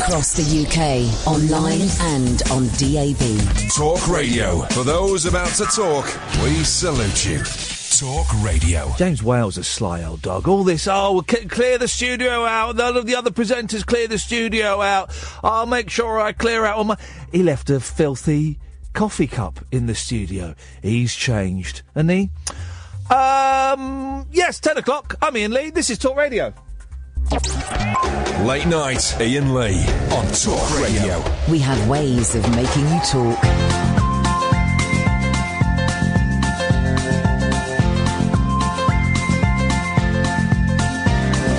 Across the UK, online and on DAB. Talk Radio. For those about to talk, we salute you. Talk Radio. James Wales, a sly old dog. All this, clear the studio out. None of the other presenters clear the studio out. I'll make sure I clear out all my... He left a filthy coffee cup in the studio. He's changed, hasn't he? Yes, 10 o'clock. I'm Iain Lee. This is Talk Radio. Late night, Iain Lee on Talk Radio. We have ways of making you talk.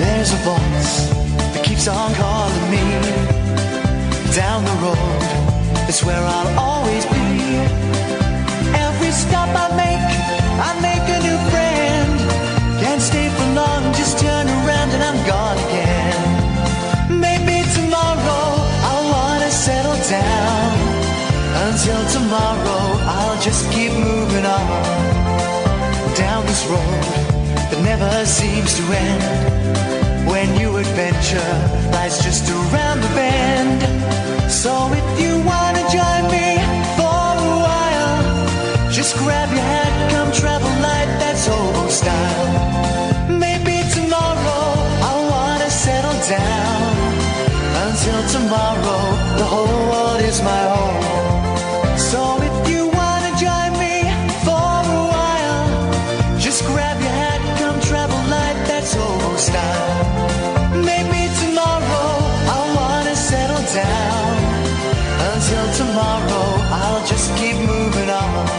There's a voice that keeps on calling me. Down the road, it's where I'll always be. Every stop I make a new friend. Can't stay for long, just turn around and I'm gone again. Maybe tomorrow I'll wanna settle down. Until tomorrow I'll just keep moving on. Down this road that never seems to end. When new adventure lies just around the bend. So if you wanna join me for a while, just grab your hat, come travel light, that's hobo style. Maybe tomorrow I'll wanna settle down. Until tomorrow, the whole world is my home. So if you wanna join me for a while, just grab your hat, come travel light, that's hobo style. Maybe tomorrow I'll wanna settle down. Until tomorrow, I'll just keep moving on.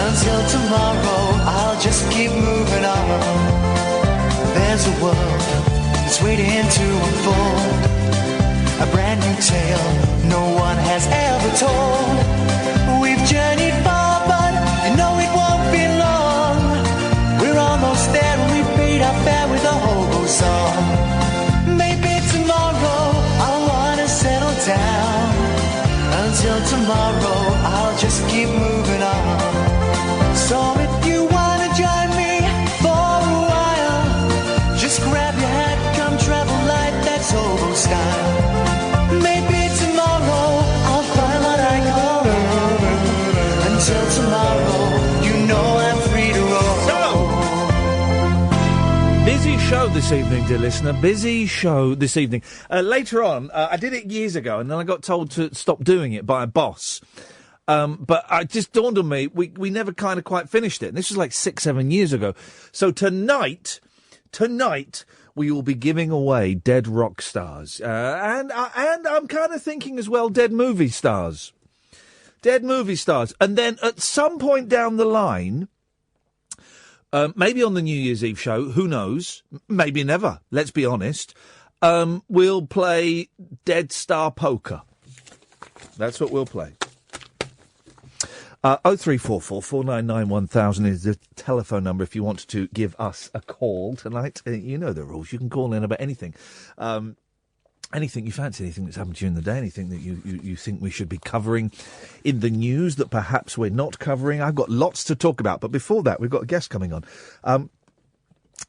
Until tomorrow, I'll just keep moving on. There's a world that's waiting to unfold. A brand new tale no one has ever told. We've journeyed far, but you know it won't be long. We're almost there and we paid our fare with a hobo song. Maybe tomorrow I'll wanna settle down. Until tomorrow, I'll just keep moving on. So if you wanna join me for a while, just grab your hat, come travel light, that's hobo style. Maybe tomorrow I'll find what I call home. Until tomorrow, you know I'm free to roll. So, busy show this evening, dear listener. Busy show this evening. Later on, I did it years ago, and then I got told to stop doing it by a boss. But it just dawned on me, we never kind of quite finished it. And this was like 6-7 years ago. So tonight, we will be giving away dead rock stars. And I'm kind of thinking as well, dead movie stars. Dead movie stars. And then at some point down the line, maybe on the New Year's Eve show, who knows? Maybe never, let's be honest. We'll play Dead Star Poker. That's what we'll play. 0344 499 1000 is the telephone number if you want to give us a call tonight. You know the rules. You can call in about anything. Anything you fancy, anything that's happened to you in the day, anything that you think we should be covering in the news that perhaps we're not covering. I've got lots to talk about. But before that, we've got a guest coming on.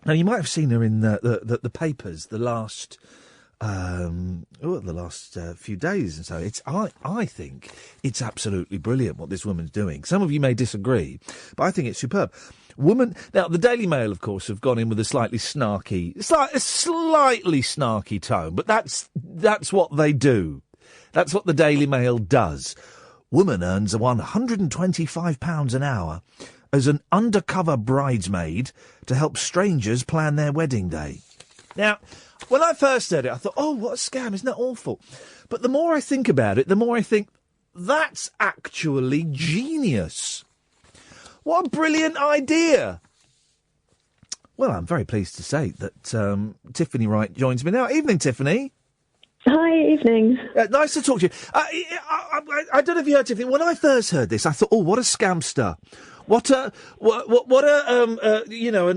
Now, you might have seen her in the papers the last... few days, and so I think it's absolutely brilliant what this woman's doing. Some of you may disagree, but I think it's superb. Now, the Daily Mail, of course, have gone in with a slightly snarky tone, but that's what they do. That's what the Daily Mail does. Woman earns £125 an hour as an undercover bridesmaid to help strangers plan their wedding day. Now, when I first heard it, I thought, oh, what a scam, isn't that awful? But the more I think about it, the more I think, that's actually genius. What a brilliant idea. Well, I'm very pleased to say that Tiffany Wright joins me now. Evening, Tiffany. Hi, evening. Nice to talk to you. I don't know if you heard, Tiffany, when I first heard this, I thought, oh, what a scamster. What a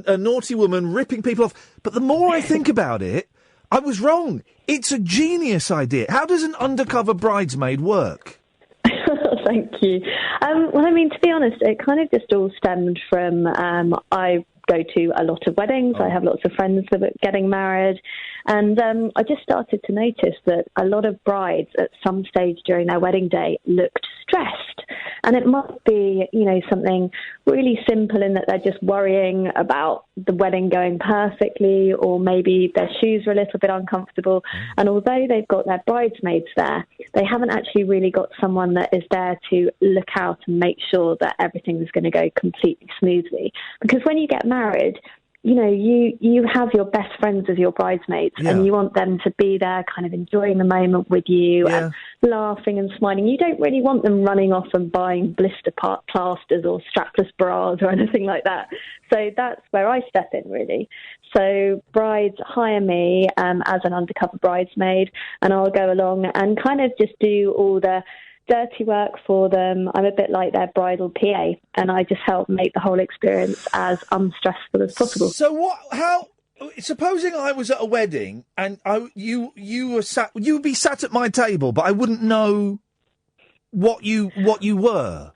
a naughty woman ripping people off. But the more I think about it, I was wrong. It's a genius idea. How does an undercover bridesmaid work? Thank you. Well, I mean, to be honest, it kind of just all stemmed from I go to a lot of weddings. I have lots of friends that are getting married. And I just started to notice that a lot of brides at some stage during their wedding day looked stressed. And it must be, something really simple in that they're just worrying about the wedding going perfectly, or maybe their shoes are a little bit uncomfortable. And although they've got their bridesmaids there, they haven't actually really got someone that is there to look out and make sure that everything is going to go completely smoothly. Because when you get married, you have your best friends as your bridesmaids, and you want them to be there kind of enjoying the moment with you and laughing and smiling. You don't really want them running off and buying blister plasters or strapless bras or anything like that. So that's where I step in, really. So brides hire me as an undercover bridesmaid, and I'll go along and kind of just do all the dirty work for them. I'm a bit like their bridal PA, and I just help make the whole experience as unstressful as possible. So supposing I was at a wedding and you would be sat at my table, but I wouldn't know what you were.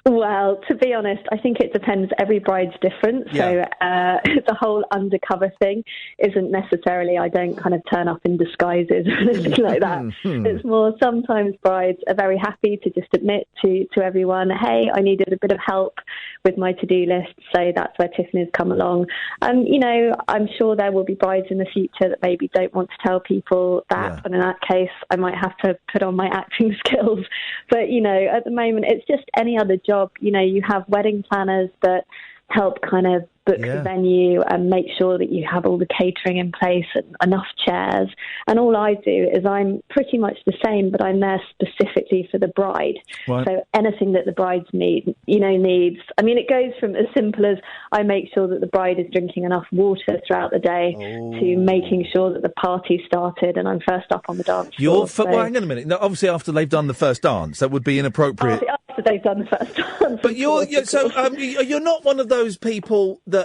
Well, to be honest, I think it depends. Every bride's different. So the whole undercover thing isn't necessarily, I don't kind of turn up in disguises or anything like that. It's more sometimes brides are very happy to just admit to everyone, hey, I needed a bit of help with my to-do list. So that's where Tiffany's come along. I'm sure there will be brides in the future that maybe don't want to tell people that. But in that case, I might have to put on my acting skills. But, at the moment, it's just any other job. You have wedding planners that help kind of book the venue and make sure that you have all the catering in place and enough chairs. And all I do is I'm pretty much the same, but I'm there specifically for the bride. Right. So anything that the brides needs. I mean, it goes from as simple as I make sure that the bride is drinking enough water throughout the day to making sure that the party started and I'm first up on the dance floor. Well, hang on a minute. Now, obviously, after they've done the first dance, that would be inappropriate. After they've done the first dance. But you're not one of those people that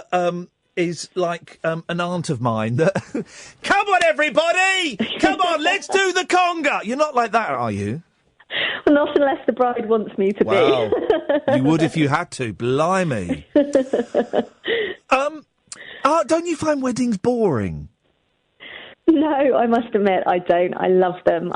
is like an aunt of mine that come on everybody, come on, let's do the conga. You're not like that, are you? Well, not unless the bride wants me to be. You would if you had to. Blimey. Don't you find weddings boring? No, I must admit I don't. I love them.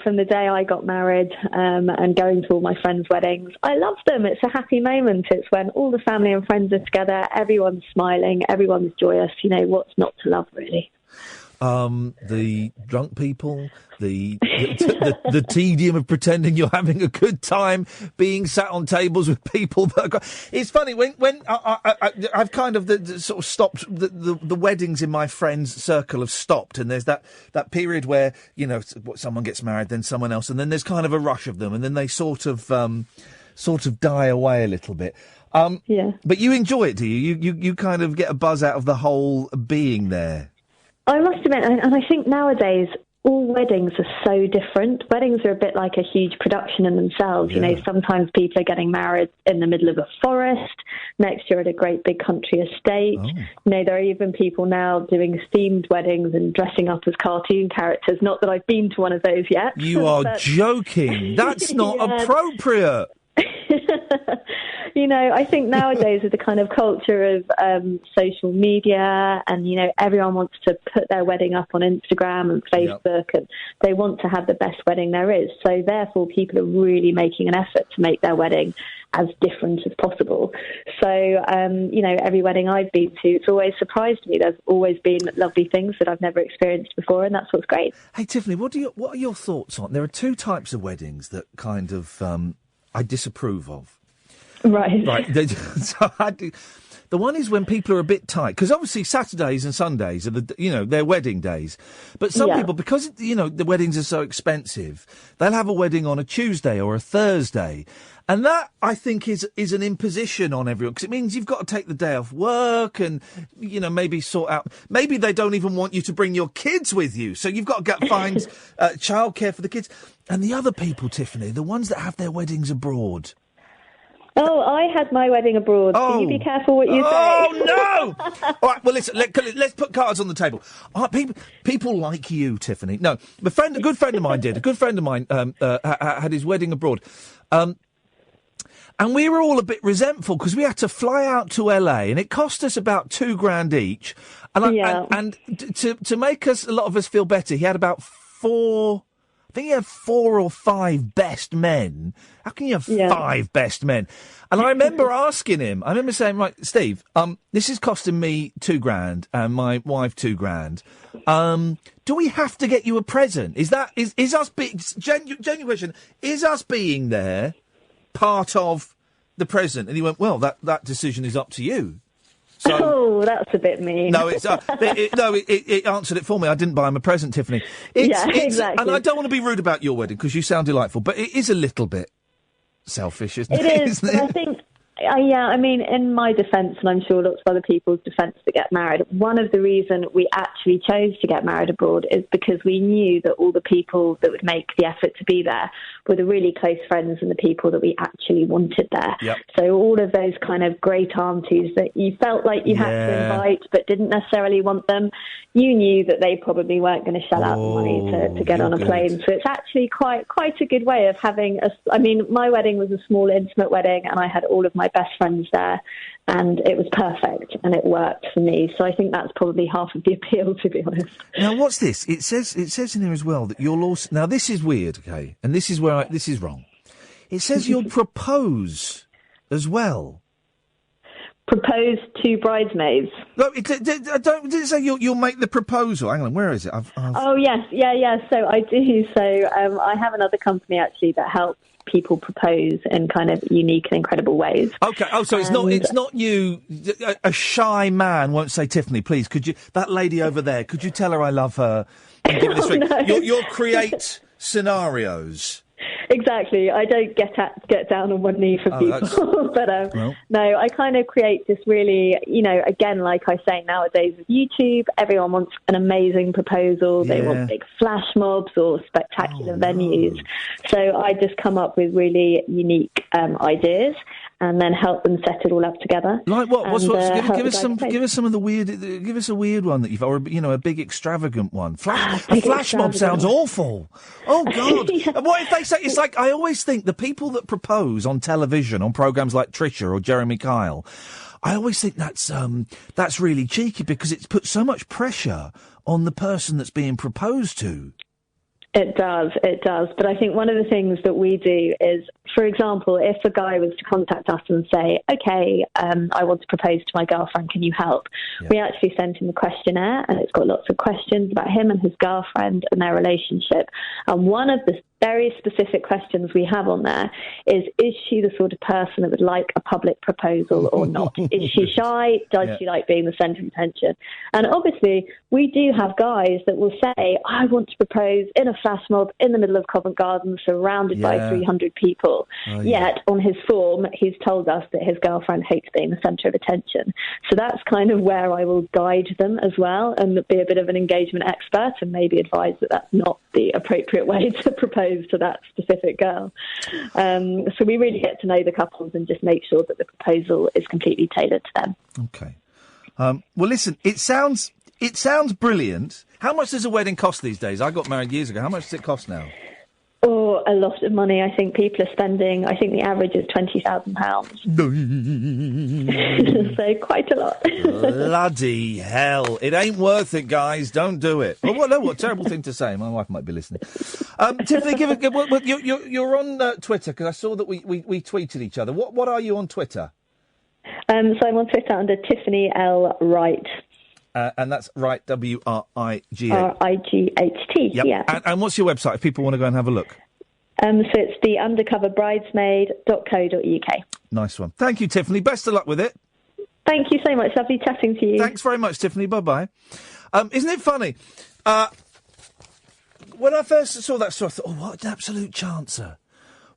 From the day I got married and going to all my friends' weddings, I love them. It's a happy moment. It's when all the family and friends are together, everyone's smiling, everyone's joyous. What's not to love, really? The drunk people, the tedium of pretending you're having a good time, being sat on tables with people that it's funny when I've kind of sort of stopped the weddings in my friends' circle have stopped, and there's that period where someone gets married, then someone else, and then there's kind of a rush of them, and then they sort of die away a little bit. But you enjoy it, do you? You kind of get a buzz out of the whole being there. I must admit, and I think nowadays all weddings are so different. Weddings are a bit like a huge production in themselves. Sometimes people are getting married in the middle of a forest. Next year at a great big country estate. There are even people now doing themed weddings and dressing up as cartoon characters. Not that I've been to one of those yet. You are joking. That's not appropriate. I think nowadays with the kind of culture of social media and, everyone wants to put their wedding up on Instagram and Facebook and they want to have the best wedding there is. So therefore, people are really making an effort to make their wedding as different as possible. So, every wedding I've been to, it's always surprised me. There's always been lovely things that I've never experienced before, and that's what's great. Hey, Tiffany, what are your thoughts on? There are two types of weddings that kind of I disapprove of. Right. The one is when people are a bit tight, because obviously Saturdays and Sundays are their wedding days. But some people, because the weddings are so expensive, they'll have a wedding on a Tuesday or a Thursday, and that I think is an imposition on everyone, because it means you've got to take the day off work and maybe sort out. Maybe they don't even want you to bring your kids with you, so you've got to find childcare for the kids. And the other people, Tiffany, the ones that have their weddings abroad. Oh, I had my wedding abroad, so you be careful what you say. Oh, no! All right, well, listen, let's put cards on the table. People like you, Tiffany. No, a good friend of mine did. A good friend of mine had his wedding abroad. And we were all a bit resentful because we had to fly out to LA and it cost us about $2,000 each. And to make a lot of us feel better, he had about four or five best men. How can you have five best men? And I remember asking him, saying, right, Steve, this is costing me $2,000 and my wife $2,000. Do we have to get you a present? Is us being, genuine question, is us being there part of the present? And he went, well, that decision is up to you. So, that's a bit mean. No, it answered it for me. I didn't buy him a present, Tiffany. Exactly. And I don't want to be rude about your wedding because you sound delightful, but it is a little bit selfish, isn't it? It is, but I think... I mean, in my defence, and I'm sure lots of other people's defence that get married, one of the reasons we actually chose to get married abroad is because we knew that all the people that would make the effort to be there were the really close friends and the people that we actually wanted there. Yep. So all of those kind of great aunties that you felt like you had to invite but didn't necessarily want them, you knew that they probably weren't going to shell out the money to get on a plane. So it's actually quite a good way of having my wedding was a small, intimate wedding, and I had all of my best friends there, and it was perfect, and it worked for me. So I think that's probably half of the appeal, to be honest. Now, what's this? It says in here as well that you'll also... Now, this is weird, okay? And this is where this is wrong. It says you'll propose as well. Propose to bridesmaids? No, did it say you'll make the proposal? Hang on, where is it? Oh, yes, yeah. So I do. So I have another company, actually, that helps people propose in kind of unique and incredible ways. Okay. Oh, so it's not you. A shy man won't say, Tiffany, please, could you? That lady over there, could you tell her I love her? And give this ring? No. You'll create scenarios. Exactly. I don't get down on one knee for people. But no, I kind of create this really, again, like I say, nowadays with YouTube, everyone wants an amazing proposal. They want big flash mobs or spectacular venues. So I just come up with really unique ideas and then help them set it all up together. Like what? Give us some of the weird. Give us a weird one that you've, or a big extravagant one. A flash mob sounds awful. Oh God! And what if they say it's like? I always think the people that propose on television on programs like Trisha or Jeremy Kyle, I always think that's really cheeky because it's put so much pressure on the person that's being proposed to. It does. But I think one of the things that we do is, for example, if a guy was to contact us and say, okay, I want to propose to my girlfriend, can you help? Yeah. We actually sent him a questionnaire, and it's got lots of questions about him and his girlfriend and their relationship. And one of the very specific questions we have on there is she the sort of person that would like a public proposal or not? Is she shy? Does she like being the centre of attention? And obviously, we do have guys that will say, I want to propose in a flash mob in the middle of Covent Garden, surrounded by 300 people. Yet, on his form, he's told us that his girlfriend hates being the centre of attention. So that's kind of where I will guide them as well and be a bit of an engagement expert and maybe advise that that's not the appropriate way to propose to that specific girl. So we really get to know the couples and just make sure that the proposal is completely tailored to them. Okay. Well, listen, it sounds brilliant. How much does a wedding cost these days? I got married years ago. How much does it cost now? Oh, a lot of money. I think people are spending, I think the average is £20,000. So quite a lot. Bloody hell. It ain't worth it, guys. Don't do it. Oh, what a terrible thing to say. My wife might be listening. Tiffany, you're on Twitter, because I saw that we tweeted each other. What are you on Twitter? So I'm on Twitter under Tiffany L. Wright. And that's Wright, W-R-I-G-H-T. R-I-G-H-T, yep. yeah. And what's your website if people want to go and have a look? So it's the undercover bridesmaid.co.uk. Nice one. Thank you, Tiffany. Best of luck with it. Thank you so much. Lovely chatting to you. Thanks very much, Tiffany. Bye-bye. Isn't it funny? When I first saw that story, I thought, what an absolute chancer.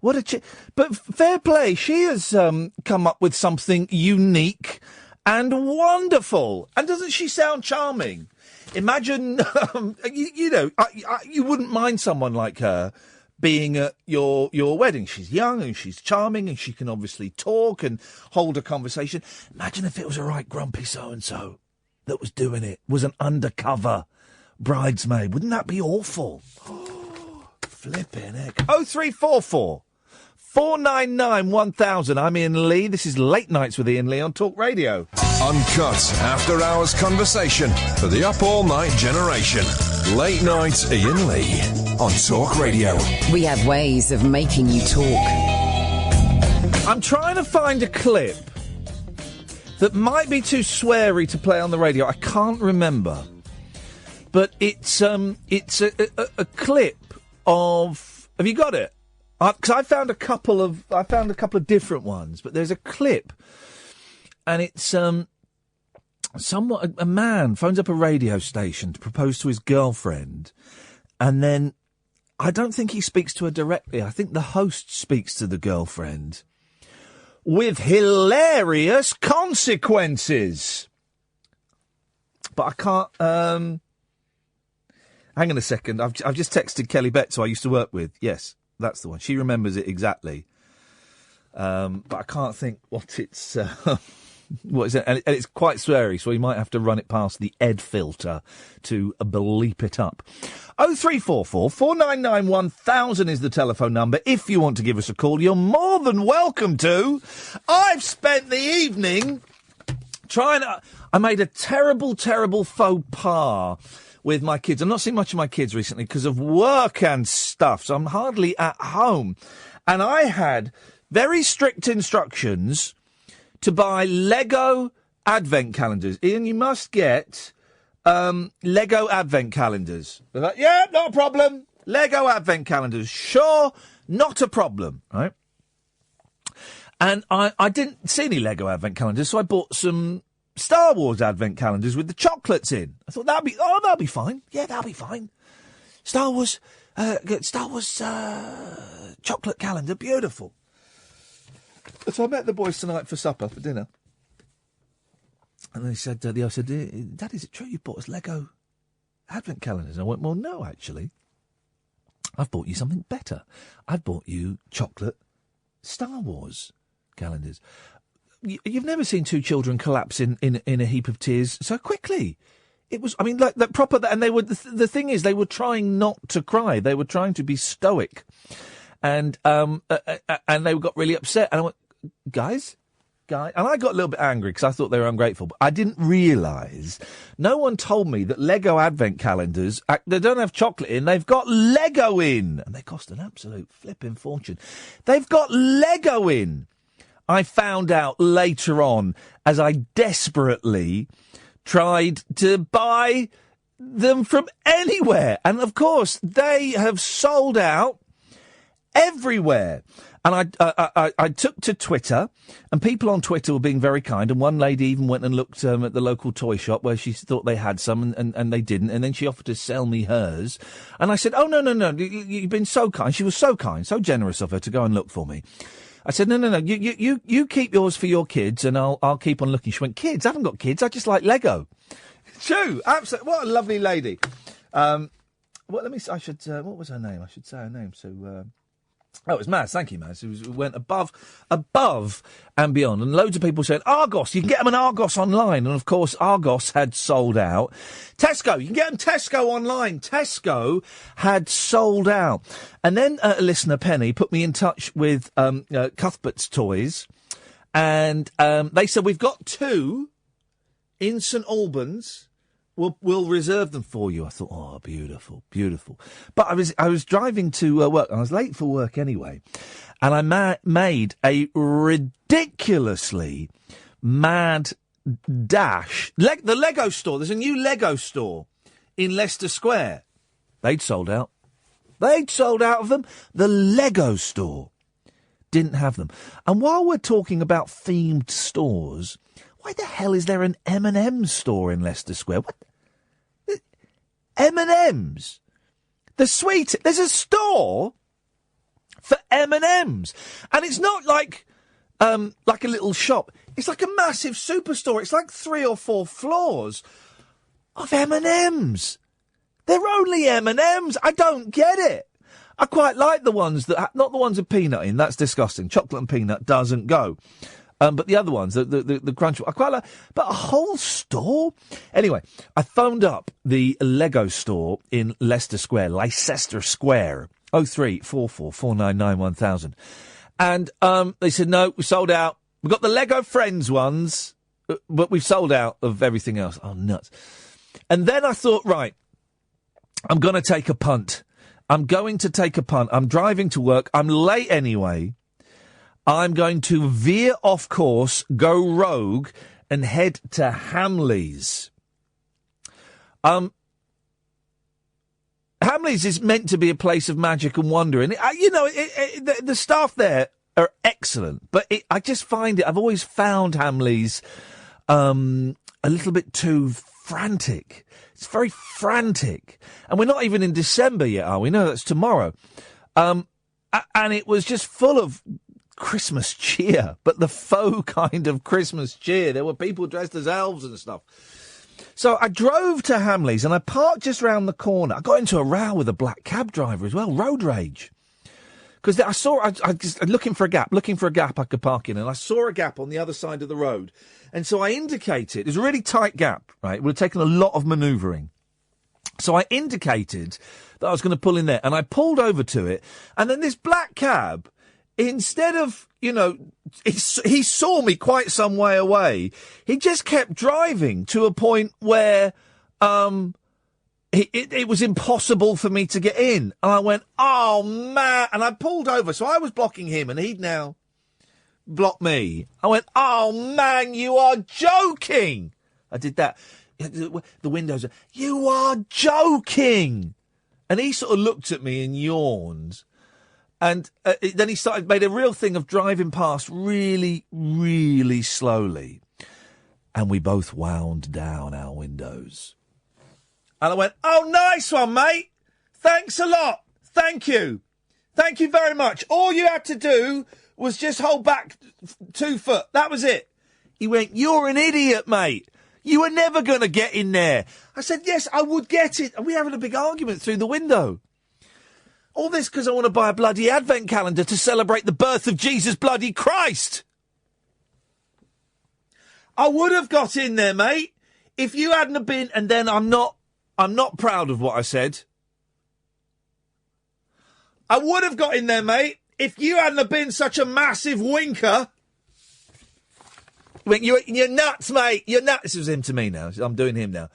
What a but fair play. She has come up with something unique and wonderful. And doesn't she sound charming? Imagine, you wouldn't mind someone like her being at your wedding. She's young and she's charming and she can obviously talk and hold a conversation. Imagine if it was a right grumpy so-and-so that was doing it, was an undercover bridesmaid. Wouldn't that be awful? Flipping heck. 0344 499 1000. I'm Iain Lee. This is Late Nights with Iain Lee on Talk Radio. Uncut after-hours conversation for the up-all-night generation. Late Night Iain Lee on Talk Radio. We have ways of making you talk. I'm trying to find a clip that might be too sweary to play on the radio. I can't remember. But it's a clip of... Have you got it? Because I found a couple of different ones, but there's a clip, and it's a man phones up a radio station to propose to his girlfriend, and then I don't think he speaks to her directly. I think the host speaks to the girlfriend with hilarious consequences. But I can't. Hang on a second. I've just texted Kelly Betts, who I used to work with. Yes. That's the one. She remembers it exactly. But I can't think what it's... what is it? And it's quite sweary, so we might have to run it past the Ed filter to bleep it up. 0344 499 1000 is the telephone number. If you want to give us a call, you're more than welcome to. I've spent the evening trying to... I made a terrible, terrible faux pas with my kids. I'm not seeing much of my kids recently because of work and stuff, so I'm hardly at home. And I had very strict instructions to buy Lego advent calendars. Iain, you must get Lego advent calendars. They're like, yeah, not a problem. Lego advent calendars. Sure, not a problem, right? And I didn't see any Lego advent calendars, so I bought some Star Wars advent calendars with the chocolates in. I thought that'll be fine. Yeah, that'll be fine. Star Wars chocolate calendar, beautiful. So I met the boys tonight for supper, for dinner. And they said, Dad, is it true you bought us Lego advent calendars? And I went, well, no, actually. I've bought you something better. I've bought you chocolate Star Wars calendars. You've never seen two children collapse in a heap of tears so quickly. It was, I mean, like that proper. And they were the thing is, they were trying not to cry. They were trying to be stoic, and they got really upset. And I went, guys, and I got a little bit angry because I thought they were ungrateful. But I didn't realise. No one told me that Lego advent calendars, they don't have chocolate in. They've got Lego in, and they cost an absolute flipping fortune. They've got Lego in. I found out later on as I desperately tried to buy them from anywhere. And, of course, they have sold out everywhere. And I took to Twitter, and people on Twitter were being very kind. And one lady even went and looked at the local toy shop where she thought they had some, and they didn't. And then she offered to sell me hers. And I said, oh, no, you've been so kind. She was so kind, so generous of her to go and look for me. I said, no, you keep yours for your kids, and I'll keep on looking. She went, kids? I haven't got kids. I just like Lego. True, absolutely. What a lovely lady. What was her name? I should say her name. So, it was Maz. Thank you, Maz. It went above and beyond. And loads of people said, Argos, you can get them in Argos online. And, of course, Argos had sold out. Tesco, you can get them Tesco online. Tesco had sold out. And then a listener, Penny, put me in touch with Cuthbert's Toys. And they said, we've got 2 in St Albans. We'll reserve them for you. I thought, oh, beautiful, beautiful. But I was driving to work, and I was late for work anyway, and I made a ridiculously mad dash. The Lego store. There's a new Lego store in Leicester Square. They'd sold out. They'd sold out of them. The Lego store didn't have them. And while we're talking about themed stores, why the hell is there an M&M's store in Leicester Square? What? M&M's? The sweet... There's a store for M&M's. And it's not like a little shop. It's like a massive superstore. It's like 3 or 4 floors of M&M's. They're only M&M's. I don't get it. I quite like the ones that, not the ones with peanut in, that's disgusting. Chocolate and peanut doesn't go. But the other ones, the crunch, I quite like. But a whole store? Anyway, I phoned up the Lego store in Leicester Square, 0344 499 1000. And they said, no, we sold out. We've got the Lego Friends ones, but we've sold out of everything else. Oh, nuts. And then I thought, right, I'm going to take a punt. I'm driving to work. I'm late anyway. I'm going to veer off course, go rogue, and head to Hamleys. Hamleys is meant to be a place of magic and wonder, and the staff there are excellent. But I just find it. I've always found Hamleys a little bit too frantic. It's very frantic, and we're not even in December yet, are we? No, that's tomorrow. And it was just full of Christmas cheer, but the faux kind of Christmas cheer. There were people dressed as elves and stuff. So I drove to Hamleys and I parked just round the corner. I got into a row with a black cab driver as well, road rage. Because I was looking for a gap I could park in, and I saw a gap on the other side of the road. And so I indicated, it was a really tight gap, right? It would have taken a lot of manoeuvring. So I indicated that I was going to pull in there, and I pulled over to it, and then this black cab, instead of, he saw me quite some way away, he just kept driving to a point where it was impossible for me to get in. And I went, oh, man. And I pulled over. So I was blocking him, and he'd now blocked me. I went, oh, man, you are joking. I did that. The windows, you are joking. And he sort of looked at me and yawned. And then he made a real thing of driving past really, really slowly. And we both wound down our windows. And I went, oh, nice one, mate. Thanks a lot. Thank you. Thank you very much. All you had to do was just hold back 2 foot. That was it. He went, you're an idiot, mate. You were never going to get in there. I said, yes, I would get it. And we're having a big argument through the window. All this because I want to buy a bloody advent calendar to celebrate the birth of Jesus bloody Christ. I would have got in there, mate, if you hadn't have been, and then I'm not proud of what I said. I would have got in there, mate, if you hadn't have been such a massive winker. You're nuts, mate. You're nuts. This was him to me now. I'm doing him now.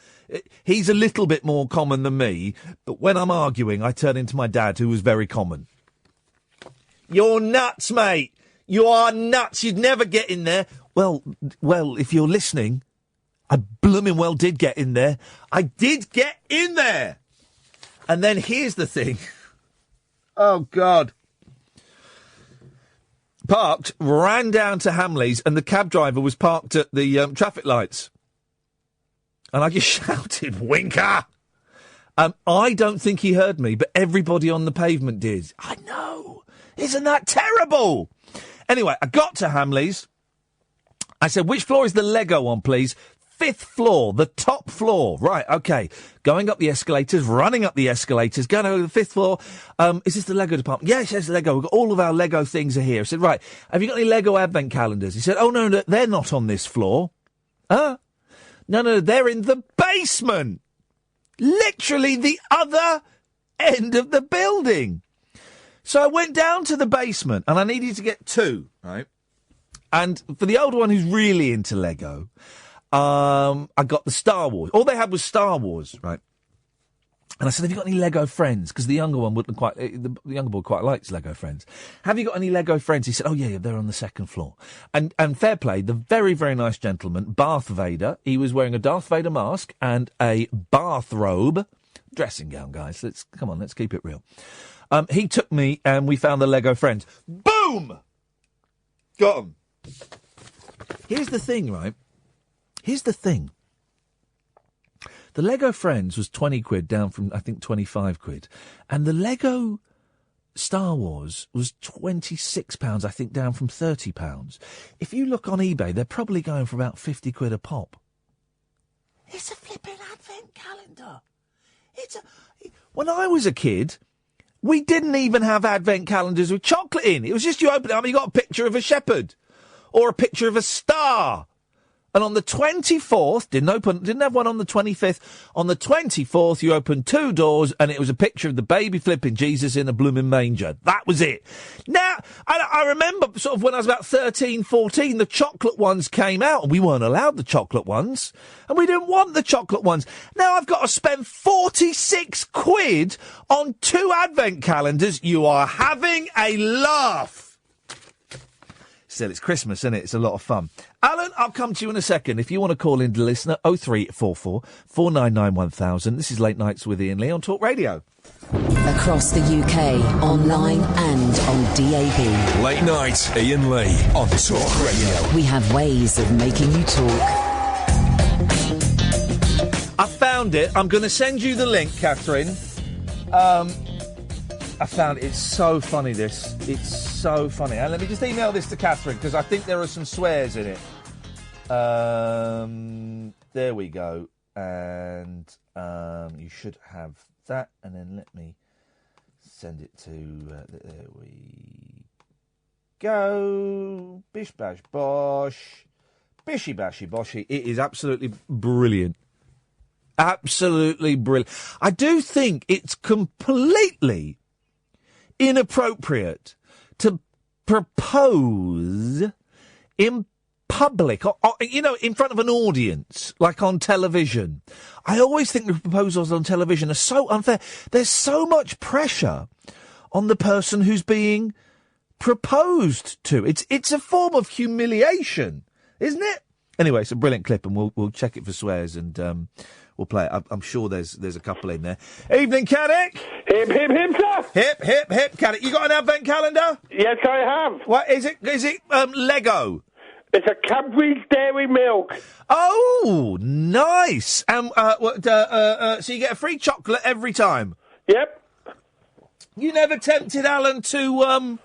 He's a little bit more common than me, but when I'm arguing, I turn into my dad, who was very common. You're nuts, mate. You are nuts. You'd never get in there. Well, if you're listening, I blooming well did get in there. I did get in there. And then here's the thing. Oh, God. Parked, ran down to Hamleys, and the cab driver was parked at the traffic lights. And I just shouted, winker! I don't think he heard me, but everybody on the pavement did. I know! Isn't that terrible? Anyway, I got to Hamleys. I said, which floor is the Lego on, please? 5th floor, the top floor. Right, OK. Going up the escalators, running up the escalators, going over the 5th floor. Is this the Lego department? Yes, Lego. We've got all of our Lego things are here. I said, right, have you got any Lego advent calendars? He said, oh, no, they're not on this floor. Huh? No, they're in the basement. Literally the other end of the building. So I went down to the basement, and I needed to get 2, right? And for the older one who's really into Lego, I got the Star Wars. All they had was Star Wars, right? And I said, have you got any Lego friends? Because the younger one wouldn't quite, the younger boy quite likes Lego friends. Have you got any Lego friends? He said, oh yeah, they're on the 2nd floor. And fair play, the very, very nice gentleman, Darth Vader, he was wearing a Darth Vader mask and a bathrobe, dressing gown, guys. Let's keep it real. He took me and we found the Lego friends. Boom! Got 'em. Here's the thing, right? Here's the thing. The Lego Friends was 20 quid down from, I think, 25 quid. And the Lego Star Wars was £26, I think, down from £30. If you look on eBay, they're probably going for about 50 quid a pop. It's a flipping advent calendar. When I was a kid, We didn't even have advent calendars with chocolate in. It was just you open it up and you got a picture of a shepherd or a picture of a star. And on the 24th, didn't have one on the 25th. On the 24th, you opened 2 doors and it was a picture of the baby flipping Jesus in a blooming manger. That was it. Now, I remember sort of when I was about 13, 14, the chocolate ones came out and we weren't allowed the chocolate ones. And we didn't want the chocolate ones. Now I've got to spend 46 quid on 2 advent calendars. You are having a laugh. Still, it's Christmas, isn't it? It's a lot of fun. Alan, I'll come to you in a second. If you want to call in to listener, 0344 499 1000. This is Late Nights with Iain Lee on Talk Radio. Across the UK, online and on DAB. Late Night, Iain Lee on Talk Radio. We have ways of making you talk. I found it. I'm going to send you the link, Catherine. I found it. It's so funny, this. It's so funny. And let me just email this to Catherine, because I think there are some swears in it. There we go. And you should have that. And then let me send it to... there we go. Bish bash bosh. Bishy bashy boshy. It is absolutely brilliant. Absolutely brilliant. I do think it's completely inappropriate to propose in public, or, in front of an audience, like on television. I always think the proposals on television are so unfair. There's so much pressure on the person who's being proposed to. It's a form of humiliation, isn't it? Anyway, it's a brilliant clip, and we'll check it for swears, and we'll play it. I'm sure there's a couple in there. Evening, Caddick. Hip, hip, hip, sir. Hip, hip, hip, Caddick. You got an advent calendar? Yes, I have. What is it? Is it Lego? It's a Cadbury's Dairy Milk. Oh, nice. And so you get a free chocolate every time. Yep. You never tempted Alan to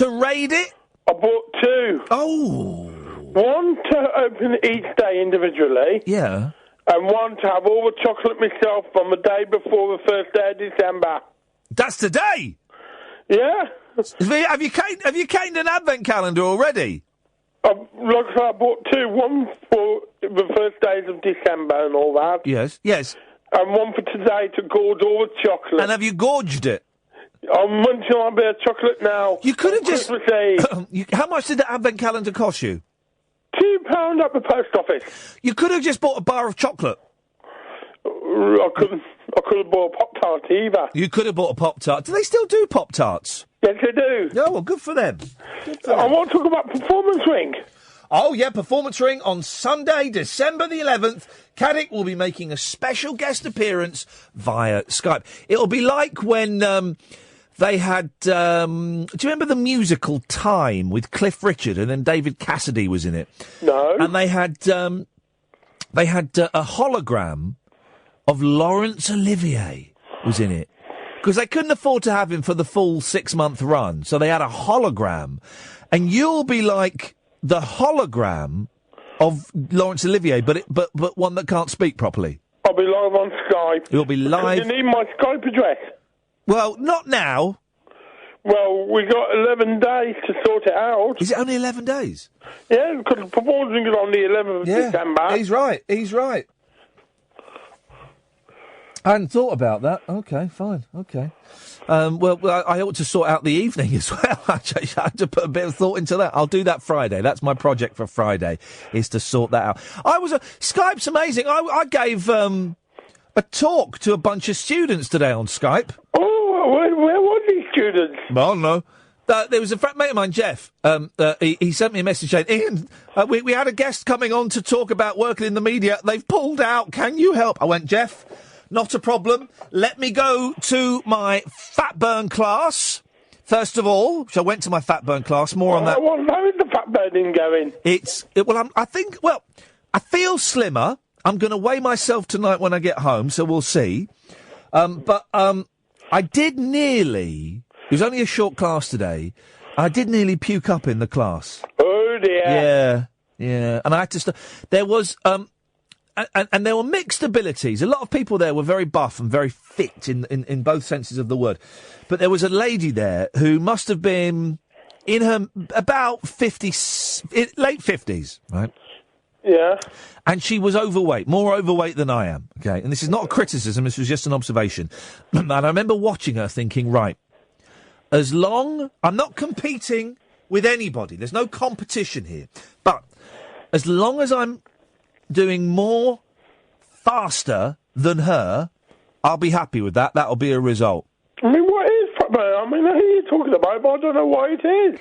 raid it? I bought 2. Oh. One to open each day individually. Yeah. And one to have all the chocolate myself on the day before the first day of December. That's today? Yeah. Have you caned an advent calendar already? I bought 2. One for the first days of December and all that. Yes, yes. And one for today to gorge all the chocolate. And have you gorged it? I'm munching on a bit of chocolate now. You could have just... Christmas Eve. How much did the advent calendar cost you? £2 at the post office. You could have just bought a bar of chocolate. I couldn't have bought a Pop-Tart either. You could have bought a Pop-Tart. Do they still do Pop-Tarts? Yes, they do. Oh, well, good for them. I want to talk about Performance Ring. Oh, yeah, Performance Ring on Sunday, December the 11th. Caddick will be making a special guest appearance via Skype. It'll be like when they had... do you remember the musical Time with Cliff Richard and then David Cassidy was in it? No. And they had a hologram of Laurence Olivier was in it. Because they couldn't afford to have him for the full 6-month run. So they had a hologram. And you'll be like the hologram of Laurence Olivier, but one that can't speak properly. I'll be live on Skype. You'll be live. You need my Skype address. Well, not now. Well, we got 11 days to sort it out. Is it only 11 days? Yeah, because the performance ring is on the 11th of December. He's right. I hadn't thought about that. Okay, fine. Okay. Well, I ought to sort out the evening as well. I had to put a bit of thought into that. I'll do that Friday. That's my project for Friday, is to sort that out. Skype's amazing. I gave a talk to a bunch of students today on Skype. Oh, where were these students? Well, no. There was a mate of mine, Jeff. He sent me a message saying, Ian, we had a guest coming on to talk about working in the media. They've pulled out. Can you help? I went, Jeff, not a problem. Let me go to my fat burn class. First of all, so I went to my fat burn class. More on that. Well, how is the fat burning going? I feel slimmer. I'm going to weigh myself tonight when I get home, so we'll see. But I did nearly... It was only a short class today. I did nearly puke up in the class. Oh, dear. Yeah. And I had to... There was and there were mixed abilities. A lot of people there were very buff and very fit in both senses of the word. But there was a lady there who must have been in her about late 50s, right? Yeah. And she was overweight, more overweight than I am, okay? And this is not a criticism, this was just an observation. And I remember watching her thinking, right, as long... I'm not competing with anybody. There's no competition here. But as long as I'm doing more faster than her, I'll be happy with that. That'll be a result. I mean, what is... I mean, who are you talking about? But I don't know what it is.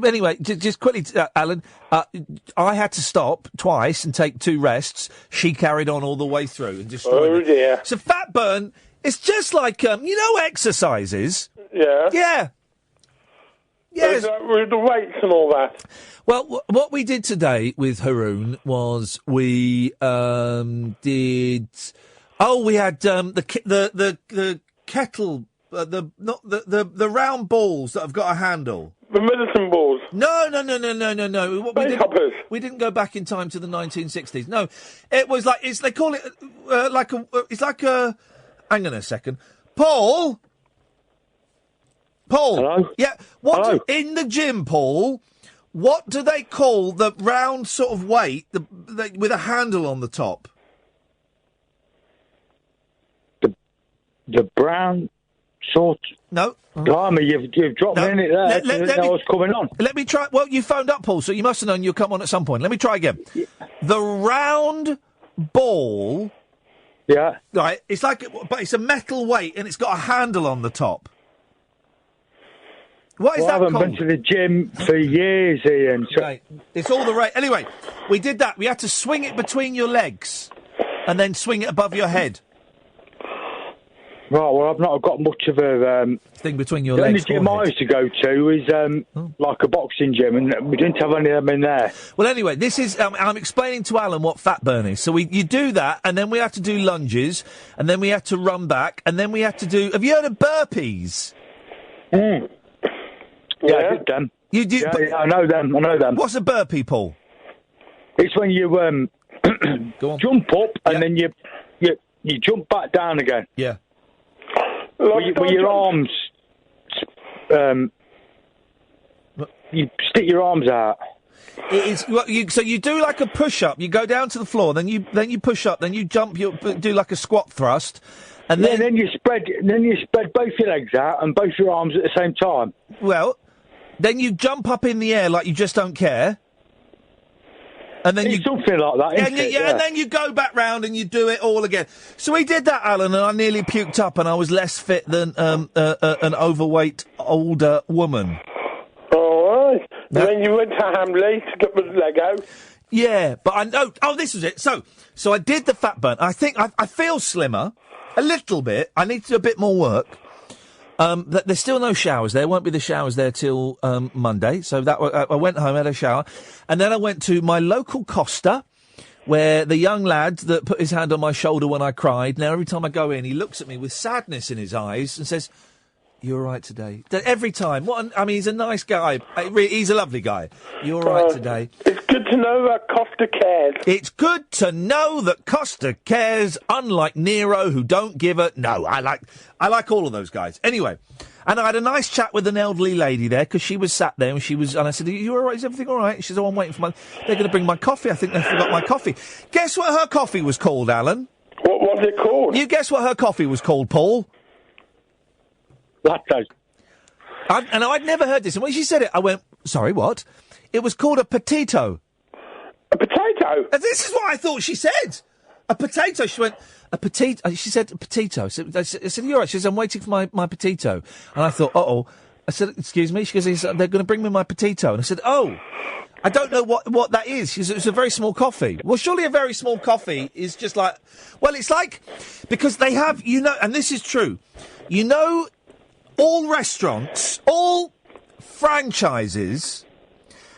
Anyway, just quickly, Alan, I had to stop twice and take 2 rests. She carried on all the way through and destroyed it. Dear. So fat burn, it's just like, exercises. Yeah. Yeah. Yes. With the weights and all that. Well, what we did today with Haroon was we did... Oh, we had the kettle... the round balls that have got a handle. The medicine balls. No. We didn't go back in time to the 1960s. No, it was like they call it it's like a. Hang on a second, Paul. Hello. Yeah. Hello. In the gym, Paul? What do they call the round sort of weight with a handle on the top? The brown. Sort. No. Blimey, you've dropped me in it there. I didn't know what's coming on. Let me try. Well, you phoned up, Paul, so you must have known you'll come on at some point. Let me try again. Yeah. The round ball. Yeah. Right. It's like, but it's a metal weight and it's got a handle on the top. What is that called? I haven't been to the gym for years, Ian. So... Right. It's all the right. Anyway, we did that. We had to swing it between your legs and then swing it above your head. Right, well, I've not got much of a... thing between your legs. The only gym I used to go to is like a boxing gym, and we didn't have any of them in there. Well, anyway, this is... I'm explaining to Alan what fat burn is. So you do that, and then we have to do lunges, and then we have to run back, and then we have to do... Have you heard of burpees? Mm. Yeah, I did them. You do? Yeah, I know them. What's a burpee, Paul? It's when you jump up, and then you jump back down again. Yeah. With your arms, you stick your arms out. It is so you do like a push-up. You go down to the floor, then you push up, then you jump. You do like a squat thrust, and then you spread both your legs out and both your arms at the same time. Well, then you jump up in the air like you just don't care. And then it's something like that, isn't it? Yeah, and then you go back round and you do it all again. So we did that, Alan, and I nearly puked up, and I was less fit than an overweight older woman. All right. And then you went to Hamley to get the Lego. Yeah, but I know. Oh, this was it. So I did the fat burn. I think I feel slimmer a little bit. I need to do a bit more work. There's still no showers there. Won't be the showers there till Monday. So I went home, had a shower, and then I went to my local Costa, where the young lad that put his hand on my shoulder when I cried. Now every time I go in, he looks at me with sadness in his eyes and says, "You're all right today." Every time. I mean, he's a nice guy. He's a lovely guy. You're all right today. It's good to know that Costa cares. It's good to know that Costa cares, unlike Nero, who don't give a... No, I like all of those guys. Anyway, and I had a nice chat with an elderly lady there, because she was sat there, and I said, "Are you all right? Is everything all right?" She said, "Oh, I'm waiting for they're going to bring my coffee. I think they forgot my coffee." Guess what her coffee was called, Alan? What was it called? You guess what her coffee was called, Paul? Latte. And I'd never heard this. And when she said it, I went, "Sorry, what?" It was called a potato. A potato? And this is what I thought she said. A potato. She went, "A potato." She said, "A potato." I said, "You're right." She says, "I'm waiting for my potato." And I thought, uh-oh. I said, "Excuse me?" She goes, "They're going to bring me my potato." And I said, "Oh, I don't know what that is." She said, "It's a very small coffee." Well, surely a very small coffee is just like... Well, it's like... Because they have, and this is true, all restaurants, all franchises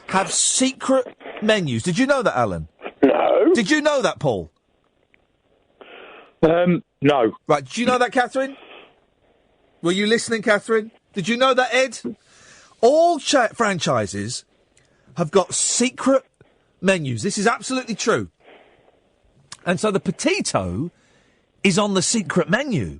have secret menus. Did you know that, Alan? No. Did you know that, Paul? No. Right, did you know that, Catherine? Were you listening, Catherine? Did you know that, Ed? All franchises have got secret menus. This is absolutely true. And so the potato is on the secret menu.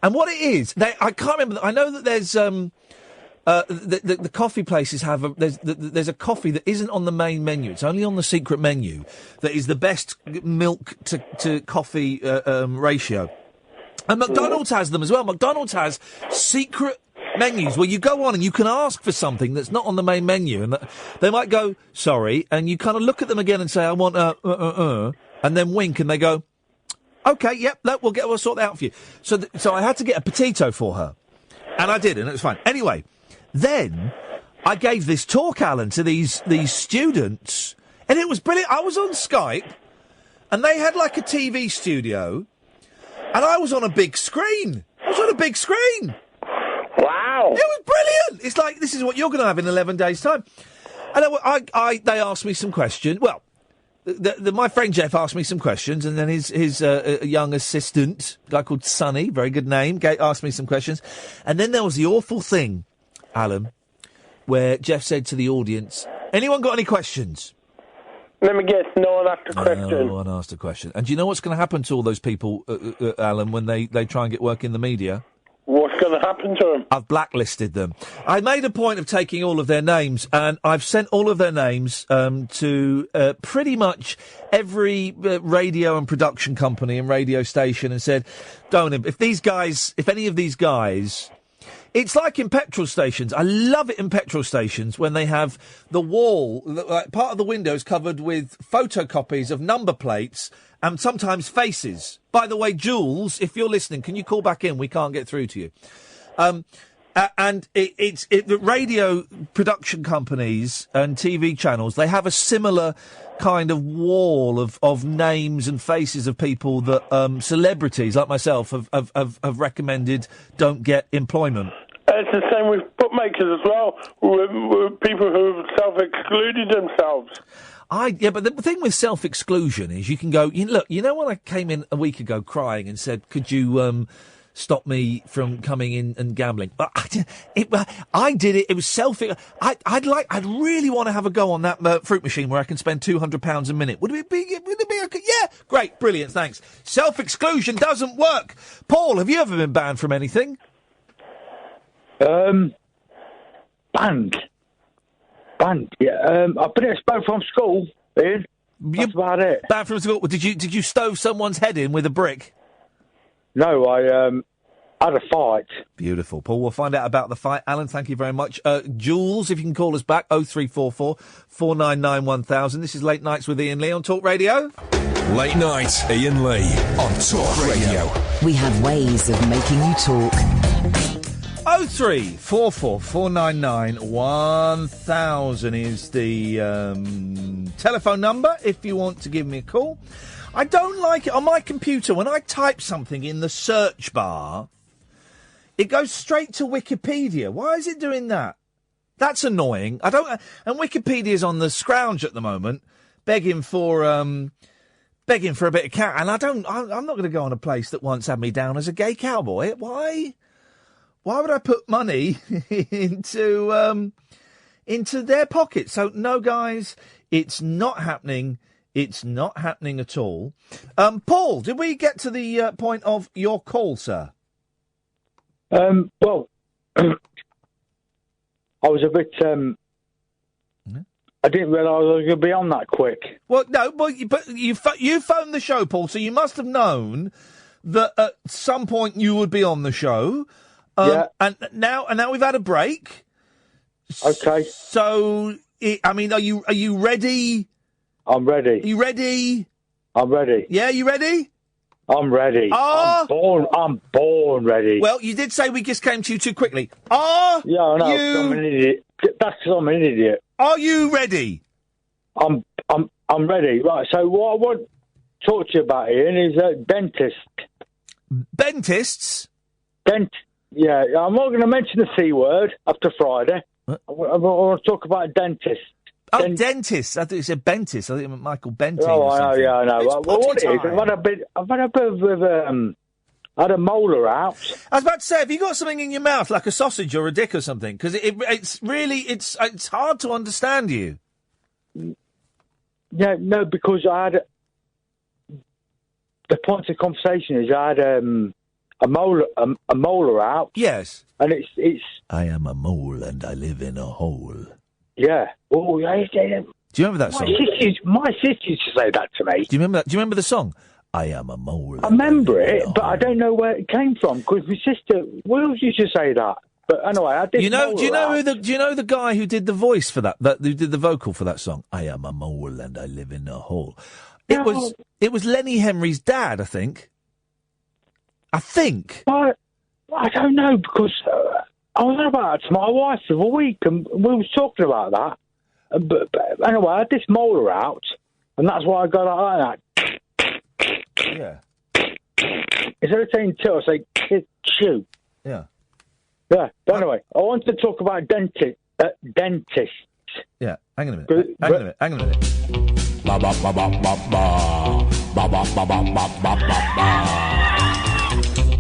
And what it is, I can't remember. I know that there's the coffee places have there's a coffee that isn't on the main menu. It's only on the secret menu. That is the best milk to coffee ratio. And McDonald's has them as well. McDonald's has secret menus where you go on and you can ask for something that's not on the main menu, and they might go sorry, and you kind of look at them again and say I want and then wink, and they go. Okay, yep, we'll sort that out for you. So I had to get a potato for her. And I did, and it was fine. Anyway, then I gave this talk, Alan, to these students, and it was brilliant. I was on Skype, and they had like a TV studio, and I was on a big screen. Wow. It was brilliant. It's like, this is what you're going to have in 11 days' time. And they asked me some questions. Well, my friend Jeff asked me some questions, and then his young assistant, a guy called Sonny, very good name, asked me some questions. And then there was the awful thing, Alan, where Jeff said to the audience, anyone got any questions? Let me guess, no one asked a question. No one asked a question. And do you know what's going to happen to all those people, Alan, when they try and get work in the media? What's going to happen to them? I've blacklisted them. I made a point of taking all of their names, and I've sent all of their names to pretty much every radio and production company and radio station, and said, if any of these guys... It's like in petrol stations. I love it in petrol stations when they have the wall, like part of the windows covered with photocopies of number plates and sometimes faces. By the way, Jules, if you're listening, can you call back in? We can't get through to you. And the radio production companies and TV channels, they have a similar kind of wall of names and faces of people that celebrities like myself have recommended don't get employment. It's the same with bookmakers as well, with people who've self-excluded themselves. But the thing with self-exclusion is you can go, look, when I came in a week ago crying and said, could you stop me from coming in and gambling? But I did it. It was I'd really want to have a go on that fruit machine where I can spend £200 a minute. Would it be okay? Yeah, great, brilliant, thanks. Self-exclusion doesn't work. Paul, have you ever been banned from anything? Banned. Yeah. I've been expelled from school, Ian. That's about it. Banned from school. Did you stove someone's head in with a brick? No, I had a fight. Beautiful. Paul, we'll find out about the fight. Alan, thank you very much. Jules, if you can call us back, 0344 499 1000. This is Late Nights with Iain Lee on Talk Radio. Late Night, Iain Lee on Talk Radio. We have ways of making you talk. 0344 499 1000 is the telephone number if you want to give me a call. I don't like it on my computer. When I type something in the search bar, it goes straight to Wikipedia. Why is it doing that? That's annoying. And Wikipedia's on the scrounge at the moment, begging for a bit of cat. And I'm not going to go on a place that once had me down as a gay cowboy. Why? Why would I put money into their pocket? So no, guys, it's not happening. It's not happening at all. Paul, did we get to the point of your call, sir? Well, I was a bit... I didn't realise I was going to be on that quick. Well, no, but you phoned the show, Paul, so you must have known that at some point you would be on the show. Yeah. And now we've had a break. Okay. So, are you ready? I'm ready. Are you ready? I'm ready. Yeah, you ready? I'm ready. I'm born ready. Well, you did say we just came to you too quickly. Yeah, I know. I'm an idiot. That's because I'm an idiot. Are you ready? I'm ready. Right. So what I want to talk to you about, Ian, is dentists. Dentists? Yeah, I'm not going to mention the C word after Friday. I want to talk about dentists. Oh, dentist. I thought you said Bentis. I think it was Michael Bentis. Oh, I know. Well, what it is, I've had a bit of had a molar out. I was about to say, have you got something in your mouth, like a sausage or a dick or something? Because it's really hard to understand you. Yeah, no, because I had the point of conversation is I had a molar out. Yes. And it's. I am a mole and I live in a hole. Yeah. Oh, yeah. Do you remember that song? My sister used to say that to me. Do you remember that? Do you remember the song? I am a mole. I remember it, but I don't know where it came from because my sister Wills used to say that. But anyway, I did. Do you know the guy who did the voice for that who did the vocal for that song? I am a mole and I live in a hole. It was Lenny Henry's dad, I think. I don't know because I was on about it to my wife for a week and we was talking about that. But anyway, I had this molar out, and that's why I got out like that. Yeah. Instead of saying two, I say chew. Yeah. Yeah. But anyway, I wanted to talk about dentists. Yeah. Hang on a minute. Hang on a minute. Ba ba ba ba ba ba ba ba ba ba ba ba ba.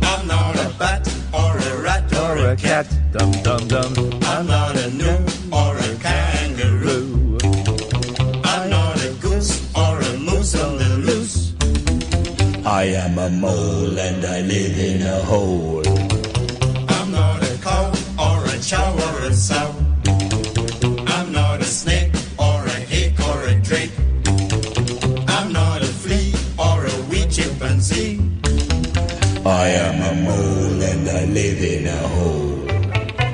I'm not a bat or a rat or a cat. Dum dum dum. I'm not a gnu or a kangaroo. I'm not a goose or a moose on the loose. I am a mole and I live in a hole. I'm not a cow or a chow or a sow. I'm not a snake or a hake or a drake. I'm not a flea or a wee chimpanzee. I am a mole and I live in a hole.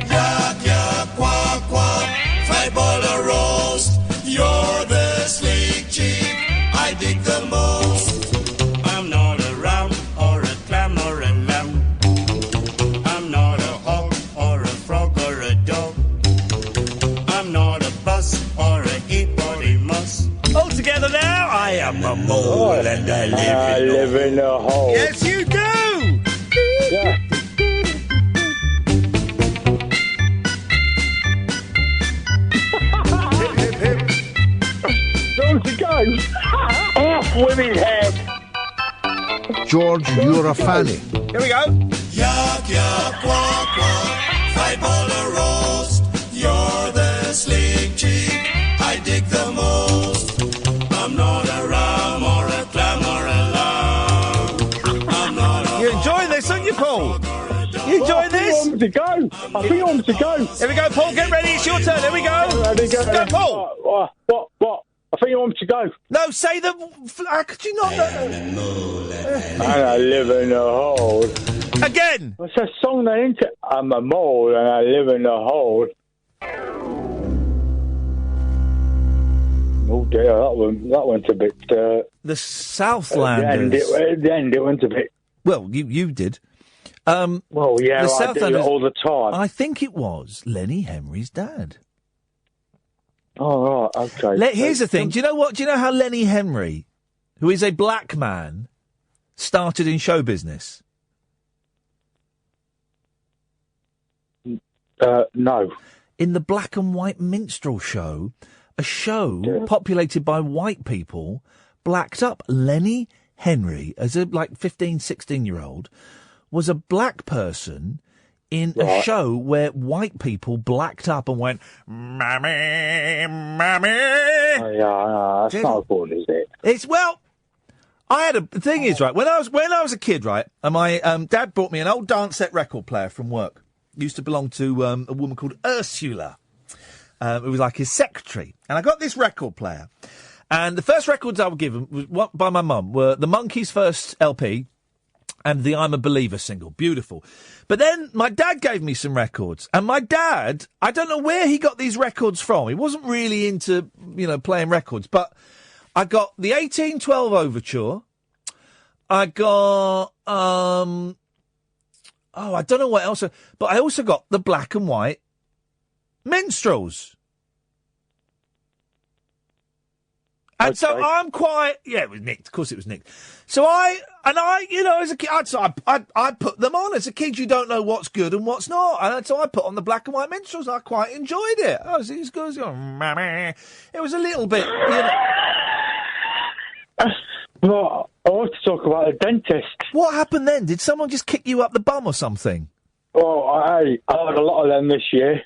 Yak, yak, quack, quack, 5 ball a roast. You're the sleek cheek, I dig the most. I'm not a ram or a clam or a lamb. I'm not a hawk or a frog or a dog. I'm not a bus or a hippopotamus. All together now, I am a mole and I live in a hole. Yes, you do. Yeah. Time to go. Off with his head. George, you're a fanny. Here we go. Yak, yak, quack, quack, 5 ball a roast. You're the sleek cheek, I dig the most. I'm not a ram or a clam or a lamb. I'm not a... You enjoying this, aren't you, Paul? You enjoying this? I think I'm to go. Here we go, Paul. Get ready. It's your turn. Here we go. Ready, go. Go, Paul. What? I think I'm to go. No, say the... How could you not... And I live in a hole. Again. What's that song that isn't it? I'm a mole and I live in a hole. Oh dear, that went a bit... the Southlanders. At the end, it went a bit... Well, you did. Well, yeah, the I do it all the time. I think it was Lenny Henry's dad. Oh, right, okay. Here's the thing. Do you know what? Do you know how Lenny Henry, who is a black man, started in show business? No. In the black and white minstrel show, a show populated by white people, blacked up. Lenny Henry, as a 15, 16-year-old, was a black person in a show where white people blacked up and went, "Mammy, mammy." Oh, yeah, that's not good, is it? The thing is, right, when I was a kid, right, and my dad brought me an old dance set record player from work. Used to belong to a woman called Ursula. It was like his secretary. And I got this record player. And the first records I were given by my mum were the Monkees' first LP and the I'm a Believer single. Beautiful. But then my dad gave me some records. And my dad, I don't know where he got these records from. He wasn't really into, playing records. But I got the 1812 Overture. I got, I don't know what else. But I also got the black and white minstrels. And so I'm quite... Yeah, it was nicked. Of course it was nicked. So I as a kid, I'd put them on. As a kid, you don't know what's good and what's not. And so I put on the black and white minstrels. I quite enjoyed it. It was good. It was a little bit... Well, I want to talk about a dentist. What happened then? Did someone just kick you up the bum or something? Oh, I had a lot of them this year.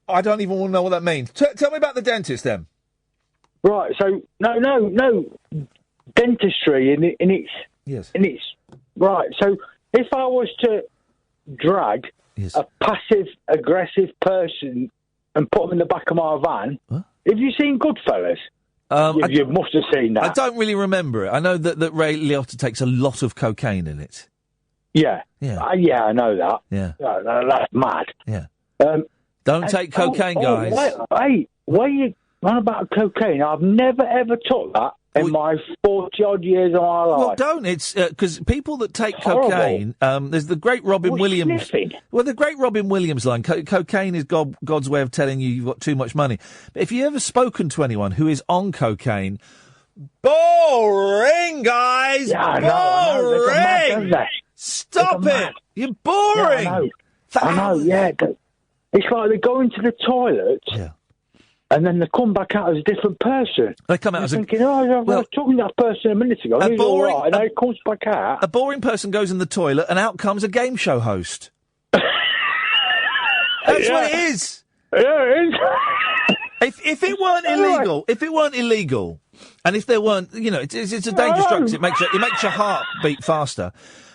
I don't even want to know what that means. Tell me about the dentist then. Right, so no. Dentistry in its Yes. And it's right. So if I was to drag a passive-aggressive person and put them in the back of my van, have you seen Goodfellas? You must have seen that. I don't really remember it. I know that Ray Liotta takes a lot of cocaine in it. Yeah. Yeah. I know that. Yeah. That's mad. Yeah. Don't take cocaine, guys. Wait, you on about cocaine? I've never ever took that in my 40-odd years of my life. Well, don't. It's because people that take cocaine. There's the great Robin Williams. Sniffing. Well, the great Robin Williams line: cocaine is God's way of telling you you've got too much money. But if you've ever spoken to anyone who is on cocaine, boring, guys. Yeah, I boring. know. Stop it. You're boring. Yeah, I know. Yeah. It's like they go into the toilet. Yeah. And then they come back out as a different person. They come out as thinking, I was talking to that person a minute ago. He's all right, and then he comes back out. A boring person goes in the toilet, and out comes a game show host. That's what it is. Yeah, it is. If it weren't illegal, and if there weren't, it's a dangerous drug. It makes your heart beat faster.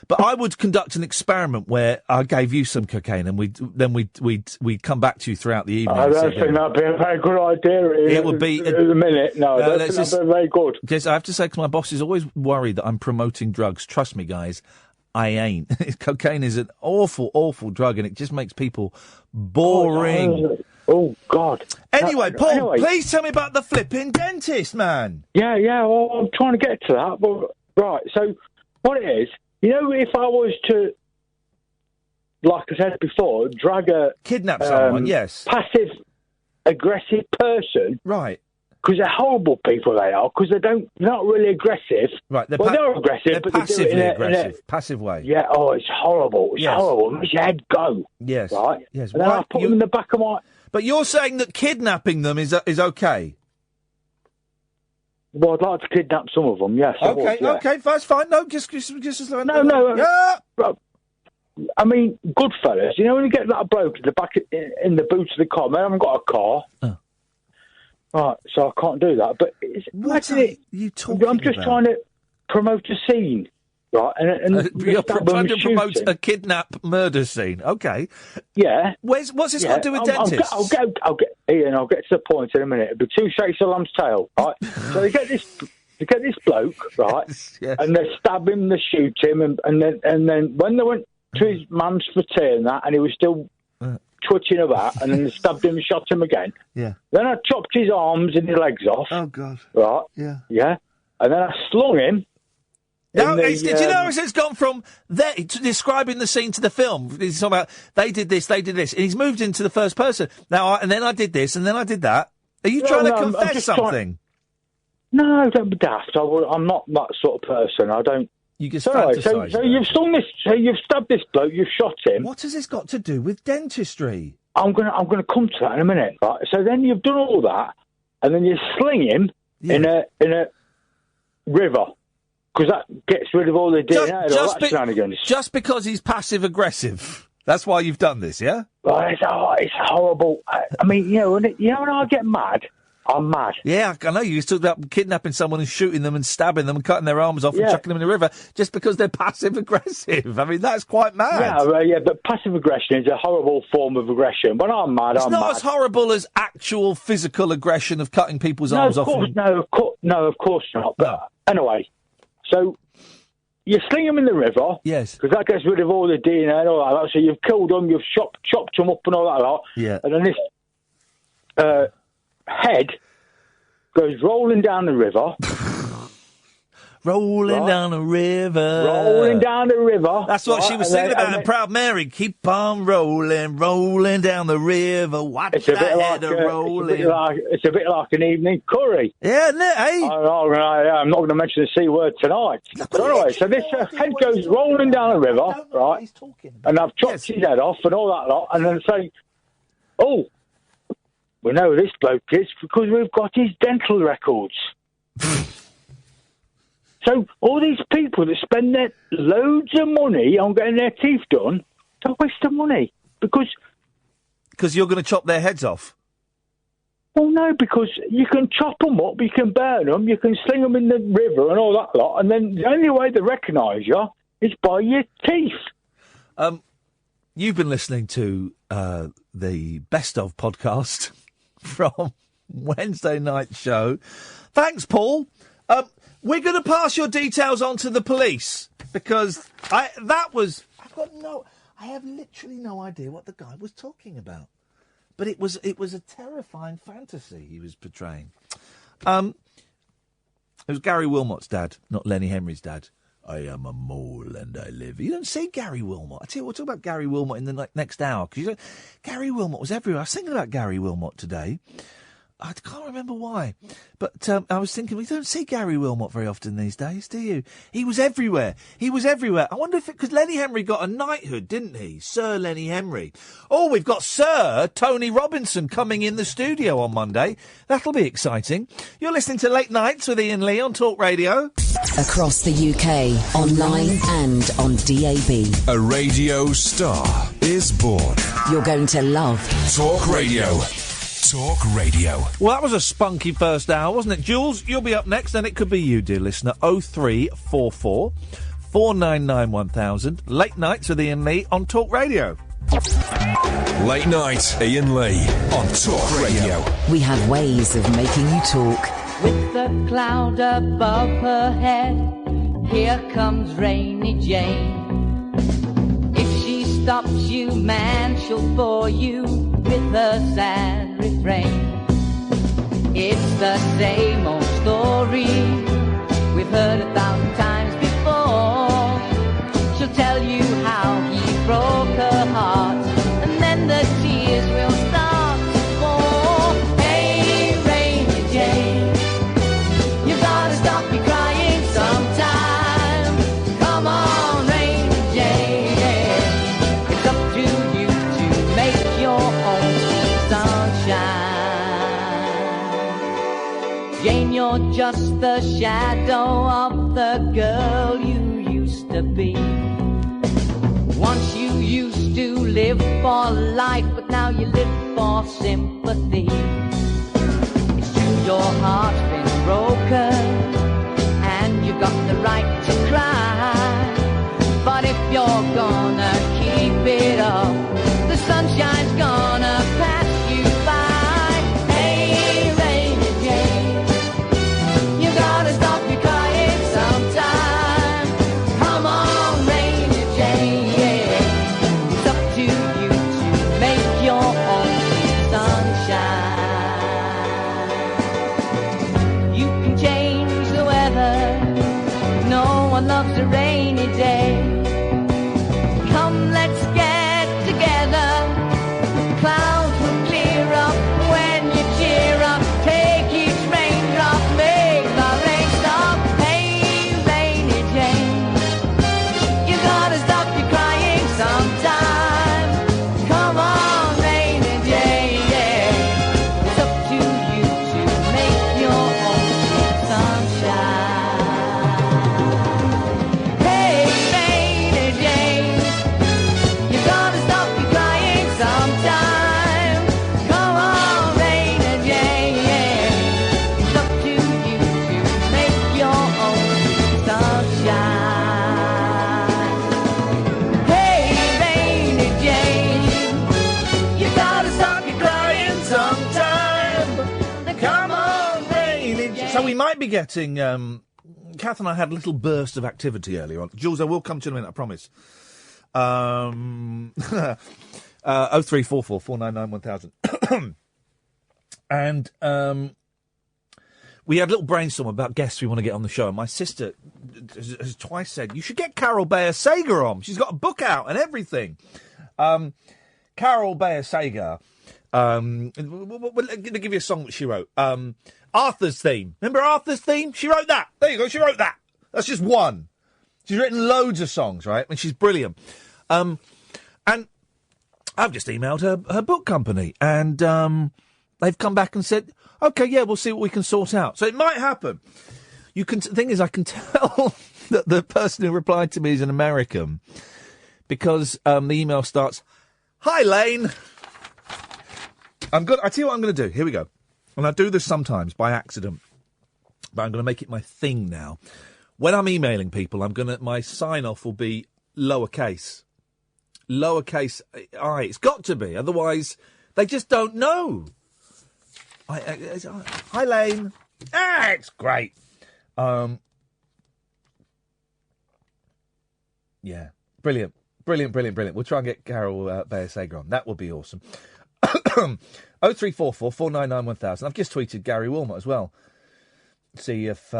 But I would conduct an experiment where I gave you some cocaine, and we'd come back to you throughout the evening. I don't think that'd be a very good idea. It would be in a minute. No, I don't think that'd be very good. Because I have to say, because my boss is always worried that I'm promoting drugs. Trust me, guys, I ain't. Cocaine is an awful, awful drug, and it just makes people boring. Oh God. Anyway, Paul, please tell me about the flipping dentist, man. Yeah. Well, I'm trying to get to that, but right. So what it is. If I was to, like I said before, kidnap someone, yes, passive-aggressive person, right? Because they're horrible people, they are. Because they're not really aggressive, right? They're aggressive, but passively they do it aggressive, passive way. Yeah. Oh, it's horrible. It's horrible. It makes your head go. Yes. Right. Yes. And then I put them in the back of my. But you're saying that kidnapping them is okay. Well, I'd like to kidnap some of them, yes. Okay, that's fine. No, just No. Yeah. I mean, Goodfellas, when you get that bloke in the back in the boot of the car, I haven't got a car. Oh. Right, so I can't do that. But what are you talking I'm just trying to promote a scene. Right, and you're trying to promote a kidnap murder scene. Okay. Yeah. What's this got to do with dentists? I'll get Ian. I'll get to the point in a minute. It'll be two shakes of lamb's tail. Right. So they get this bloke, right, yes. And they stab him, they shoot him, and then when they went to his mum's for tea and that, and he was still twitching about, and then they stabbed him and shot him again. Yeah. Then I chopped his arms and his legs off. Oh God. Right. Yeah. Yeah. And then I slung him. No, do you know it's gone from there to describing the scene to the film? He's talking about they did this, and he's moved into the first person now. And then I did this, and then I did that. Are you trying to confess something? No, don't be daft. I'm not that sort of person. I don't. You just fantasise. So you've slung this. So you've stabbed this bloke. You've shot him. What has this got to do with dentistry? I'm gonna come to that in a minute. Right. So then you've done all that, and then you sling him in a river. Because that gets rid of all the DNA. Just because he's passive-aggressive. That's why you've done this, yeah? Well, it's horrible. I mean, when I get mad, I'm mad. Yeah, I know. You used to talk about kidnapping someone and shooting them and stabbing them and cutting their arms off and chucking them in the river just because they're passive-aggressive. I mean, that's quite mad. Yeah, but passive aggression is a horrible form of aggression. When I'm mad, I'm mad. It's not as horrible as actual physical aggression of cutting people's arms off. No, of course not. But anyway... So, you sling them in the river. Yes. Because that gets rid of all the DNA and all that. So you've killed them, you've chopped them up and all that lot. Yeah. And then this head goes rolling down the river. Rolling down the river. Rolling down the river. That's what she was singing about in Proud Mary. Keep on rolling down the river. Watch that head rolling. It's a bit like an evening curry. Yeah, isn't it, eh? I'm not going to mention the C word tonight. But anyway, so this head goes rolling down the river, right? And I've chopped his head off and all that lot, and then say, oh, we know who this bloke is because we've got his dental records. So all these people that spend their loads of money on getting their teeth done, don't waste their money because you're going to chop their heads off. Well, no, because you can chop them up, you can burn them, you can sling them in the river and all that lot, and then the only way they recognise you is by your teeth. You've been listening to the Best Of podcast from Wednesday night show. Thanks, Paul. We're going to pass your details on to the police because I have literally no idea what the guy was talking about. But it was a terrifying fantasy he was portraying. It was Gary Wilmot's dad, not Lenny Henry's dad. I am a mole and I live. You don't see Gary Wilmot. I tell you, we'll talk about Gary Wilmot in the next hour because Gary Wilmot was everywhere. I was thinking about Gary Wilmot today. I can't remember why, but I was thinking we don't see Gary Wilmot very often these days, do you? He was everywhere. He was everywhere. I wonder if because Lenny Henry got a knighthood, didn't he? Sir Lenny Henry. Oh, we've got Sir Tony Robinson coming in the studio on Monday. That'll be exciting. You're listening to Late Nights with Iain Lee on Talk Radio. Across the UK, online and on DAB. A radio star is born. You're going to love Talk Radio. Talk Radio. Well, that was a spunky first hour, wasn't it? Jules, you'll be up next, and it could be you, dear listener. 0344 499 1000. Late Nights with Iain Lee on Talk Radio. Late Night, Iain Lee on Talk Radio. We have ways of making you talk. With the cloud above her head, here comes Rainy Jane. If she stops you, man, she'll bore you with her sad refrain. It's the same old story we've heard 1,000 times before. She'll tell you how he broke her heart, and then the tears will start to fall. Hey, Rainy Jane, you gotta stop your crying sometime. Come on, Rainy Jane, it's up to you to make your own sunshine. Jane, you're just the shadow of the girl you used to be. Once you used to live for life, but now you live for sympathy. It's true, your heart's been broken, and you've got the right to cry. But if you're gonna keep it up, the sunshine's gonna pass you by. Hey, Rainy Jane, you gotta stop your crying sometime. Come on, Rainy Jane, yeah. It's up to you to make your own sunshine. You can change the weather, no one loves a rainy day. Come, let's get together. Clouds will clear up when you cheer up. Take each raindrop, make the rain stop. Hey, Rainy Jane, you gotta stop your crying sometime. Come on, Rainy Jane, yeah. It's up to you to make your own sunshine. Hey, Rainy Jane, you gotta stop your crying sometime. Come on, Rainy Jane, yeah. It's up to you to make your own sunshine. Hey, Rainy Jane, you gotta stop your crying sometime. Come on, Rainy Jane. So we might be getting... Kath and I had a little burst of activity earlier on. Jules, I will come to you in a minute, I promise. 0344 499 1000. And we had a little brainstorm about guests we want to get on the show. And my sister has twice said, you should get Carol Bayer Sager on. She's got a book out and everything. Carol Bayer Sager, we'll give you a song that she wrote. Arthur's Theme. Remember Arthur's Theme? She wrote that. There you go, she wrote that. That's just one. She's written loads of songs, right? And she's brilliant. And I've just emailed her book company, and they've come back and said, OK, yeah, we'll see what we can sort out. So it might happen. The thing is, I can tell that the person who replied to me is an American because the email starts, "Hi, Lane." I tell you what I'm going to do. Here we go. and I do this sometimes by accident, but I'm going to make it my thing now. When I'm emailing people, my sign-off will be lowercase. Lowercase I. It's got to be, otherwise they just don't know. Hi, Lane. It's great. Yeah, brilliant. We'll try and get Carol Bayer-Sager on. That would be awesome. 0344 499 1000. I've just tweeted Gary Wilmot as well. See if he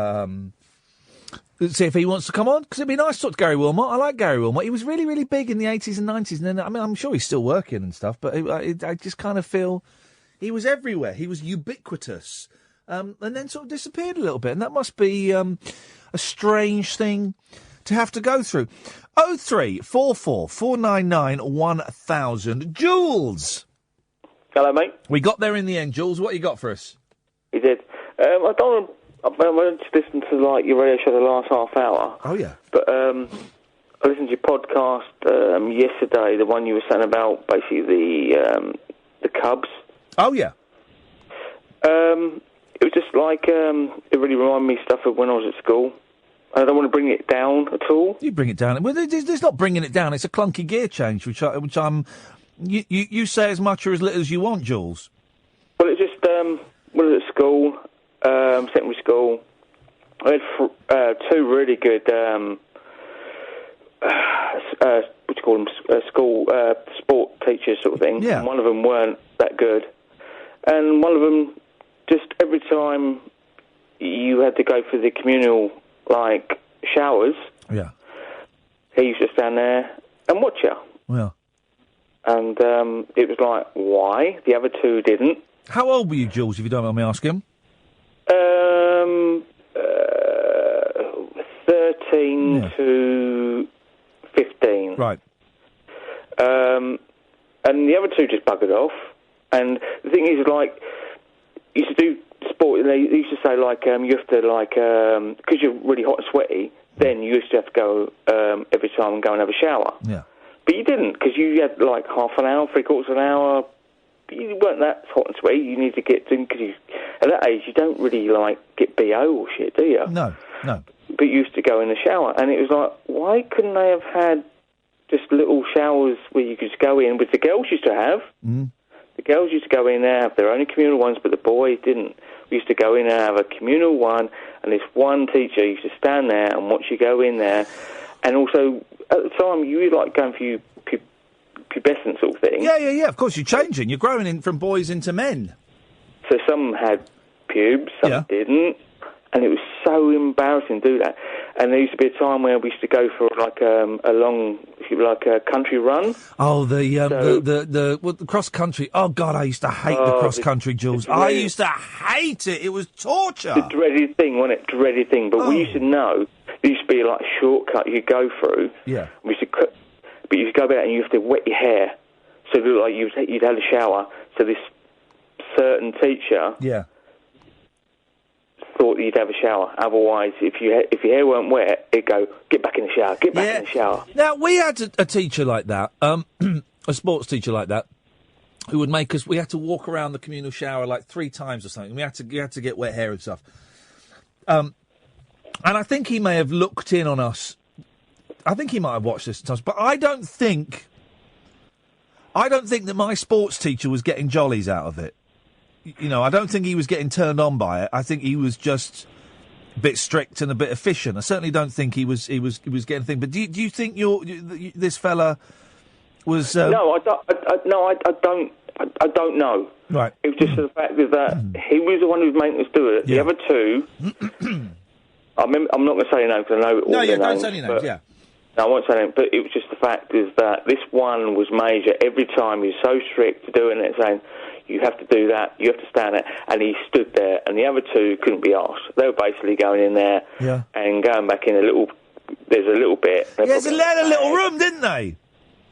wants to come on, because it'd be nice to talk to Gary Wilmot. I like Gary Wilmot. He was really, really big in the 80s and 90s, and then I'm sure he's still working and stuff, but I just kind of feel he was everywhere. He was ubiquitous, and then sort of disappeared a little bit, and that must be a strange thing to have to go through. 0344 499 1000. Jules! Hello, mate. We got there in the end, Jules. What you got for us? You did. I went to listen to your radio show the last half hour. Oh, yeah. But I listened to your podcast yesterday, the one you were saying about basically the Cubs. Oh, yeah. It was just it really reminded me of stuff of when I was at school. I don't want to bring it down at all. You bring it down. Well, there's not bringing it down. It's a clunky gear change, which I'm... You say as much or as little as you want, Jules. Well, it's just when I was at school, secondary school, I had two really good, what do you call them, school sport teachers sort of thing. Yeah. And one of them weren't that good. And one of them, just every time you had to go for the communal, showers, yeah, he used to stand there and watch you. Well. And it was like, why? The other two didn't. How old were you, Jules, if you don't mind me asking? 13 to 15. Right. And the other two just buggered off. And the thing is, you used to do sport, they used to say, you have to, because you're really hot and sweaty, then you used to have to go every time and go and have a shower. Yeah. But you didn't, because you had half an hour, three-quarters of an hour. You weren't that hot and sweaty. You need to get to, because at that age, you don't really get BO or shit, do you? No. But you used to go in the shower, and it was like, why couldn't they have had just little showers where you could just go in, which the girls used to have? Mm. The girls used to go in there, have their own communal ones, but the boys didn't. We used to go in and have a communal one, and this one teacher used to stand there and watch you go in there. And also, at the time, you were going for your pubescent sort of thing. Yeah. Of course, you're changing. You're growing in from boys into men. So some had pubes, some didn't. And it was so embarrassing to do that. And there used to be a time where we used to go for a long, country run. Oh, the cross country. Oh God, I used to hate the cross country, Jules. I used to hate it. It was torture. The dreaded thing, wasn't it? Dreaded thing. But we used to know there used to be a shortcut you could go through. Yeah. We used to, but you used to go about and you have to wet your hair, so it looked like you'd had a shower. So this certain teacher. Yeah. Thought you'd have a shower. Otherwise, if your hair weren't wet, it'd go, get back in the shower, get back in the shower. Now, we had a teacher like that, a sports teacher like that, who would make us, we had to walk around the communal shower 3 times or something. We had to get wet hair and stuff. And I think he may have looked in on us. I think he might have watched this sometimes, but I don't think that my sports teacher was getting jollies out of it. I don't think he was getting turned on by it. I think he was just a bit strict and a bit efficient. I certainly don't think he was getting a thing. But do you think this fella was? No, I don't know. Right. It was just the fact that he was the one who was making us do it. Yeah. The other two, I'm not going to say names because I know all their names. No, don't say any names. Yeah. No, I won't say names. But it was just the fact is that this one was major. Every time he was so strict to doing it, saying, you have to do that, you have to stand there, and he stood there, and the other two couldn't be asked. They were basically going in there and going back in there's a little bit. Yes, they had a little room, didn't they?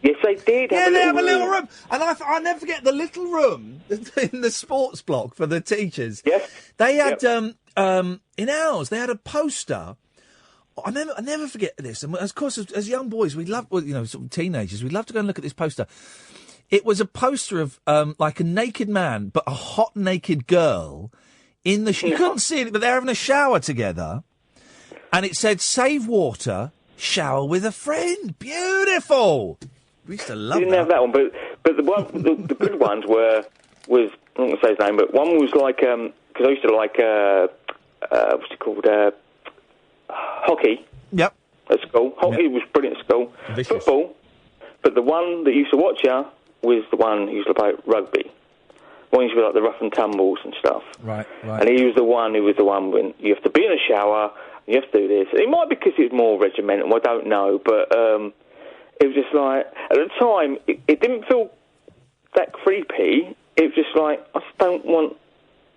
Yes, they did. Yeah, they have a little room. And I never forget the little room in the sports block for the teachers. Yes. They had, in ours, they had a poster. I never forget this. And of course, as young boys, we love, sort of teenagers, we'd love to go and look at this poster. It was a poster of like a naked man, but a hot naked girl in the. You couldn't see it, but they're having a shower together, and it said "Save water, shower with a friend." Beautiful. We used to love. Didn't have that one, but the good ones was I'm not going to say his name, but one was like because I used to like what's it called hockey. Yep. At school, hockey was brilliant at school. Vicious. Football, but the one that used to watch was the one who used to play rugby. One used to be like the rough and tumbles and stuff. Right. And he was the one when you have to be in a shower, you have to do this. It might be because it was more regimental, I don't know, but it was just like, at the time, it didn't feel that creepy. It was just like, I just don't want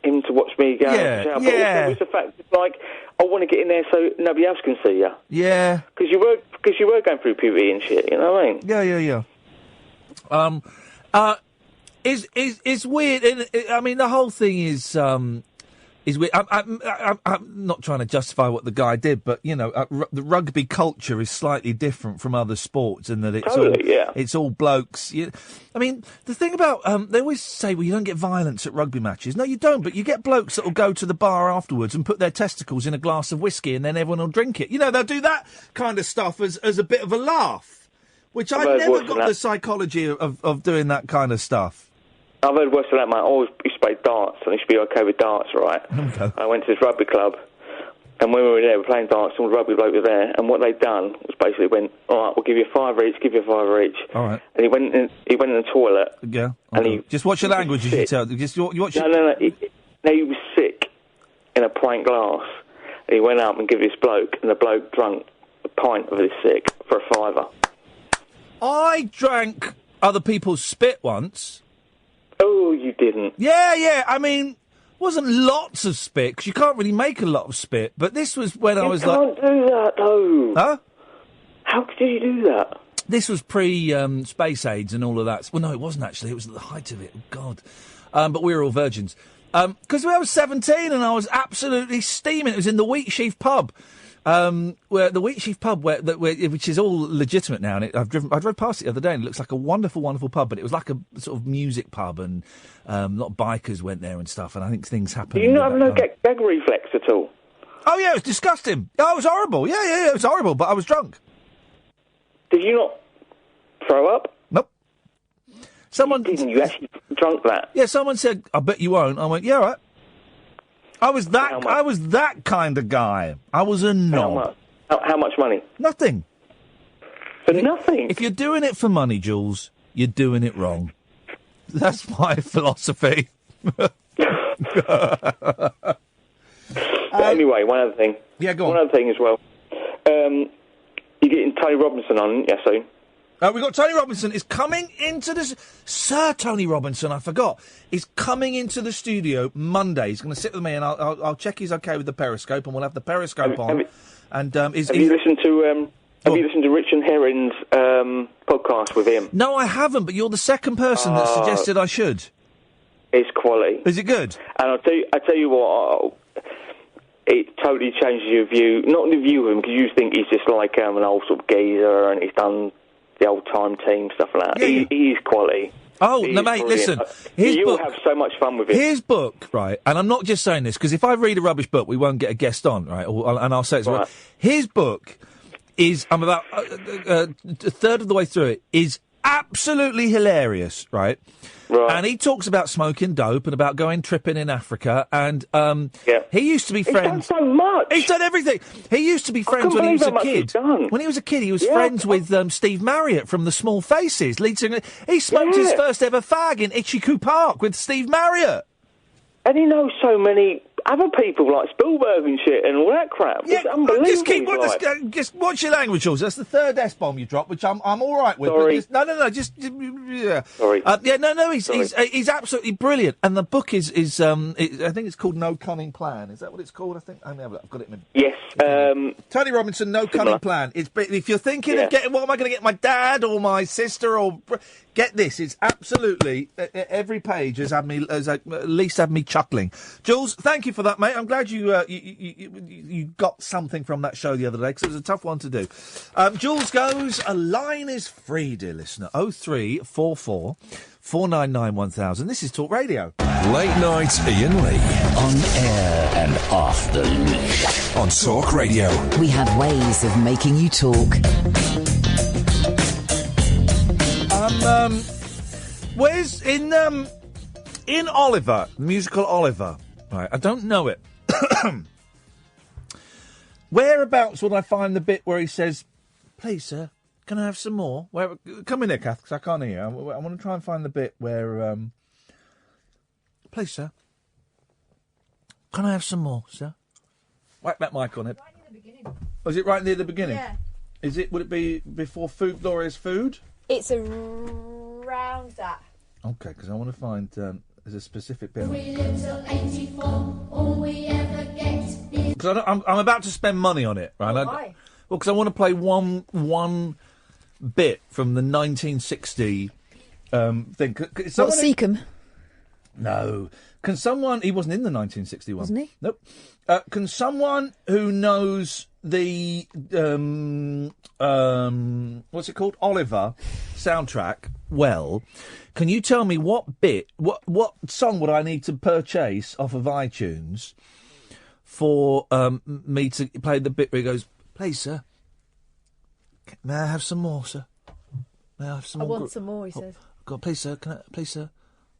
him to watch me go in the shower. But also it was the fact, it's like, I want to get in there so nobody else can see you. Yeah. Because you were going through puberty and shit, you know what I mean? Yeah. It's weird. I mean, the whole thing is weird. I'm not trying to justify what the guy did, but you know, the rugby culture is slightly different from other sports in that it's all blokes. I mean, the thing about they always say, well, you don't get violence at rugby matches. No, you don't. But you get blokes that will go to the bar afterwards and put their testicles in a glass of whiskey, and then everyone will drink it. You know, they'll do that kind of stuff as a bit of a laugh, which I never got the psychology of doing that kind of stuff. I've heard worse than that, mate. I always used to play darts, and I used to be okay with darts, right? Okay. I went to this rugby club, and when we were there, we were playing darts, and the rugby bloke was there, and what they'd done was basically went, all right, we'll give you a fiver each, All right. And he went in the toilet. Yeah. Okay. And he just watch your language as you tell. Just you watch. No. He was sick in a pint glass, and he went up and gave this bloke, and the bloke drank a pint of his sick for a fiver. I drank other people's spit once. Oh, you didn't? Yeah. I mean, wasn't lots of spit, because you can't really make a lot of spit, but this was when I was like... You can't do that, though. Huh? How could you do that? This was pre-space AIDS and all of that. Well, no, it wasn't, actually. It was at the height of it. Oh, God. But we were all virgins. Because I was 17 and I was absolutely steaming. It was in the Wheatsheaf pub. Where the Wheatsheaf pub, which is all legitimate now, and I drove past it the other day, and it looks like a wonderful, wonderful pub. But it was like a sort of music pub, and a lot of bikers went there and stuff. And I think things happened. Do you not have no gag reflex at all? Oh yeah, it was disgusting. Oh, it was horrible. Yeah, it was horrible. But I was drunk. Did you not throw up? Nope. Someone didn't. You actually drunk that? Yeah. Someone said, "I bet you won't." I went, "Yeah, all right." I was that kind of guy. I was a knob. How much money? Nothing. For nothing? If you're doing it for money, Jules, you're doing it wrong. That's my philosophy. Anyway, one other thing. Yeah, go on. One other thing as well. You're getting Tony Robinson on, yeah, soon. We've got Tony Robinson is coming into this. Sir Tony Robinson, I forgot, is coming into the studio Monday. He's going to sit with me, and I'll check he's okay with the Periscope, and we'll have the Periscope on. Have you listened to Richard Herring's podcast with him? No, I haven't. But you're the second person that suggested I should. It's quality. Is it good? And I tell you what. It totally changes your view. Not the view of him, because you think he's just like an old sort of geezer, and he's done the old-time team, stuff like that. Yeah. He is quality. Oh, no, mate, listen. You'll have so much fun with it. His book, right, and I'm not just saying this, because if I read a rubbish book, we won't get a guest on, right, and I'll say it's right. His book is, I'm about a third of the way through it, is absolutely hilarious, right? Right. And he talks about smoking dope and about going tripping in Africa, and he used to be friends. He's done so much. He's done everything. He used to be friends when he was a kid. When he was a kid, he was friends with Steve Marriott from The Small Faces. Lead singer. He smoked his first ever fag in Itchycoo Park with Steve Marriott. And he knows so many other people like Spielberg and shit and all that crap. Yeah, it's unbelievable. Just watch your language, Jules. That's the third S-bomb you dropped, which I'm all right with. Sorry. Yeah. Sorry. He's absolutely brilliant. And the book is I think it's called No Cunning Plan. Is that what it's called? I think I've got it in. Yes. Tony Robinson, No Cunning Plan. If you're thinking of getting, what am I going to get my dad or my sister or get this? It's absolutely every page has at least had me chuckling. Jules, thank you you for that, mate. I'm glad you got something from that show the other day, because it was a tough one to do. Jules goes, a line is free, dear listener. 0344 499 1000. This is Talk Radio. Late night Iain Lee. On air and off the leash. On Talk Radio. We have ways of making you talk. Where's in Oliver, the musical Oliver? Right, I don't know it. Whereabouts would I find the bit where he says, "Please, sir, can I have some more?" Come in here, Kath, because I can't hear you. I want to try and find the bit where, "Please, sir, can I have some more, sir?" Whack that mic on it. Right near the beginning. Was it right near the beginning? Yeah. Would it be before Food, Glorious Food? It's around that. Okay, because I want to find there's a specific bit. We live till 84, all we ever get. Because I'm about to spend money on it, right? Why? Well, because I want to play one bit from the 1960 thing. What, Seacombe? No. Can someone... He wasn't in the 1961. Wasn't he? Nope. Can someone who knows the... what's it called? Oliver soundtrack well... Can you tell me what bit... What song would I need to purchase off of iTunes for me to play the bit where he goes, "Please, sir, may I have some more, sir? May I have some I more? want some more," he says. God, please, sir, please, sir,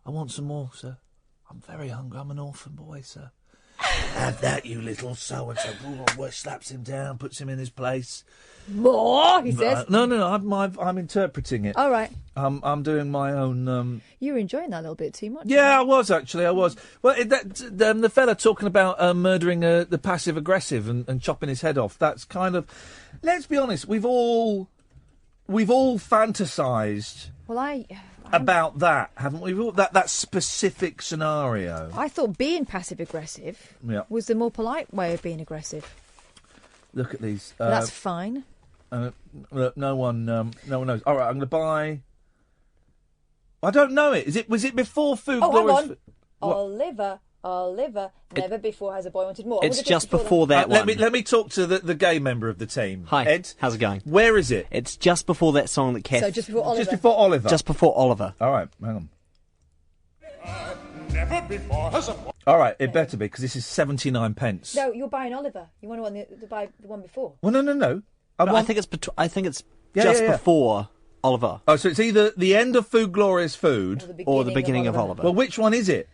I want some more, sir. I'm very hungry. I'm an orphan boy, sir. Have that, you little so-and-so. Slaps him down, puts him in his place. More, he says. No, I'm interpreting it. All right. I'm doing my own... You were enjoying that a little bit too much. Yeah, I was, actually, I was. Well, the fella talking about murdering the passive-aggressive and chopping his head off, that's kind of... Let's be honest, we've all fantasised... Well, about that, haven't we? That specific scenario. I thought being passive-aggressive was the more polite way of being aggressive. Look at these. That's fine. No one knows. All right, I'm going to buy... I don't know it. Was it before Food Glorious? Hang on. Oliver, never before has a boy wanted more. It's just before that one. Let me talk to the gay member of the team. Hi, Ed. How's it going? Where is it? It's just before that song that Kath... So just before Oliver. Just before Oliver. Just before Oliver. All right, hang on. All right, it better be, because this is 79 pence. No, you're buying Oliver. You want to buy the one before. Well, no. I think it's just before Oliver. Oh, so it's either the end of Food Glorious Food or the beginning of Oliver. Well, which one is it?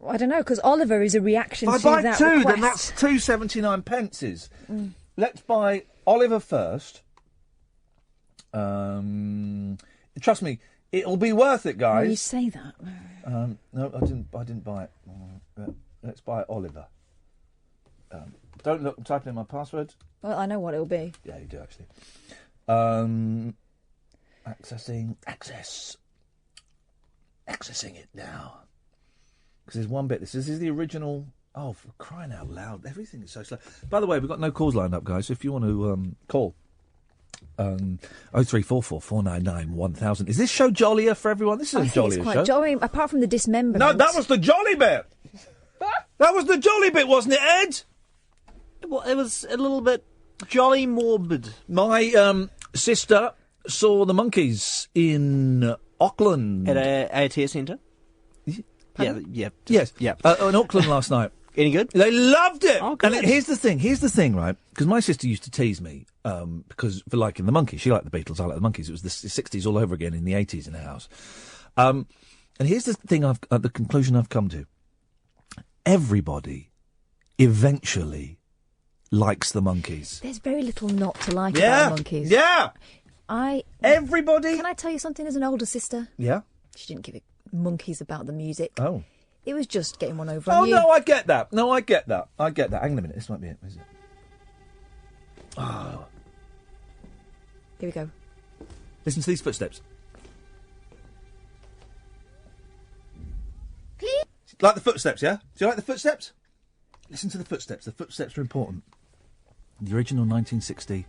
I don't know, because Oliver is a reaction to that request. If I buy two, then that's 2.79 pences. Let's buy Oliver first. Trust me, it'll be worth it, guys. Well, you say that. No, I didn't buy it. Let's buy Oliver. Don't look. I'm typing in my password. Well, I know what it'll be. Yeah, you do actually. Accessing it now. Because there's one bit. This is the original. Oh, for crying out loud! Everything is so slow. By the way, we've got no calls lined up, guys. So if you want to call, 0344 499 1000. Is this show jollier for everyone? This is a jollier it's quite show. Jolly, apart from the dismemberment. No, that was the jolly bit. That was the jolly bit, wasn't it, Ed? Well, it was a little bit jolly morbid. My sister saw the monkeys in Auckland at a ATS centre. Yes. Yeah. In Auckland last night. Any good? They loved it. Oh, good. And here's the thing, right? Because my sister used to tease me because for liking the monkeys. She liked the Beatles, I liked the monkeys. It was the 60s all over again in the 80s in the house. And here's the thing the conclusion I've come to. Everybody eventually likes the monkeys. There's very little not to like about monkeys. Yeah. Everybody. Can I tell you something as an older sister? Yeah. She didn't give a monkeys about the music. Oh. It was just getting one over on you. No, I get that. Hang on a minute. This might be it. Is it? Oh. Here we go. Listen to these footsteps. Like the footsteps, yeah? Do you like the footsteps? Listen to the footsteps. The footsteps are important. The original 1960.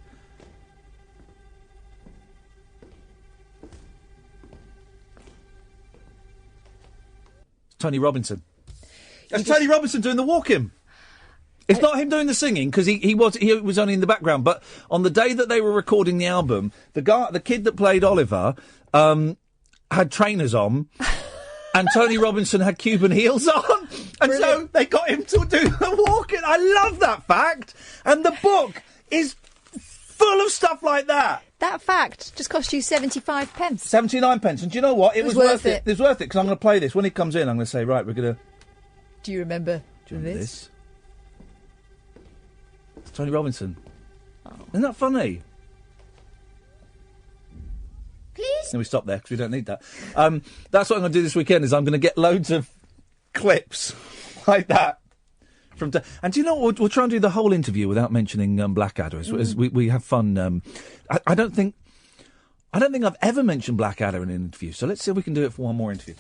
Tony Robinson. That's Tony Robinson doing the walking. It's not him doing the singing, because he was only in the background. But on the day that they were recording the album, the kid that played Oliver had trainers on, and Tony Robinson had Cuban heels on, and so they got him to do the walking. I love that fact, and the book is full of stuff like that. That fact just cost you 75 pence. 79 pence, and do you know what? It was worth it. It was worth it, because I'm going to play this when he comes in. I'm going to say, right, we're going to. Do you remember this? It's Tony Robinson. Oh. Isn't that funny? Please. Can we stop there, because we don't need that. That's what I'm going to do this weekend. Is I'm going to get loads of clips like that. And do you know what? We'll try and do the whole interview without mentioning Blackadder. As we have fun. I don't think I've ever mentioned Blackadder in an interview. So let's see if we can do it for one more interview.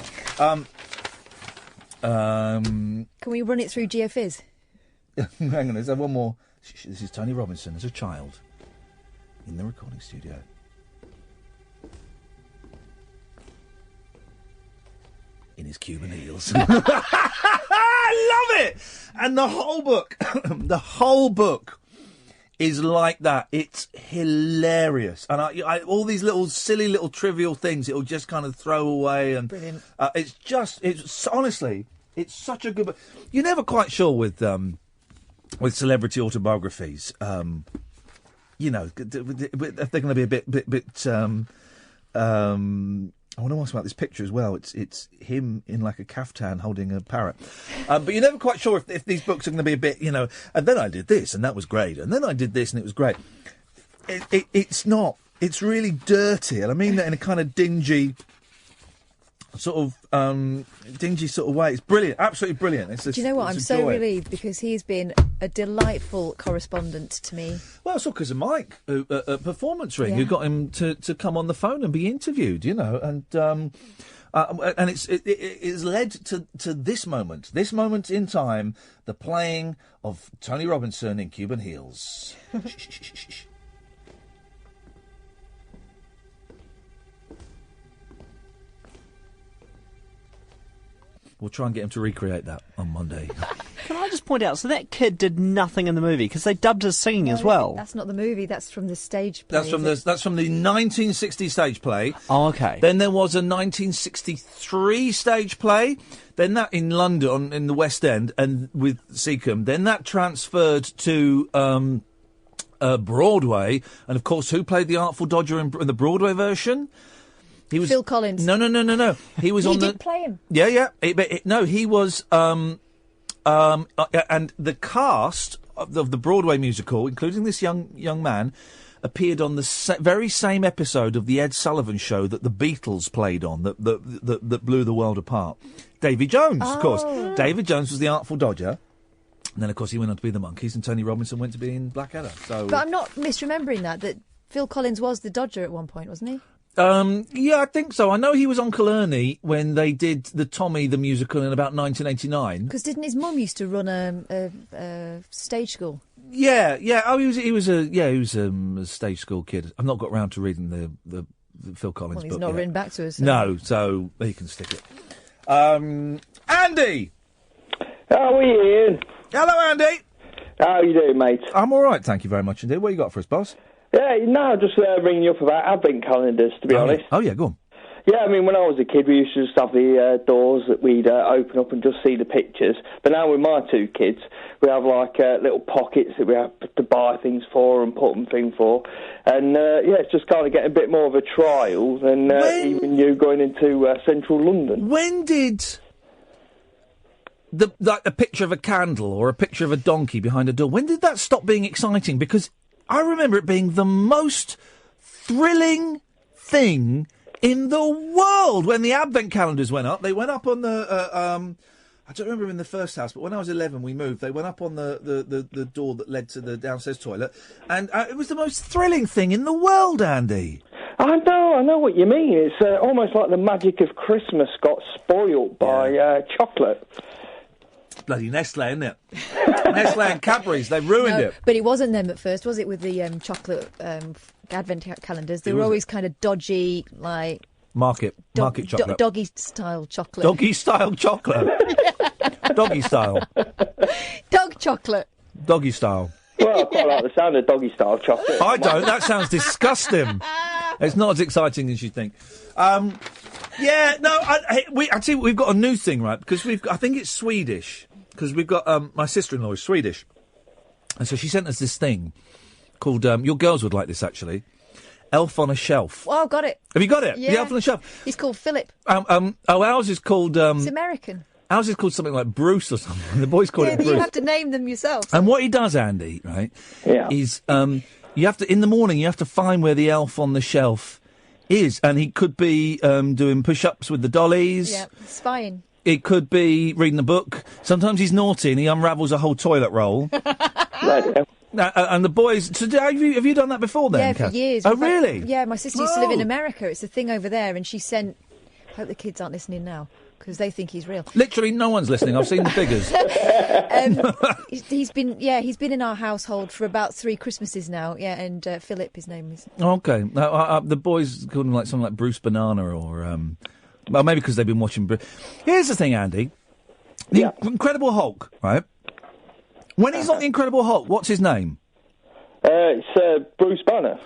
Can we run it through GFIS? Hang on, there's one more. This is Tony Robinson as a child in the recording studio. In his Cuban heels. I love it! And the whole book is like that. It's hilarious. And I all these little silly little trivial things it'll just kind of throw away. And brilliant. It's honestly, it's such a good book. You're never quite sure with celebrity autobiographies, you know, if they're going to be a bit I want to ask about this picture as well. It's him in like a caftan holding a parrot. But you're never quite sure if these books are going to be a bit, you know, and then I did this and that was great. And then I did this and it was great. It's not. It's really dirty. And I mean that in a kind of dingy sort of way. It's brilliant. Absolutely brilliant. Do you know what? I'm so relieved, because he's been a delightful correspondent to me. Well, it's all because of Mike at Performance Ring, who got him to come on the phone and be interviewed, you know, and it's led to this moment in time, the playing of Tony Robinson in Cuban heels. We'll try and get him to recreate that on Monday. Can I just point out, so that kid did nothing in the movie, because they dubbed his singing as well. That's not the movie, that's from the stage play. That's from the 1960 stage play. Oh, OK. Then there was a 1963 stage play, then that in London, in the West End, and with Seacombe. Then that transferred to Broadway, and of course, who played the Artful Dodger in the Broadway version? He was Phil Collins. No. He was on the. He did play him. Yeah. No, he was. And the cast of the Broadway musical, including this young man, appeared on the very same episode of the Ed Sullivan Show that the Beatles played on, that blew the world apart. Davy Jones, of course. David Jones was the Artful Dodger. And then, of course, he went on to be the Monkees, and Tony Robinson went to be in Blackadder. So, but I'm not misremembering that Phil Collins was the Dodger at one point, wasn't he? Yeah, I think so. I know he was Uncle Ernie when they did the Tommy the musical in about 1989. Because didn't his mum used to run a stage school? Yeah. Oh, he was a stage school kid. I've not got round to reading the Phil Collins book. Well, he's not written back to us. No, so he can stick it. Andy. How are you, Ian? Hello, Andy. How are you doing, mate? I'm all right, thank you very much indeed. What you got for us, boss? Yeah, no, just ringing you up about advent calendars, to be honest. Oh, yeah, go on. Yeah, I mean, when I was a kid, we used to just have the doors that we'd open up and just see the pictures. But now with my two kids, we have, like, little pockets that we have to buy things for and put them things for. And, yeah, it's just kind of getting a bit more of a trial than even you going into central London. When did a picture of a candle or a picture of a donkey behind a door, when did that stop being exciting? Because I remember it being the most thrilling thing in the world when the advent calendars went up. They went up on the, I don't remember in the first house, but when I was 11 we moved. They went up on the door that led to the downstairs toilet. And it was the most thrilling thing in the world, Andy. I know what you mean. It's almost like the magic of Christmas got spoiled by chocolate. Bloody Nestle, isn't it? Nestle and Cadbury's, they ruined it. But it wasn't them at first, was it, with the chocolate advent calendars? They were always kind of dodgy, like... Market chocolate. Doggy-style chocolate. Doggy-style chocolate? Doggy style. Dog chocolate. Doggy style. Well, I quite like the sound of doggy style chocolate. I don't. That sounds disgusting. It's not as exciting as you think. Yeah, no. I tell you, we've got a new thing, right? Because I think it's Swedish. Because we've got my sister-in-law is Swedish, and so she sent us this thing called. Your girls would like this actually. Elf on a Shelf. Oh, got it. Have you got it? Yeah. The Elf on a Shelf. He's called Philip. Ours is called. It's American. Ours is called something like Bruce or something. The boys call it Bruce. You have to name them yourself. And what he does, Andy, right, is you have to, in the morning, you have to find where the elf on the shelf is. And he could be doing push-ups with the dollies. Yeah, spying. It could be reading a book. Sometimes he's naughty and he unravels a whole toilet roll. And the boys... So have you done that before then, Yeah, Kath? for years. Oh, really? Yeah, my sister used to live in America. It's a thing over there, and she sent... I hope the kids aren't listening now, because they think he's real. Literally no one's listening. I've seen the figures. He's been in our household for about 3 Christmases now. Yeah, and Philip, his name is. Okay. The boys call him like something like Bruce Banana or... well, maybe because they've been watching... Here's the thing, Andy. The Incredible Hulk, right? When he's not the Incredible Hulk, what's his name? It's Bruce Banner.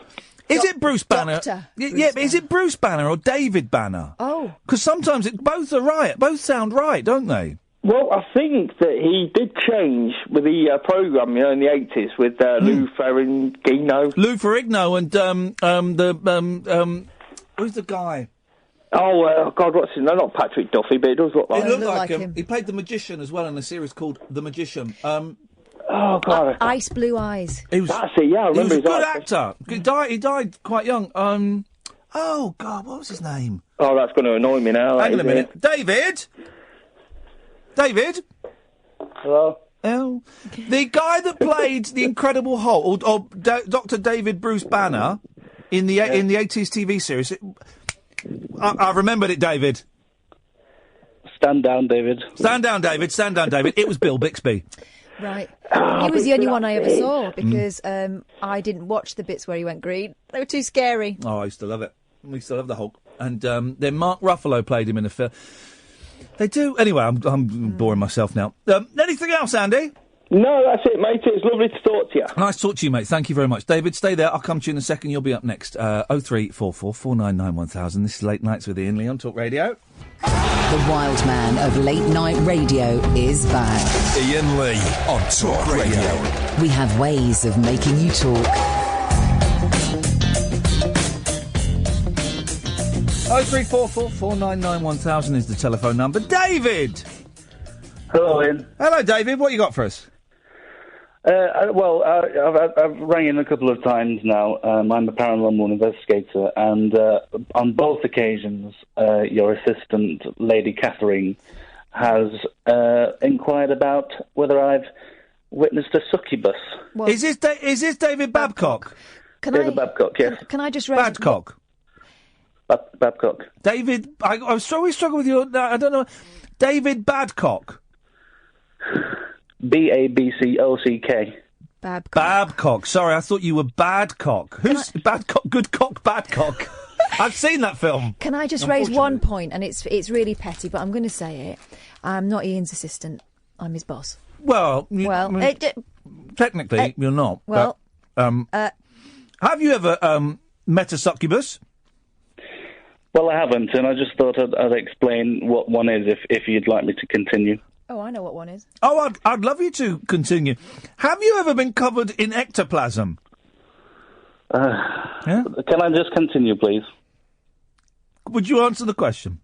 Is it Bruce Banner? Doctor Yeah, Bruce but is it Bruce Banner or David Banner? Oh. Because sometimes both are right. Both sound right, don't they? Well, I think that he did change with the programme, you know, in the 80s with Lou Ferrigno. Lou Ferrigno and who's the guy? Oh, God, what's his name? Not Patrick Duffy, but it does look like He looked like him. He played the magician as well in a series called The Magician. Oh, God. Ice Blue Eyes. That's it, yeah, I remember he was a good eyes. actor. He died quite young. Oh, God, what was his name? Oh, that's going to annoy me now. Hang on a minute. David? Hello? Oh. The guy that played the Incredible Hulk, or Dr. David Bruce Banner, in the 80s TV series. I remembered it, David. Stand down, David. Stand down, David. Stand down, David. It was Bill Bixby. Right. He was the only one I ever saw because I didn't watch the bits where he went green. They were too scary. Oh, I used to love it. We used to love the Hulk. And then Mark Ruffalo played him in a film. They do. Anyway, I'm boring myself now. Anything else, Andy? No, that's it, mate. It's lovely to talk to you. Nice to talk to you, mate. Thank you very much. David, stay there. I'll come to you in a second. You'll be up next. 0344 499 1000. This is Late Nights with Iain Lee on Talk Radio. The wild man of late night radio is back. Iain Lee on Talk Radio. We have ways of making you talk. 0344 499 1000 is the telephone number. David! Hello, Ian. Hello, David. What you got for us? I've rang in a couple of times now. I'm a paranormal investigator, and on both occasions, your assistant, Lady Catherine, has inquired about whether I've witnessed a succubus. Well, is this David Babcock? David Babcock, yes. Can I just raise... Babcock. Babcock. David, I always struggle with your... I don't know. David Badcock. Babcock. Babcock. Sorry, I thought you were Badcock. Who's Badcock? Good cock, Badcock. I've seen that film. Can I just raise one point, and it's really petty, but I'm going to say it. I'm not Ian's assistant. I'm his boss. Well, technically, you're not. Well, but, have you ever met a succubus? Well, I haven't, and I just thought I'd explain what one is if you'd like me to continue. Oh, I know what one is. Oh, I'd love you to continue. Have you ever been covered in ectoplasm? Yeah? Can I just continue, please? Would you answer the question?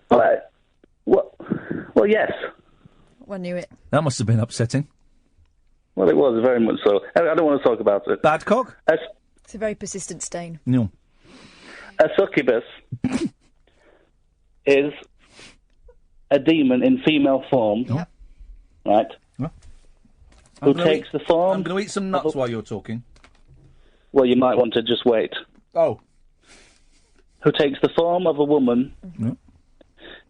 Well, yes. I knew it. That must have been upsetting. Well, it was very much so. I don't want to talk about it. Badcock? It's a very persistent stain. No. A succubus is a demon in female form, right? Who takes the form... I'm going to eat some nuts while you're talking. Well, you might want to just wait. Oh. Who takes the form of a woman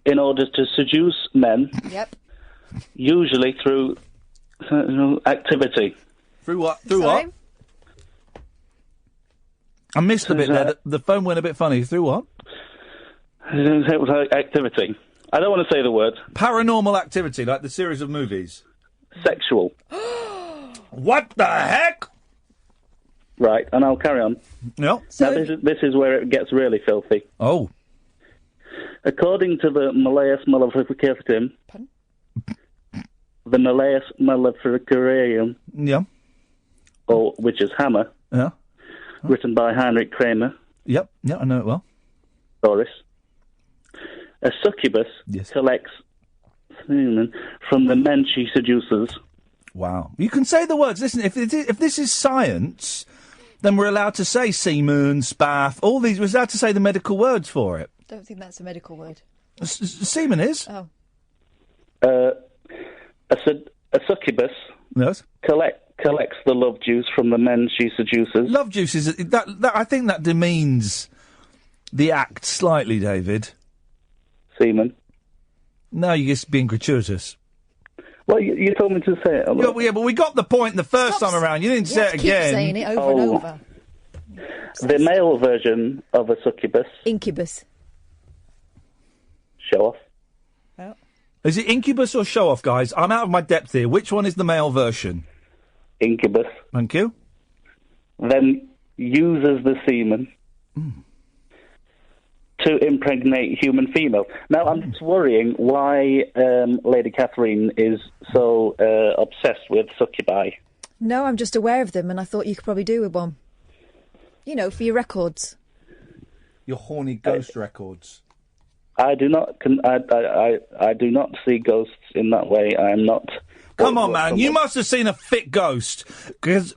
in order to seduce men. Yep. Usually through activity. Through what? Through what? I missed the bit there. The phone went a bit funny. Through what? It was activity. I don't want to say the word. Paranormal Activity, like the series of movies. Sexual. What the heck? Right, and I'll carry on. Yeah. Now, this is where it gets really filthy. Oh. According to the Malleus Maleficarum, the Malleus Maleficarum, yeah, or which is Hammer, yeah, written by Heinrich Kramer. Yep, yeah, I know it well. Doris. A succubus collects semen from the men she seduces. Wow. You can say the words. Listen, if this is science, then we're allowed to say semen, spaff, all these. We're allowed to say the medical words for it. I don't think that's a medical word. Semen is. Oh. A succubus collects the love juice from the men she seduces. Love juice is that I think that demeans the act slightly, David. Semen. No, you're just being gratuitous. Well, you told me to say it. Yeah, but we got the point the first time around. You didn't say it again. Keep saying it over and over. The male version of a succubus. Incubus. Show off. Oh. Is it incubus or show off, guys? I'm out of my depth here. Which one is the male version? Incubus. Thank you. Then uses the semen to impregnate human female. Now, I'm just worrying why Lady Catherine is so obsessed with succubi. No, I'm just aware of them, and I thought you could probably do with one. You know, for your records. Your horny ghost records. I do not. I do not see ghosts in that way. I am not. Come on, man! You must have seen a fit ghost, because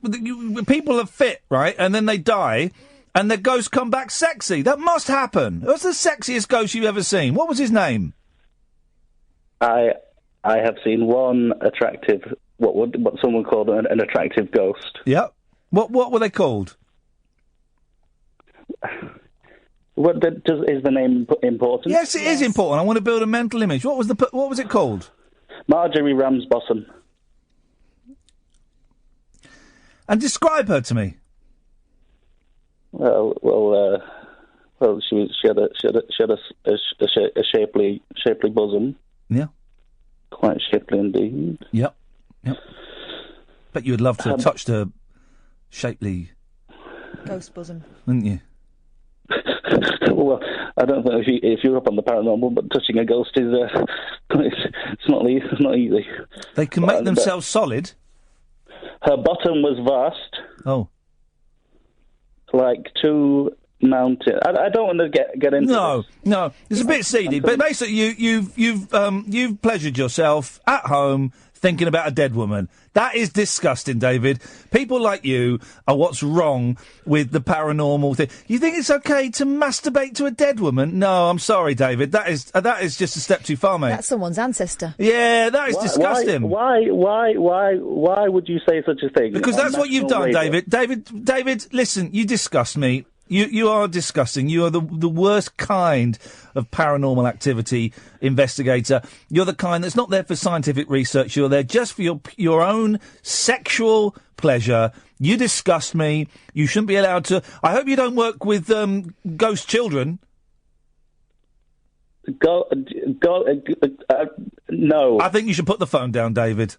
people are fit, right? And then they die, and their ghosts come back sexy. That must happen. What's the sexiest ghost you've ever seen? What was his name? I have seen one attractive, what someone called an attractive ghost. Yep. What were they called? Is the name important? Yes, it is important. I want to build a mental image. What was it called? Marjorie Ramsbottom. And describe her to me. Well, she had a shapely bosom. Yeah. Quite shapely indeed. Yep. Bet you would love to have touched her shapely ghost bosom, wouldn't you? Well, I don't know if you're up on the paranormal, but touching a ghost is it's not easy. They can make themselves solid. Her bottom was vast. Oh, like 2 mountains. I don't want to get into No, it's a bit seedy, but basically you've pleasured yourself at home thinking about a dead woman. That is disgusting, David. People like you are what's wrong with the paranormal thing. You think it's okay to masturbate to a dead woman? No, I'm sorry, David. That is just a step too far, mate. That's someone's ancestor. Yeah, that is disgusting. Why would you say such a thing? Because that's what you've done, David. David, listen, you disgust me. You are disgusting. You are the worst kind of paranormal activity investigator. You're the kind that's not there for scientific research. You're there just for your own sexual pleasure. You disgust me. You shouldn't be allowed to. I hope you don't work with ghost children. No. I think you should put the phone down, David.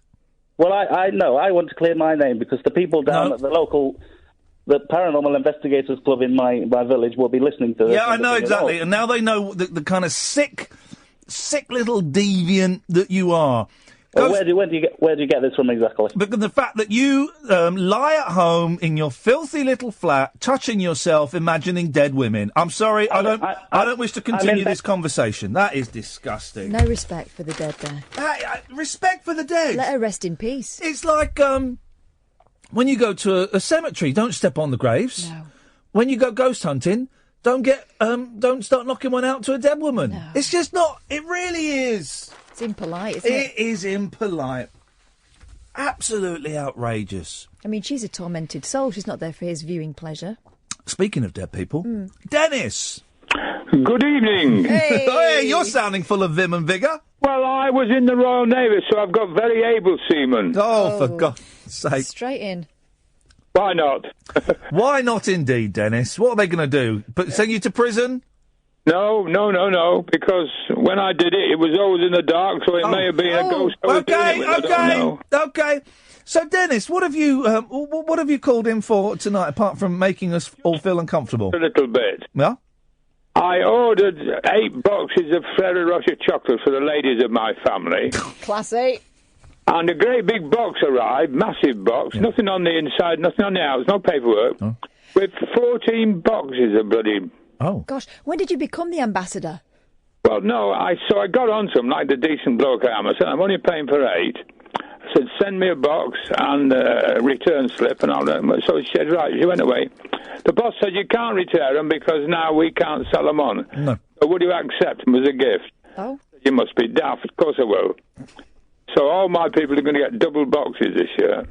Well, I know. I want to clear my name because the people down at the Paranormal Investigators Club in my village will be listening to this. Yeah, I know exactly. And now they know the kind of sick little deviant that you are. Well, where do you get this from exactly? Because the fact that you lie at home in your filthy little flat, touching yourself, imagining dead women. I'm sorry, I don't wish to continue this conversation. That is disgusting. No respect for the dead there. Respect for the dead. Let her rest in peace. It's like when you go to a cemetery, don't step on the graves. No. When you go ghost hunting, don't start knocking one out to a dead woman. No. It's just not. It really is. It's impolite, isn't it? It is impolite. Absolutely outrageous. I mean, she's a tormented soul. She's not there for his viewing pleasure. Speaking of dead people, Dennis. Good evening. Hey. Hey, you're sounding full of vim and vigour. Well, I was in the Royal Navy, so I've got very able seamen. Oh, for God's sake. Straight in. Why not? Why not indeed, Dennis? What are they going to do? Send you to prison? No, because when I did it, it was always in the dark, so it may have been a ghost. I was doing it with, I don't know. Okay. So, Dennis, what have you called in for tonight, apart from making us all feel uncomfortable? A little bit. Yeah? I ordered 8 boxes of Ferrero Rocher chocolate for the ladies of my family. Classy. And a great big box arrived, massive box, nothing on the inside, nothing on the outside, no paperwork, with 14 boxes of bloody... Oh. Gosh, when did you become the ambassador? Well, no, I got on to him like the decent bloke I am. I said, I'm only paying for 8. I said, send me a box and a return slip, and so she said, right, she went away. The boss said, you can't return them because now we can't sell them on. No. So would you accept them as a gift? Oh. You must be daft. Of course I will. So all my people are going to get double boxes this year.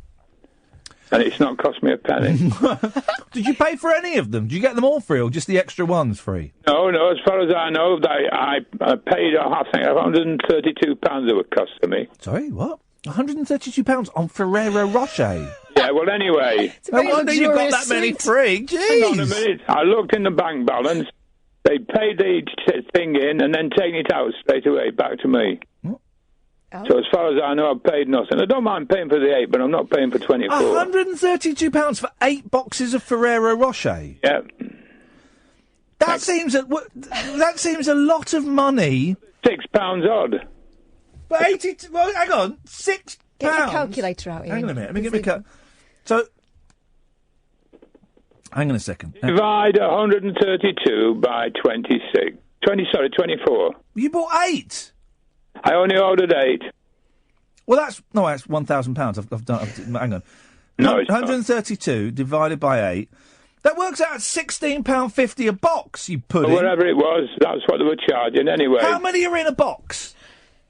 And it's not cost me a penny. Did you pay for any of them? Did you get them all free, or just the extra ones free? No, as far as I know, I paid, I think, £132 it would cost to me. Sorry, what? £132 on Ferrero Rocher? Yeah, well, anyway. No wonder you got that many free. Jeez. Hang on a minute. I looked in the bank balance. They paid the thing in and then taken it out straight away back to me. Oh. So as far as I know, I've paid nothing. I don't mind paying for the 8, but I'm not paying for 24. £132 for 8 boxes of Ferrero Rocher? Yeah. That seems a lot of money. £6 odd. But 80... Well, hang on. £6? Get your calculator out, Iain. Hang on a minute. Let me get my cut. So... Hang on a second. Divide 132 by 24. You bought 8? I only ordered 8. Well, that's £1,000. I've done. Hang on. No, it's 132 divided by 8. That works out at £16.50 a box. You put in. Whatever it was, that's what they were charging anyway. How many are in a box?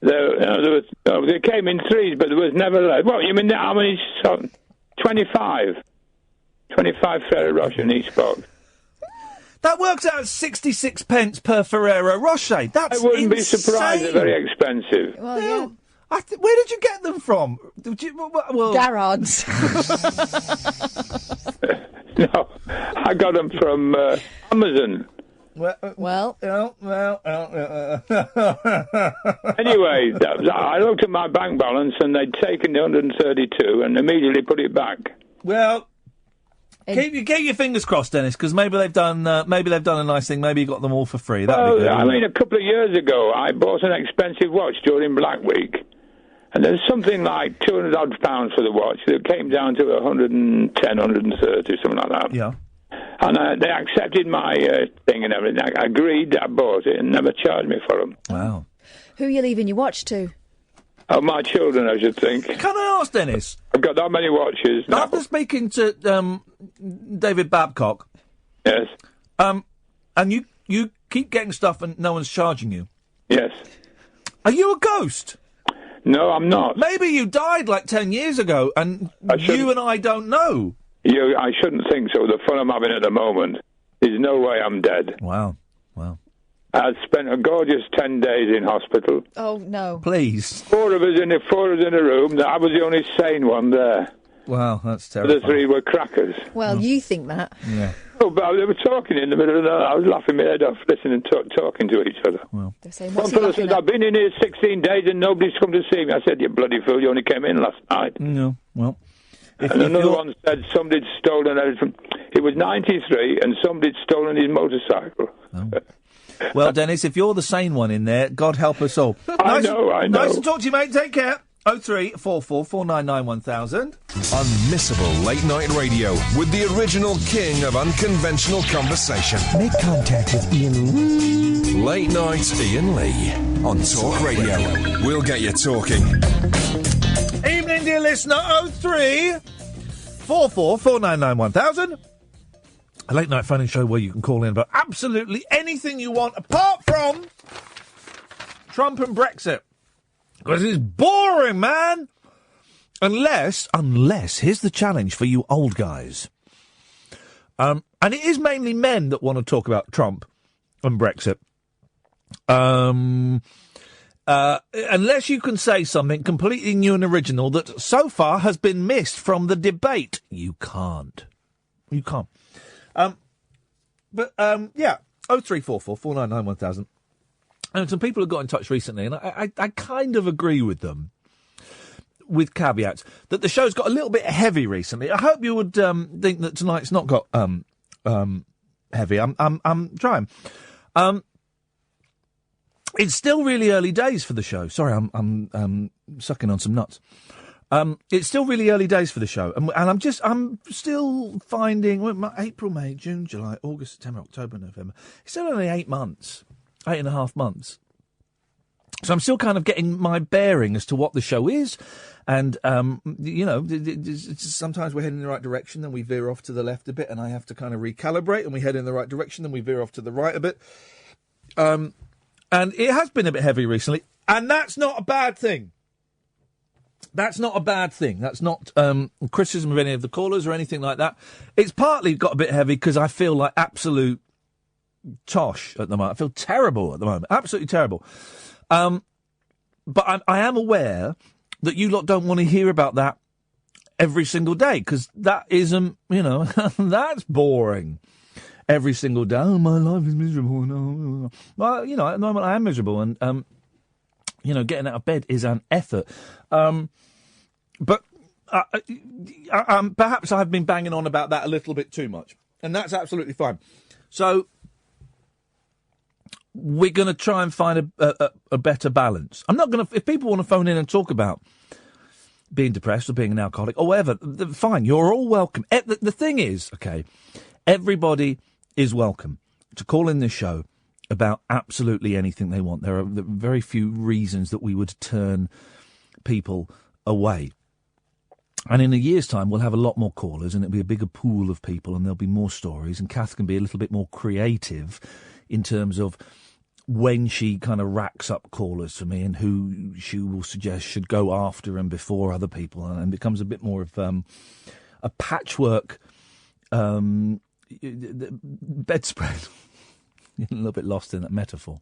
They came in 3s, but there was never less. What you mean? How many? 25. 25 Ferrero Rocher in each box. That works out at 66 pence per Ferrero Rocher. That's I wouldn't insane. be surprised. They're very expensive. Well, yeah. Where did you get them from? Garrard's. No, I got them from Amazon. Anyway, I looked at my bank balance and they'd taken the 132 and immediately put it back. Well... Keep your fingers crossed, Dennis, because maybe they've done a nice thing. Maybe you got them all for free. That'd be good. I mean, a couple of years ago, I bought an expensive watch during Black Week, and there's something like £200 odd for the watch. It came down to 110, 130, something like that. Yeah. And they accepted my thing and everything. I agreed, I bought it, and never charged me for them. Wow. Who are you leaving your watch to? Oh, my children, I should think. Can I ask, Dennis? I've got that many watches. After speaking to David Babcock... Yes. And you keep getting stuff and no one's charging you. Yes. Are you a ghost? No, I'm not. Maybe you died like 10 years ago and you and I don't know. I shouldn't think so. The fun I'm having at the moment. There's no way I'm dead. Wow. I spent a gorgeous 10 days in hospital. Oh, no. Please. Four of us in a room. I was the only sane one there. Wow, that's terrible. The 3 were crackers. Well, you think that. Yeah. Oh, but they were talking in the middle of the night. I was laughing my head off, listening, talking to each other. Well. They're saying, one fellow said, I've been in here 16 days and nobody's come to see me. I said, you bloody fool, you only came in last night. No, well... And another one said somebody'd stolen everything. He was 93 and somebody'd stolen his motorcycle. Oh. Well, Dennis, if you're the sane one in there, God help us all. I know. Nice to talk to you, mate. Take care. 0344 499 1000. Unmissable late night radio with the original king of unconventional conversation. Make contact with Iain. Late night Iain Lee on Talk Radio. We'll get you talking. Evening, dear listener. 0344 499 1000. A late night phone-in show where you can call in about absolutely anything you want, apart from Trump and Brexit. Because it's boring, man! Unless, here's the challenge for you old guys. And it is mainly men that want to talk about Trump and Brexit. Unless you can say something completely new and original that so far has been missed from the debate. You can't. 0344 499 1000. And some people have got in touch recently, and I kind of agree with them, with caveats, that the show's got a little bit heavy recently. I hope you would think that tonight's not got heavy. I'm trying. It's still really early days for the show. Sorry, I'm sucking on some nuts. It's still really early days for the show, and I'm still finding April, May, June, July, August, September, October, November. It's still only 8 months, 8.5 months. So I'm still kind of getting my bearing as to what the show is, and sometimes we're heading in the right direction, then we veer off to the left a bit, and I have to kind of recalibrate, and we head in the right direction, then we veer off to the right a bit. And it has been a bit heavy recently, and that's not a bad thing. That's not a bad thing. That's not criticism of any of the callers or anything like that. It's partly got a bit heavy because I feel like absolute tosh at the moment. I feel terrible at the moment. Absolutely terrible. But I am aware that you lot don't want to hear about that every single day, because that isn't, that's boring. Every single day, oh, my life is miserable. No. Well, at the moment I am miserable, and, getting out of bed is an effort. But perhaps I've been banging on about that a little bit too much, and that's absolutely fine. So we're going to try and find a better balance. I'm not going to, if people want to phone in and talk about being depressed or being an alcoholic or whatever, fine, you're all welcome. The thing is, okay, everybody is welcome to call in this show about absolutely anything they want. There are very few reasons that we would turn people away. And in a year's time, we'll have a lot more callers, and it'll be a bigger pool of people, and there'll be more stories, and Kath can be a little bit more creative in terms of when she kind of racks up callers for me and who she will suggest should go after and before other people, and becomes a bit more of a patchwork bedspread. A little bit lost in that metaphor.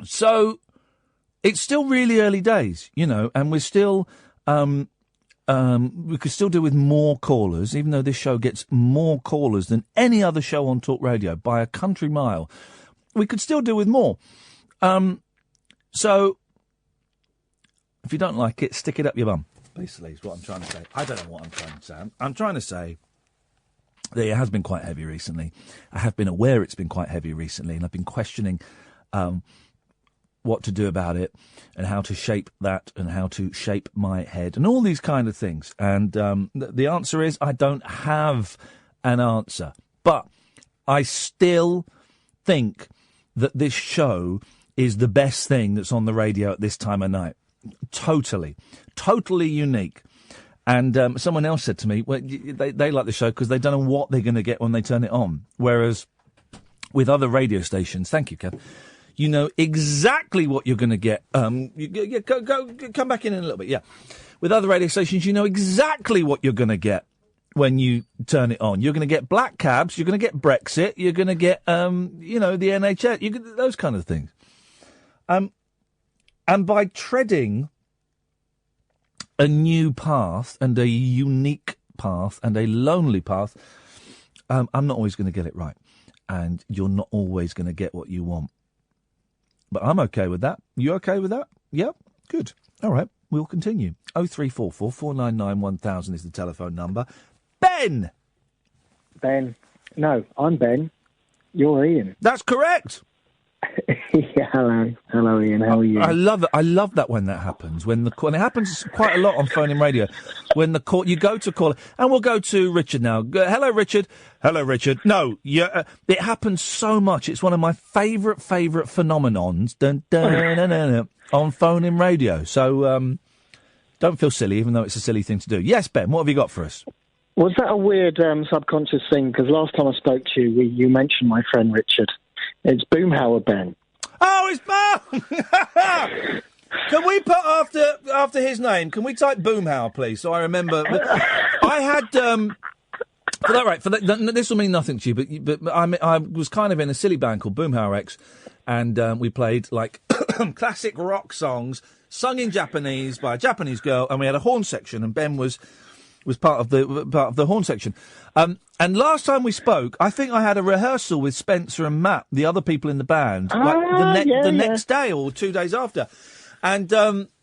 So it's still really early days, and we're still we could still do with more callers, even though this show gets more callers than any other show on Talk Radio by a country mile. We could still do with more. So if you don't like it, stick it up your bum, basically, is what I'm trying to say. I don't know what I'm trying to say. I'm trying to say that it has been quite heavy recently. I have been aware it's been quite heavy recently, and I've been questioning what to do about it and how to shape that and how to shape my head and all these kind of things. And the answer is I don't have an answer. But I still think that this show is the best thing that's on the radio at this time of night. Totally unique. And someone else said to me, well, they like the show because they don't know what they're going to get when they turn it on. Whereas with other radio stations, thank you, Kev, you know exactly what you're going to get. Come back in a little bit, yeah. With other radio stations, you know exactly what you're going to get when you turn it on. You're going to get black cabs, you're going to get Brexit, you're going to get, the NHS, those kind of things. And by treading a new path and a unique path and a lonely path, I'm not always going to get it right. And you're not always going to get what you want. But I'm okay with that. You okay with that? Yeah? Good. All right. We'll continue. 0344 499 1000 is the telephone number. Ben! Ben. No, I'm Ben. You're Ian. That's correct. Yeah, hello, Ian. How are you? I love it. I love that when that happens. When it happens quite a lot on phone-in radio. When the call, you go to call, and we'll go to Richard now. Hello, Richard. Hello, Richard. No, it happens so much. It's one of my favourite phenomenons. Dun, dun, dun, dun, dun, on phone-in radio. So don't feel silly, even though it's a silly thing to do. Yes, Ben. What have you got for us? Was that a weird subconscious thing? Because last time I spoke to you, you mentioned my friend Richard. It's Boomhauer Ben. Oh, it's Boom! Can we put after his name? Can we type Boomhauer, please? So I remember. I had this will mean nothing to you, but I was kind of in a silly band called Boomhauer X, and we played like classic rock songs sung in Japanese by a Japanese girl, and we had a horn section, and Ben was was part of the horn section. And last time we spoke, I think I had a rehearsal with Spencer and Matt, the other people in the band, the next day or 2 days after. And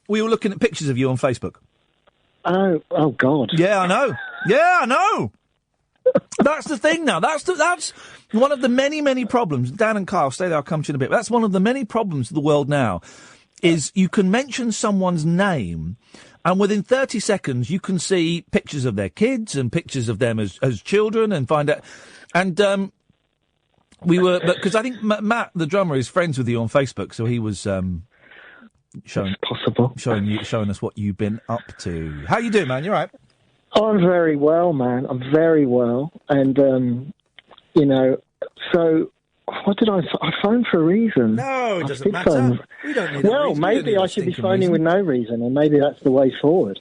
we were looking at pictures of you on Facebook. Oh God. Yeah, I know. Yeah, I know. That's the thing now. That's one of the many problems. Dan and Kyle, stay there, I'll come to you in a bit. That's one of the many problems of the world now, is you can mention someone's name and within 30 seconds you can see pictures of their kids and pictures of them as children and find out. And because I think Matt, the drummer, is friends with you on Facebook, so he was showing us what you've been up to. How you doing, man? You all right? I'm very well, man. I'm very well. And, so what did I phoned for a reason. No, it doesn't matter. We don't need a Well, reason. maybe I should be phoning with no reason, and maybe that's the way forward.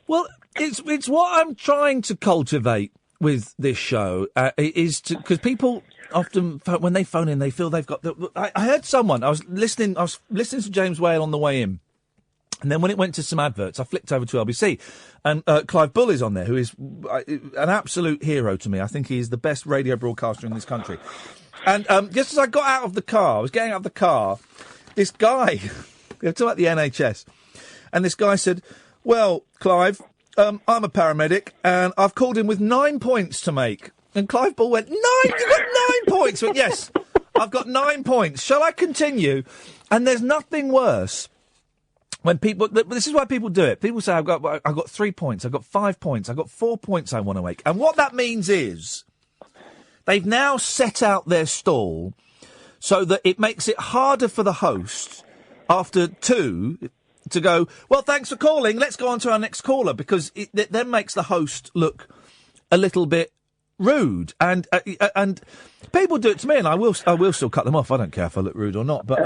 Well, it's what I'm trying to cultivate with this show, because people often, when they phone in, they feel they've got... I heard someone, I was listening to James Whale on the way in, and then when it went to some adverts, I flicked over to LBC, and Clive Bull is on there, who is an absolute hero to me. I think he is the best radio broadcaster in this country. And just as I got out of the car, I was getting out of the car, this guy, we were talking about the NHS, and this guy said, well, Clive, I'm a paramedic, and I've called in with 9 points to make. And Clive Bull went, 9? You've got 9 points? I went, yes, I've got 9 points. Shall I continue? And there's nothing worse. When people, this is why people do it. People say, I've got 3 points, I've got 5 points, I've got 4 points I want to make. And what that means is they've now set out their stall so that it makes it harder for the host after 2 to go, well, thanks for calling, let's go on to our next caller, because it then makes the host look a little bit rude. And people do it to me, and I will still cut them off. I don't care if I look rude or not, but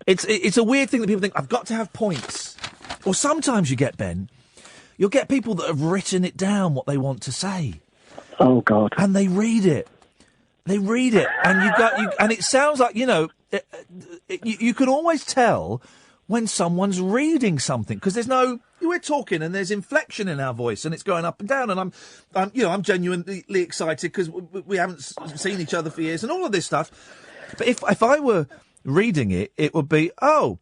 It's a weird thing that people think, I've got to have points. Or sometimes you'll get people that have written it down, what they want to say. Oh, God. And they read it. And it sounds like, you can always tell when someone's reading something, because we're talking and there's inflection in our voice and it's going up and down, and I'm genuinely excited because we haven't seen each other for years and all of this stuff. But if I were reading it, it would be, oh,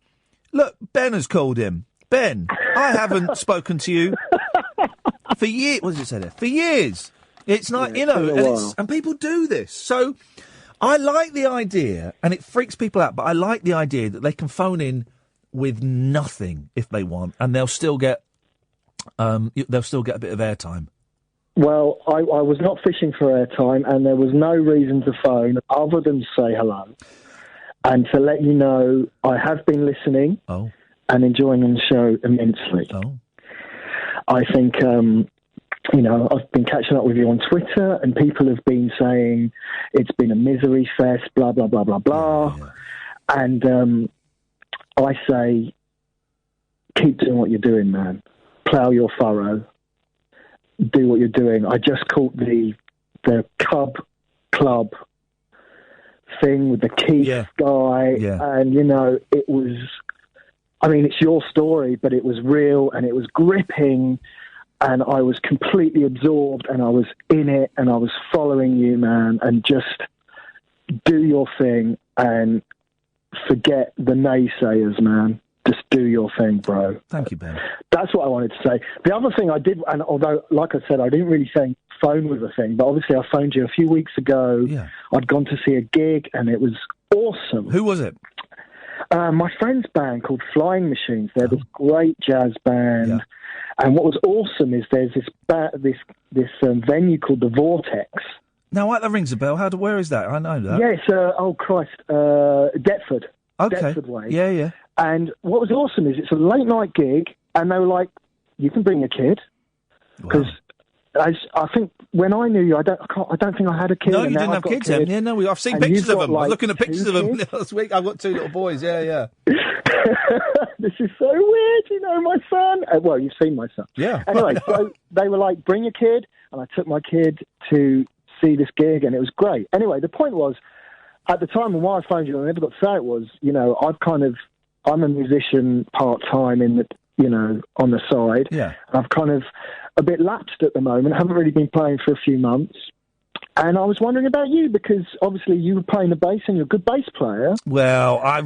look, Ben has called him. Ben, I haven't spoken to you for years. What does it say there? For years. It's not, and people do this. So I like the idea, and it freaks people out, but I like the idea that they can phone in with nothing if they want, and they'll still get a bit of airtime. Well, I was not fishing for airtime, and there was no reason to phone other than say hello. And to let you know, I have been listening and enjoying the show immensely. Oh. I think, I've been catching up with you on Twitter, and people have been saying it's been a misery fest, blah, blah, blah, blah, blah. Yeah. And I say, keep doing what you're doing, man. Plough your furrow. Do what you're doing. I just caught the Cub Club thing with the Keith guy, and it was, it's your story, but it was real and it was gripping, and I was completely absorbed and I was in it and I was following you, man, and just do your thing and forget the naysayers, man. Just do your thing, bro. Thank you, Ben. That's what I wanted to say. The other thing I did, and although, like I said, I didn't really say phone was a thing, but obviously I phoned you a few weeks ago. Yeah. I'd gone to see a gig, and it was awesome. Who was it? My friend's band called Flying Machines. They're this great jazz band. Yeah. And what was awesome is there's this venue called the Vortex. Now, that rings a bell. Where is that? I know that. Yeah, it's, Deptford. Okay. Deptford way. Yeah, yeah. And what was awesome is it's a late night gig, and they were like, you can bring a kid. Because I think when I knew you, I don't think I had a kid. No, you didn't have kids then. Yeah, no, I've seen pictures of them. I was looking at pictures of them last week. I've got 2 little boys. Yeah, yeah. This is so weird, my son. Well, you've seen my son. Yeah. Anyway, so they were like, bring a kid, and I took my kid to see this gig, and it was great. Anyway, the point was, at the time, and why I phoned you, and I never got to say it, was, I'm a musician part-time in the, on the side. Yeah. I've kind of a bit lapsed at the moment. Haven't really been playing for a few months. And I was wondering about you, because obviously you were playing the bass and you're a good bass player. Well, I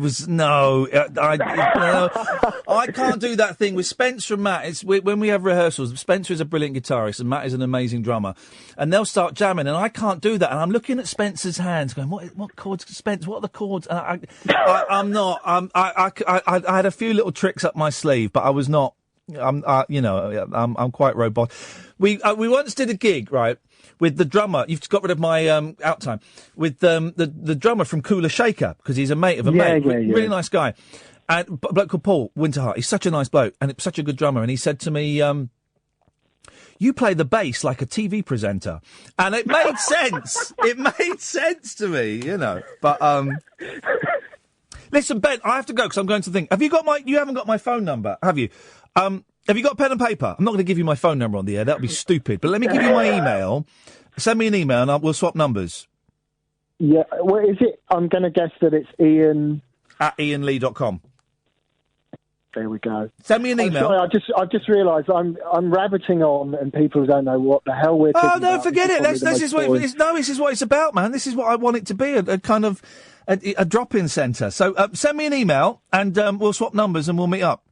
can't do that thing with Spencer and Matt. When we have rehearsals, Spencer is a brilliant guitarist and Matt is an amazing drummer. And they'll start jamming and I can't do that. And I'm looking at Spencer's hands going, what chords, Spence, what are the chords? And I had a few little tricks up my sleeve, but I was not, I'm quite robotic. We once did a gig, right? With the drummer, you've got rid of my out time. With the drummer from Cooler Shaker, because he's a mate of a mate, really nice guy, and a bloke called Paul Winterhart. He's such a nice bloke and such a good drummer. And he said to me, "You play the bass like a TV presenter," and it made sense. It made sense to me, you know. But listen, Ben, I have to go because I'm going to think. Have you got my? You haven't got my phone number, have you? Have you got pen and paper? I'm not going to give you my phone number on the air. That would be stupid. But let me give you my email. Send me an email and we'll swap numbers. Yeah, what is it? I'm going to guess that it's Iain... at iainlee.com. There we go. Send me an email. Sorry, I just realised I'm rabbiting on and people don't know what the hell we're talking about. Oh, no, forget it. This is what it's about, man. This is what I want it to be, a kind of a drop-in centre. So send me an email and we'll swap numbers and we'll meet up.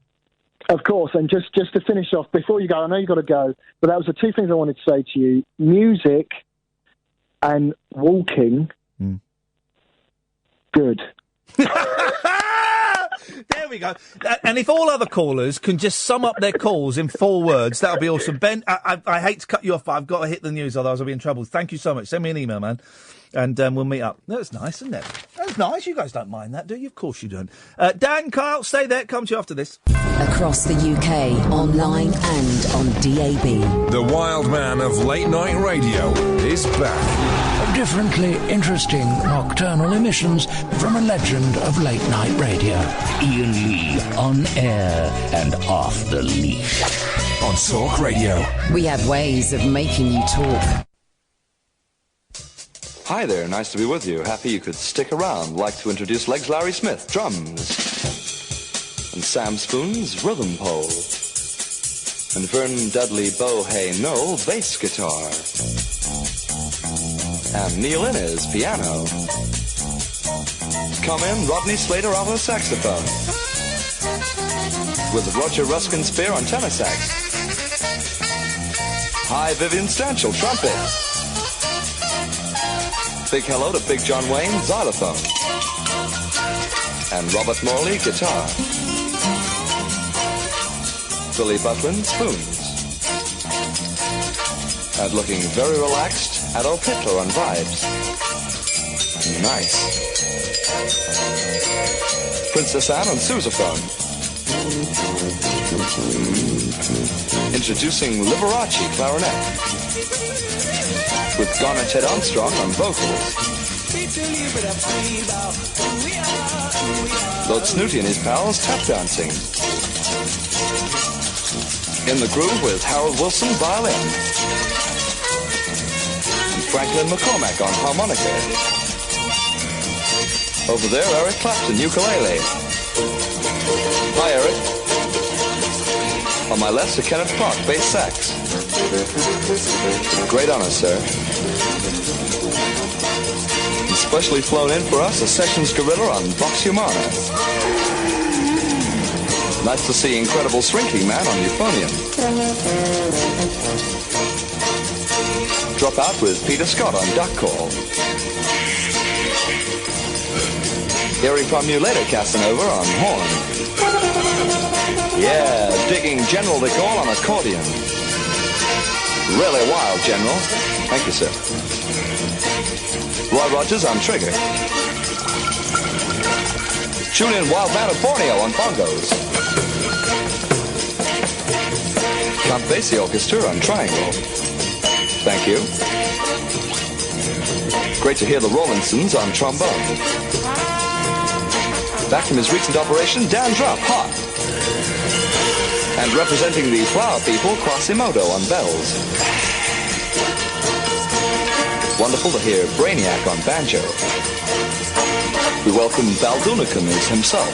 Of course, and just to finish off, before you go, I know you've got to go, but that was the two things I wanted to say to you. Music and walking, good. There we go. And if all other callers can just sum up their calls in 4 words, that'll be awesome. Ben, I hate to cut you off, but I've got to hit the news, otherwise I'll be in trouble. Thank you so much. Send me an email, man. And we'll meet up. That's nice, isn't it? That's nice. You guys don't mind that, do you? Of course you don't. Dan, Kyle, stay there. Come to you after this. Across the UK, online and on DAB. The wild man of late night radio is back. Differently interesting nocturnal emissions from a legend of late night radio. Iain Lee on air and off the leash. On Talk Radio. We have ways of making you talk. Hi there, nice to be with you. Happy you could stick around. Like to introduce Legs Larry Smith, drums. And Sam Spoon's rhythm pole. And Vern Dudley Bohay Knoll, bass guitar. And Neil Innes, piano. Come in, Rodney Slater, alto saxophone. With Roger Ruskin Spear on tenor sax. Hi, Vivian Stanchel, trumpet. Big hello to Big John Wayne, xylophone. And Robert Morley, guitar. Billy Butlin, spoons. And looking very relaxed, Adolf Hitler on vibes. Nice. Princess Anne on sousaphone. Introducing Liberace clarinet. With Garnet Ted Armstrong on vocals. Lord Snooty and his pals tap dancing. In the groove with Harold Wilson violin. And Franklin McCormack on harmonica. Over there, Eric Clapton, ukulele. Hi, Eric. On my left, Sir Kenneth Clark, bass sax. Great honor, sir. And specially flown in for us, a Sessions gorilla on Vox Humana. Nice to see Incredible Shrinking Man on euphonium. Drop out with Peter Scott on duck call. Hearing from you later, Casanova on horn. Yeah, digging General de Gaulle on accordion. Really wild, General. Thank you, sir. Roy Rogers on trigger. Julian Wildman of Borneo on bongos. Count Basie Orchestra on triangle. Thank you. Great to hear the Rawlinsons on trombone. Back from his recent operation, Dan Drupp, hot. And representing the Flower People, Quasimodo on bells. Wonderful to hear Brainiac on banjo. We welcome Baldunicum as himself.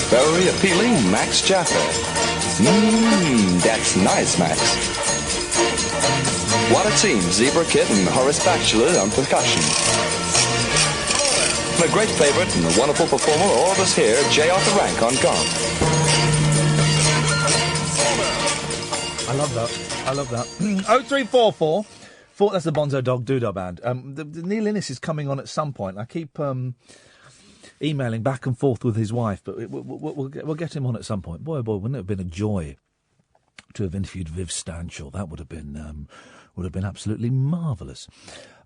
Very appealing Max Jaffa. That's nice, Max. What a team, Zebra Kid and Horace Bachelor on percussion. And a great favourite and a wonderful performer, all of us here, J. Arthur Rank on gong. I love that. I love that. 0344. That's the Bonzo Dog Doodah Band. The Neil Innes is coming on at some point. I keep emailing back and forth with his wife, but we'll get him on at some point. Boy, oh boy, wouldn't it have been a joy to have interviewed Viv Stanshall? That would have been absolutely marvellous.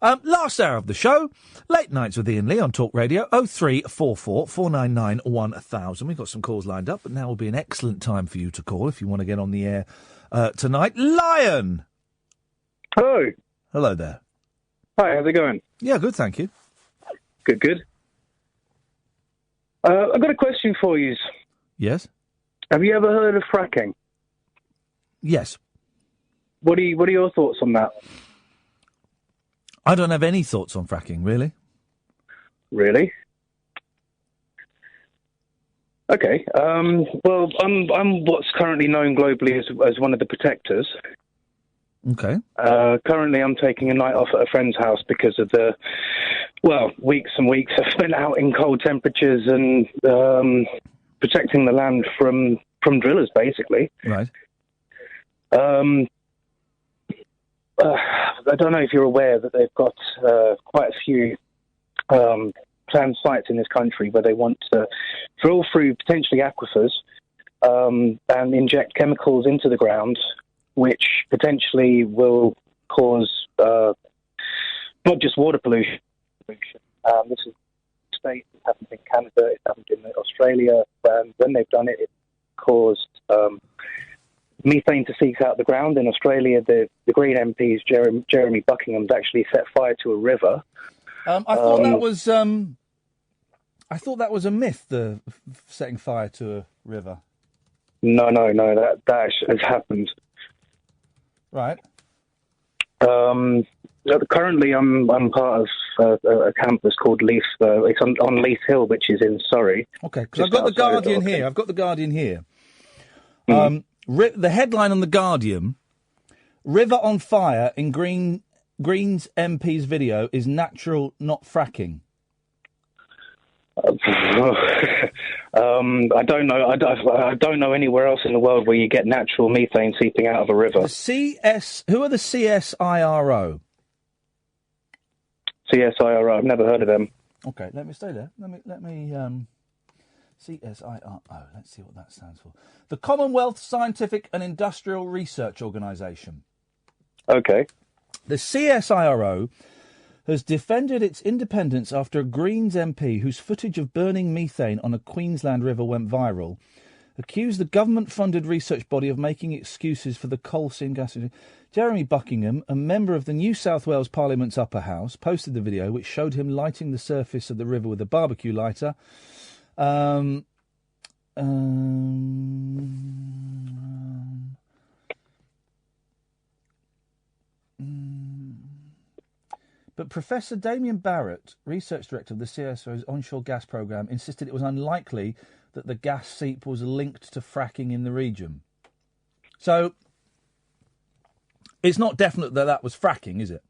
Last hour of the show, Late Nights with Iain Lee on Talk Radio, 0344 499 1000. We've got some calls lined up, but now will be an excellent time for you to call if you want to get on the air tonight. Lion! Hello. Hello there. Hi, how's it going? Yeah, good, thank you. Good. I've got a question for you. Yes? Have you ever heard of fracking? Yes. What are your thoughts on that? I don't have any thoughts on fracking, really. Really? Okay. Well, I'm what's currently known globally as one of the protectors. Okay. Currently, I'm taking a night off at a friend's house because of the, weeks and weeks I've spent out in cold temperatures and protecting the land from drillers, basically. Right. I don't know if you're aware that they've got quite a few planned sites in this country where they want to drill through potentially aquifers and inject chemicals into the ground, which potentially will cause not just water pollution. This is states, it happened in Canada, it happened in Australia, and when they've done it, it caused methane to seep out the ground. In Australia, the Green MP's Jeremy Buckingham's actually set fire to a river. I thought that was a myth, the setting fire to a river. No, that has happened. Right. Currently, I'm part of a campus called Leith. It's on Leith Hill, which is in Surrey. Okay, because I've got the Guardian here. The headline on the Guardian: "River on fire in Greens MP's video is natural, not fracking." I don't know. I don't know anywhere else in the world where you get natural methane seeping out of a river. Who are the CSIRO? CSIRO. I've never heard of them. Okay, let me stay there. Let me CSIRO. Let's see what that stands for. The Commonwealth Scientific and Industrial Research Organisation. Okay. The CSIRO has defended its independence after a Greens MP whose footage of burning methane on a Queensland river went viral accused the government-funded research body of making excuses for the coal seam gas. Jeremy Buckingham, a member of the New South Wales Parliament's upper house, posted the video which showed him lighting the surface of the river with a barbecue lighter. But Professor Damien Barrett, research director of the CSIRO's onshore gas programme, insisted it was unlikely that the gas seep was linked to fracking in the region. So, it's not definite that was fracking, is it?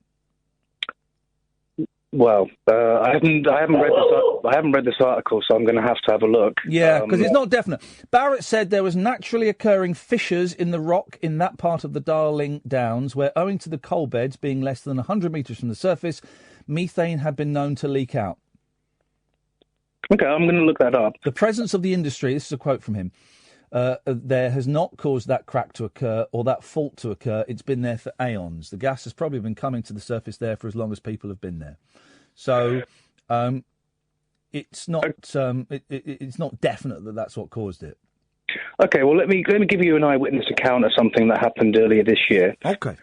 Well, I haven't read this article, so I'm going to have a look. Yeah, because it's not definite. Barrett said there was naturally occurring fissures in the rock in that part of the Darling Downs, where, owing to the coal beds being less than 100 metres from the surface, methane had been known to leak out. Okay, I'm going to look that up. The presence of the industry, this is a quote from him, there has not caused that crack to occur or that fault to occur. It's been there for aeons. The gas has probably been coming to the surface there for as long as people have been there. So it's not it's not definite that that's what caused it. Okay, well let me give you an eyewitness account of something that happened earlier this year. Okay.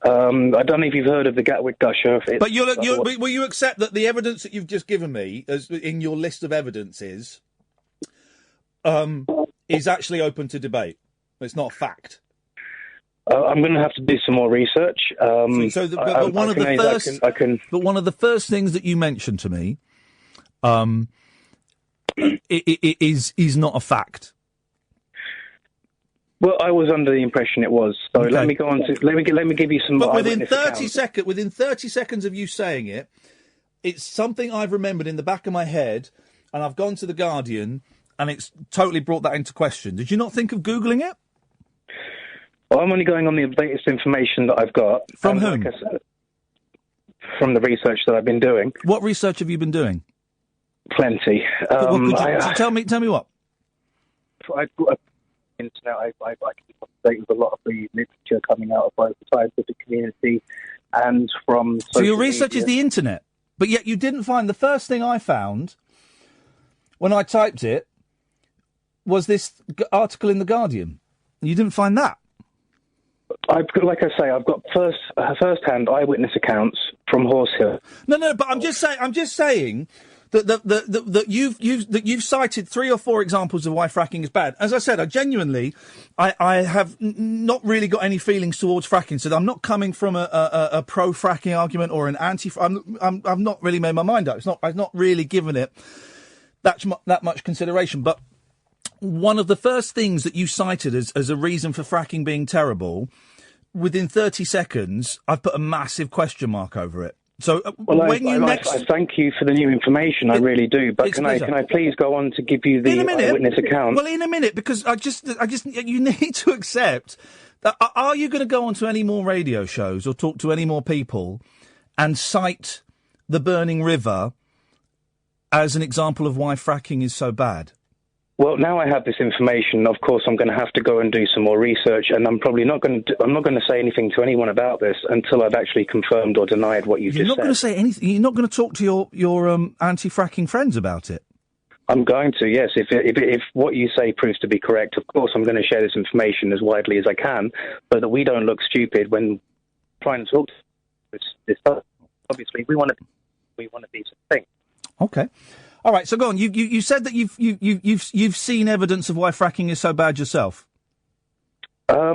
I don't know if you've heard of the Gatwick Gusher. But will you accept that the evidence that you've just given me, as in your list of evidence, is actually open to debate? It's not a fact. I'm going to have to do some more research. But one of the first things that you mentioned to me, is not a fact. Well, I was under the impression it was. So Okay. let me go on to let me give you some. But within eyewitness accounts. within 30 seconds of you saying it, it's something I've remembered in the back of my head, and I've gone to The Guardian, and it's totally brought that into question. Did you not think of Googling it? Well, I'm only going on the latest information that I've got. From and whom? like I said, from the research that I've been doing. What research have you been doing? Plenty. Tell me what. I've got internet. I keep up to date with a lot of the literature coming out of both the scientific community and from. So your social research media. is the internet, but yet you didn't find the first thing I found when I typed it was this article in The Guardian. You didn't find that. Like I say, I've got first-hand eyewitness accounts from Horse Hill. No, but I'm just saying that you've cited 3 or 4 examples of why fracking is bad. As I said, I have not really got any feelings towards fracking, so I'm not coming from a pro-fracking argument or an anti. I've not really made my mind up. I've not really given it that much consideration. But one of the first things that you cited as a reason for fracking being terrible, within 30 seconds, I've put a massive question mark over it. So I thank you for the new information. I really do. But can I please go on to give you the eyewitness account? Well, in a minute, because I just you need to accept that. Are you going to go on to any more radio shows or talk to any more people and cite the burning river as an example of why fracking is so bad? Well, now I have this information. Of course, I'm going to have to go and do some more research, and I'm probably not going to. I'm not going to say anything to anyone about this until I've actually confirmed or denied what you've just said. You're not going to say anything. You're not going to talk to your anti-fracking friends about it. I'm going to, yes. If what you say proves to be correct, of course, I'm going to share this information as widely as I can, so that we don't look stupid when trying to talk to this stuff. Obviously, we want to be something. Okay. All right, so go on. You said that you've seen evidence of why fracking is so bad yourself. There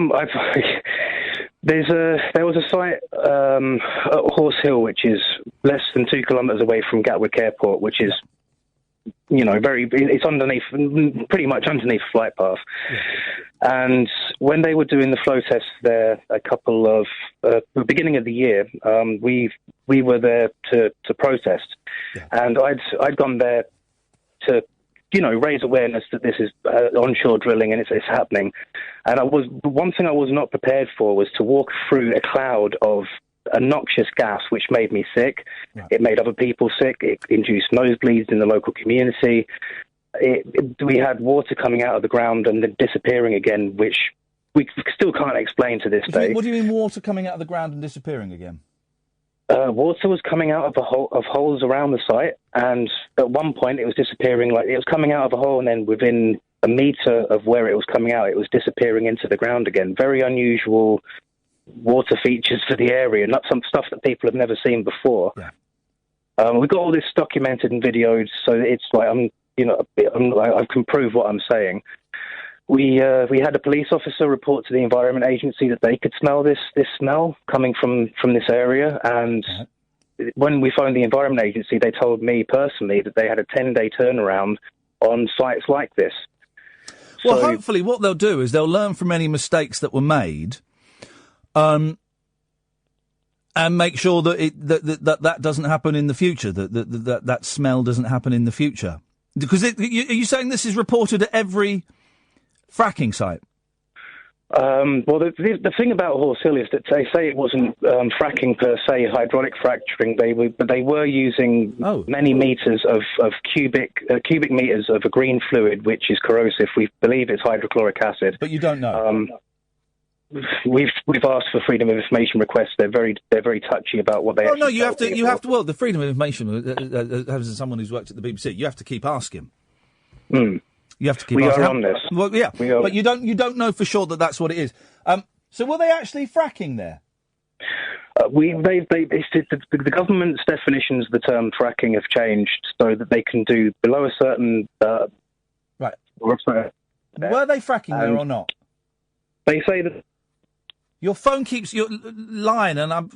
was a site at Horse Hill, which is less than 2 kilometres away from Gatwick Airport, which is, it's underneath, pretty much underneath a flight path. Yeah. And when they were doing the flow tests there, the beginning of the year, we were there to protest. Yeah. And I'd gone there to, raise awareness that this is onshore drilling and it's happening. And one thing I was not prepared for was to walk through a cloud of a noxious gas, which made me sick. Right. It made other people sick. It induced nosebleeds in the local community. We had water coming out of the ground and then disappearing again, which we still can't explain to this day. What do you mean water coming out of the ground and disappearing again? Water was coming out of holes around the site, and at one point it was disappearing. Like, it was coming out of a hole, and then within a metre of where it was coming out, it was disappearing into the ground again. Very unusual water features for the area, not some stuff that people have never seen before. Yeah. We've got all this documented and videoed, so it's like I can prove what I'm saying. We had a police officer report to the Environment Agency that they could smell this smell coming from this area, and when we phoned the Environment Agency, they told me personally that they had a 10-day turnaround on sites like this. Well, hopefully what they'll do is they'll learn from any mistakes that were made, and make sure that that doesn't happen in the future, that smell doesn't happen in the future. Because are you saying this is reported at every fracking site? Well, the thing about Horse Hill is that they say it wasn't fracking per se, hydraulic fracturing. They were using many meters of cubic meters of a green fluid, which is corrosive. We believe it's hydrochloric acid. But you don't know. We've asked for freedom of information requests. They're very touchy about what they. Oh no, you have to. Well, the freedom of information, as someone who's worked at the BBC, you have to keep asking. Hmm. You have to keep. We asking. are on this. Well, yeah, but you don't know for sure that that's what it is. So were they actually fracking there? The government's definitions of the term fracking have changed so that they can do below a certain. Right. Were they fracking there or not? They say that. Your phone keeps you're lying, and I'm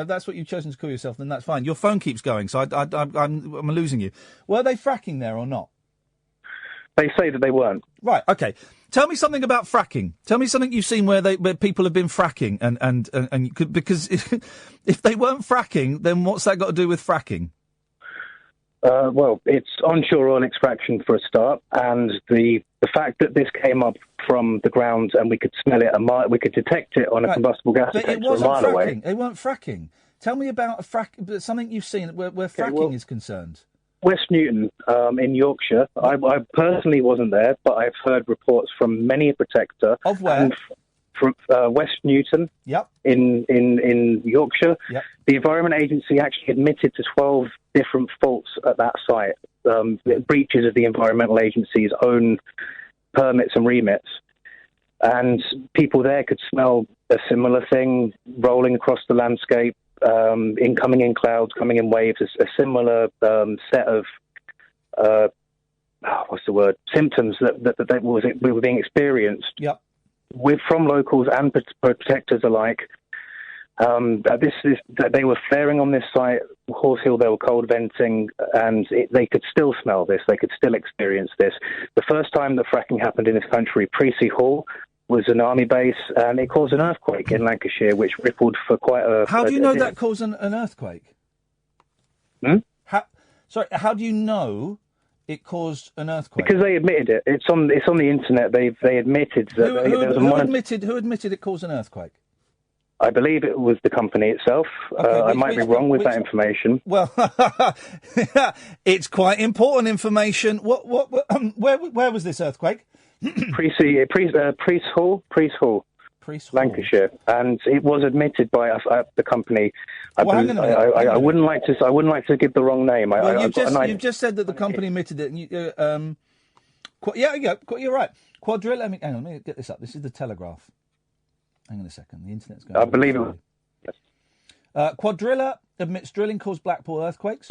that's what you've chosen to call yourself. Then that's fine. Your phone keeps going, so I'm losing you. Were they fracking there or not? They say that they weren't. Right. Okay. Tell me something about fracking. Tell me something you've seen where people have been fracking, and you could, because if they weren't fracking, then what's that got to do with fracking? Well, it's onshore oil extraction for a start, and the fact that this came up from the ground and we could smell it we could detect it on a combustible gas But detector it wasn't a mile away. fracking. They weren't fracking. Tell me about something you've seen where fracking is concerned. West Newton in Yorkshire. I personally wasn't there, but I've heard reports from many a protector. Of where? And from West Newton. Yep. In Yorkshire. Yep. The Environment Agency actually admitted to 12 different faults at that site, breaches of the Environmental Agency's own permits and remits. And people there could smell a similar thing rolling across the landscape, coming in clouds, coming in waves, a similar set of symptoms that were being experienced. Yep. From locals and protectors alike. They were flaring on this site, Horse Hill. They were cold venting, and they could still smell this. They could still experience this. The first time that fracking happened in this country, Precy Hall was an army base, and it caused an earthquake in Lancashire, which rippled for quite a. How do you know that caused an earthquake? How do you know it caused an earthquake? Because they admitted it. It's on the internet. They admitted that. Who admitted it caused an earthquake? I believe it was the company itself. Okay, I might be wrong with that information. Well, it's quite important information. Where was this earthquake? Priest Hall, Lancashire, and it was admitted by the company. I wouldn't like to give the wrong name. You've just said that the company admitted it. And you're right. Quadrilla. Hang on, let me get this up. This is the Telegraph. Hang on a second. The internet's going. I believe it. Yes. Quadrilla admits drilling caused Blackpool earthquakes.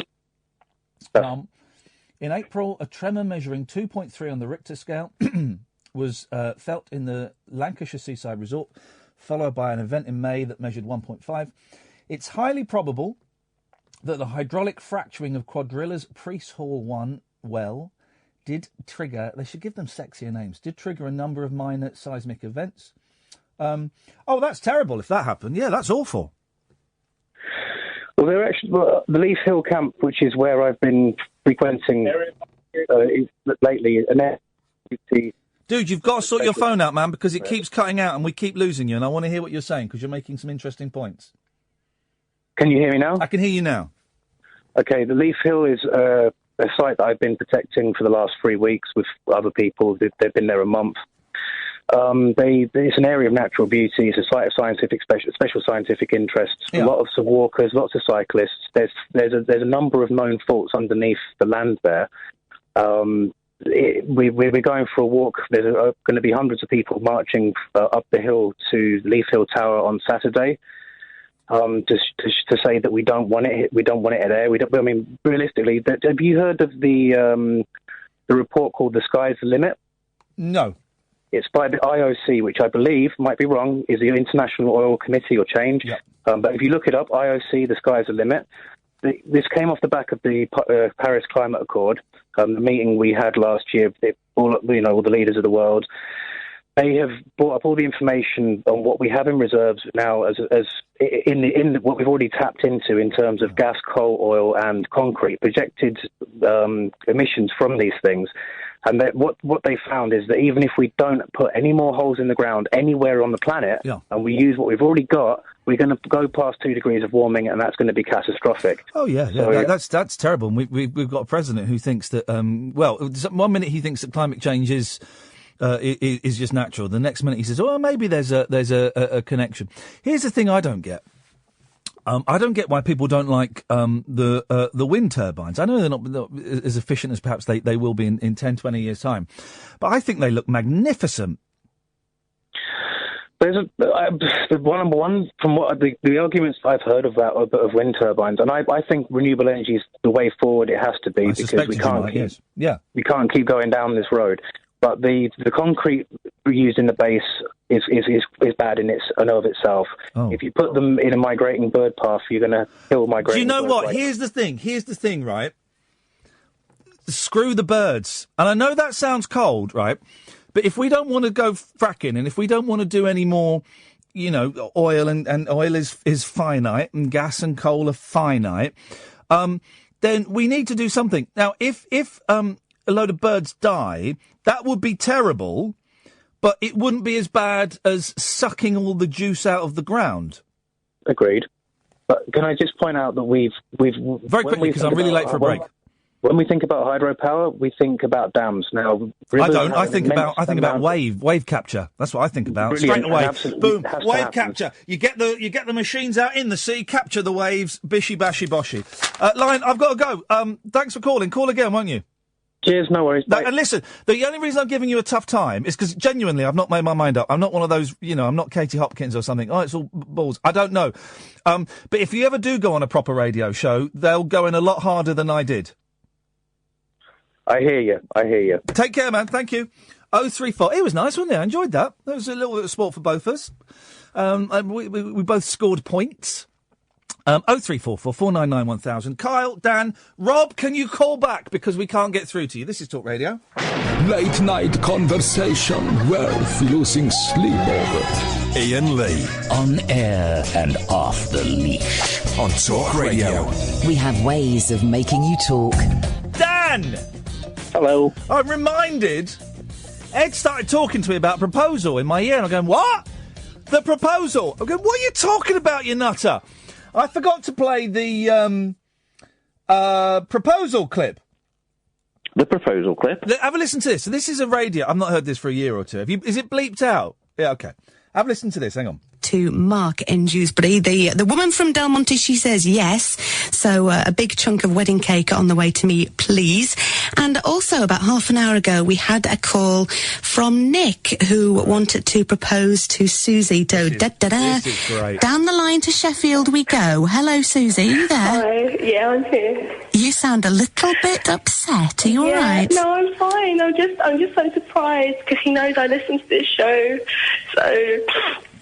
In April, a tremor measuring 2.3 on the Richter scale was felt in the Lancashire seaside resort, followed by an event in May that measured 1.5. It's highly probable that the hydraulic fracturing of Quadrilla's Priest Hall 1 well did trigger, they should give them sexier names, did trigger a number of minor seismic events. That's terrible if that happened. Yeah, that's awful. Well, they're actually the Leaf Hill camp, which is where I've been frequenting lately. Dude, you've got to sort your phone out, man, because it keeps cutting out and we keep losing you. And I want to hear what you're saying because you're making some interesting points. Can you hear me now? I can hear you now. Okay, the Leaf Hill is a site that I've been protecting for the last 3 weeks with other people. They've been there a month. It's an area of natural beauty. It's a site of special scientific interests. Yeah. Lots of walkers, lots of cyclists. There's a number of known faults underneath the land there. We're going for a walk. There's going to be hundreds of people marching up the hill to Leaf Hill Tower on Saturday. To say that we don't want it. We don't want it there. I mean, realistically, have you heard of the report called "The Sky's the Limit"? No. It's by the IOC, which I believe, might be wrong, is the International Oil Committee or change. Yep. But if you look it up, IOC, the sky's the limit. This came off the back of the Paris Climate Accord, the meeting we had last year. All the leaders of the world. They have brought up all the information on what we have in reserves now, as in what we've already tapped into in terms of gas, coal, oil, and concrete projected emissions from these things. And that what they found is that even if we don't put any more holes in the ground anywhere on the planet, and we use what we've already got, we're going to go past 2 degrees of warming, and that's going to be catastrophic. Oh yeah, that's terrible. And we've got a president who thinks that 1 minute he thinks that climate change is just natural. The next minute he says, "Oh, maybe there's a connection." Here's the thing I don't get. I don't get why people don't like the wind turbines. I know they're not as efficient as perhaps they will be in 10, 20 years' time. But I think they look magnificent. There's one from what the arguments I've heard of wind turbines, and I think renewable energy is the way forward. It has to be because we can't keep going down this road. But the concrete used in the base is bad in and of itself. Oh. If you put them in a migrating bird path, you're going to kill migrating birds. Do you know what? Here's the thing, right? Screw the birds. And I know that sounds cold, right? But if we don't want to go fracking, and if we don't want to do any more, oil and oil is finite, and gas and coal are finite, then we need to do something. Now, if a load of birds die, that would be terrible, but it wouldn't be as bad as sucking all the juice out of the ground. Agreed. But can I just point out that we've very quickly, because I'm really late for a break. When we think about hydropower, we think about dams. Now, I don't. I think about wave capture. That's what I think about. Brilliant. Straight away, boom, wave capture. You get the machines out in the sea, capture the waves, bishy bashy boshy. Lion, I've got to go. Thanks for calling. Call again, won't you? Cheers, no worries. And listen, the only reason I'm giving you a tough time is because genuinely I've not made my mind up. I'm not one of those, I'm not Katie Hopkins or something. Oh, it's all balls. I don't know. But if you ever do go on a proper radio show, they'll go in a lot harder than I did. I hear you. Take care, man. Thank you. 034. It was nice, wasn't it? I enjoyed that. That was a little bit of sport for both of us. We both scored points. 0344 499 1000. Kyle, Dan, Rob, can you call back? Because we can't get through to you. This is Talk Radio. Late night conversation worth losing sleep over. Iain Lee. On air and off the leash. On Talk Radio. We have ways of making you talk. Dan! Hello. I'm reminded, Ed started talking to me about a proposal in my ear, and I'm going, what? The proposal? I'm going, what are you talking about, you nutter? I forgot to play the proposal clip. The proposal clip? Have a listen to this. So this is a radio. I've not heard this for a year or two. Is it bleeped out? Yeah, okay. Have a listen to this. Hang on. To Mark in Dewsbury. The woman from Del Monte, she says yes. So a big chunk of wedding cake on the way to me, please. And also about half an hour ago, we had a call from Nick, who wanted to propose to Susie. So This is great. Down the line to Sheffield we go. Hello, Susie. Are you there? Hi. Yeah, I'm here. You sound a little bit upset. Are you all right? No, I'm fine. I'm just so surprised because he knows I listen to this show. So.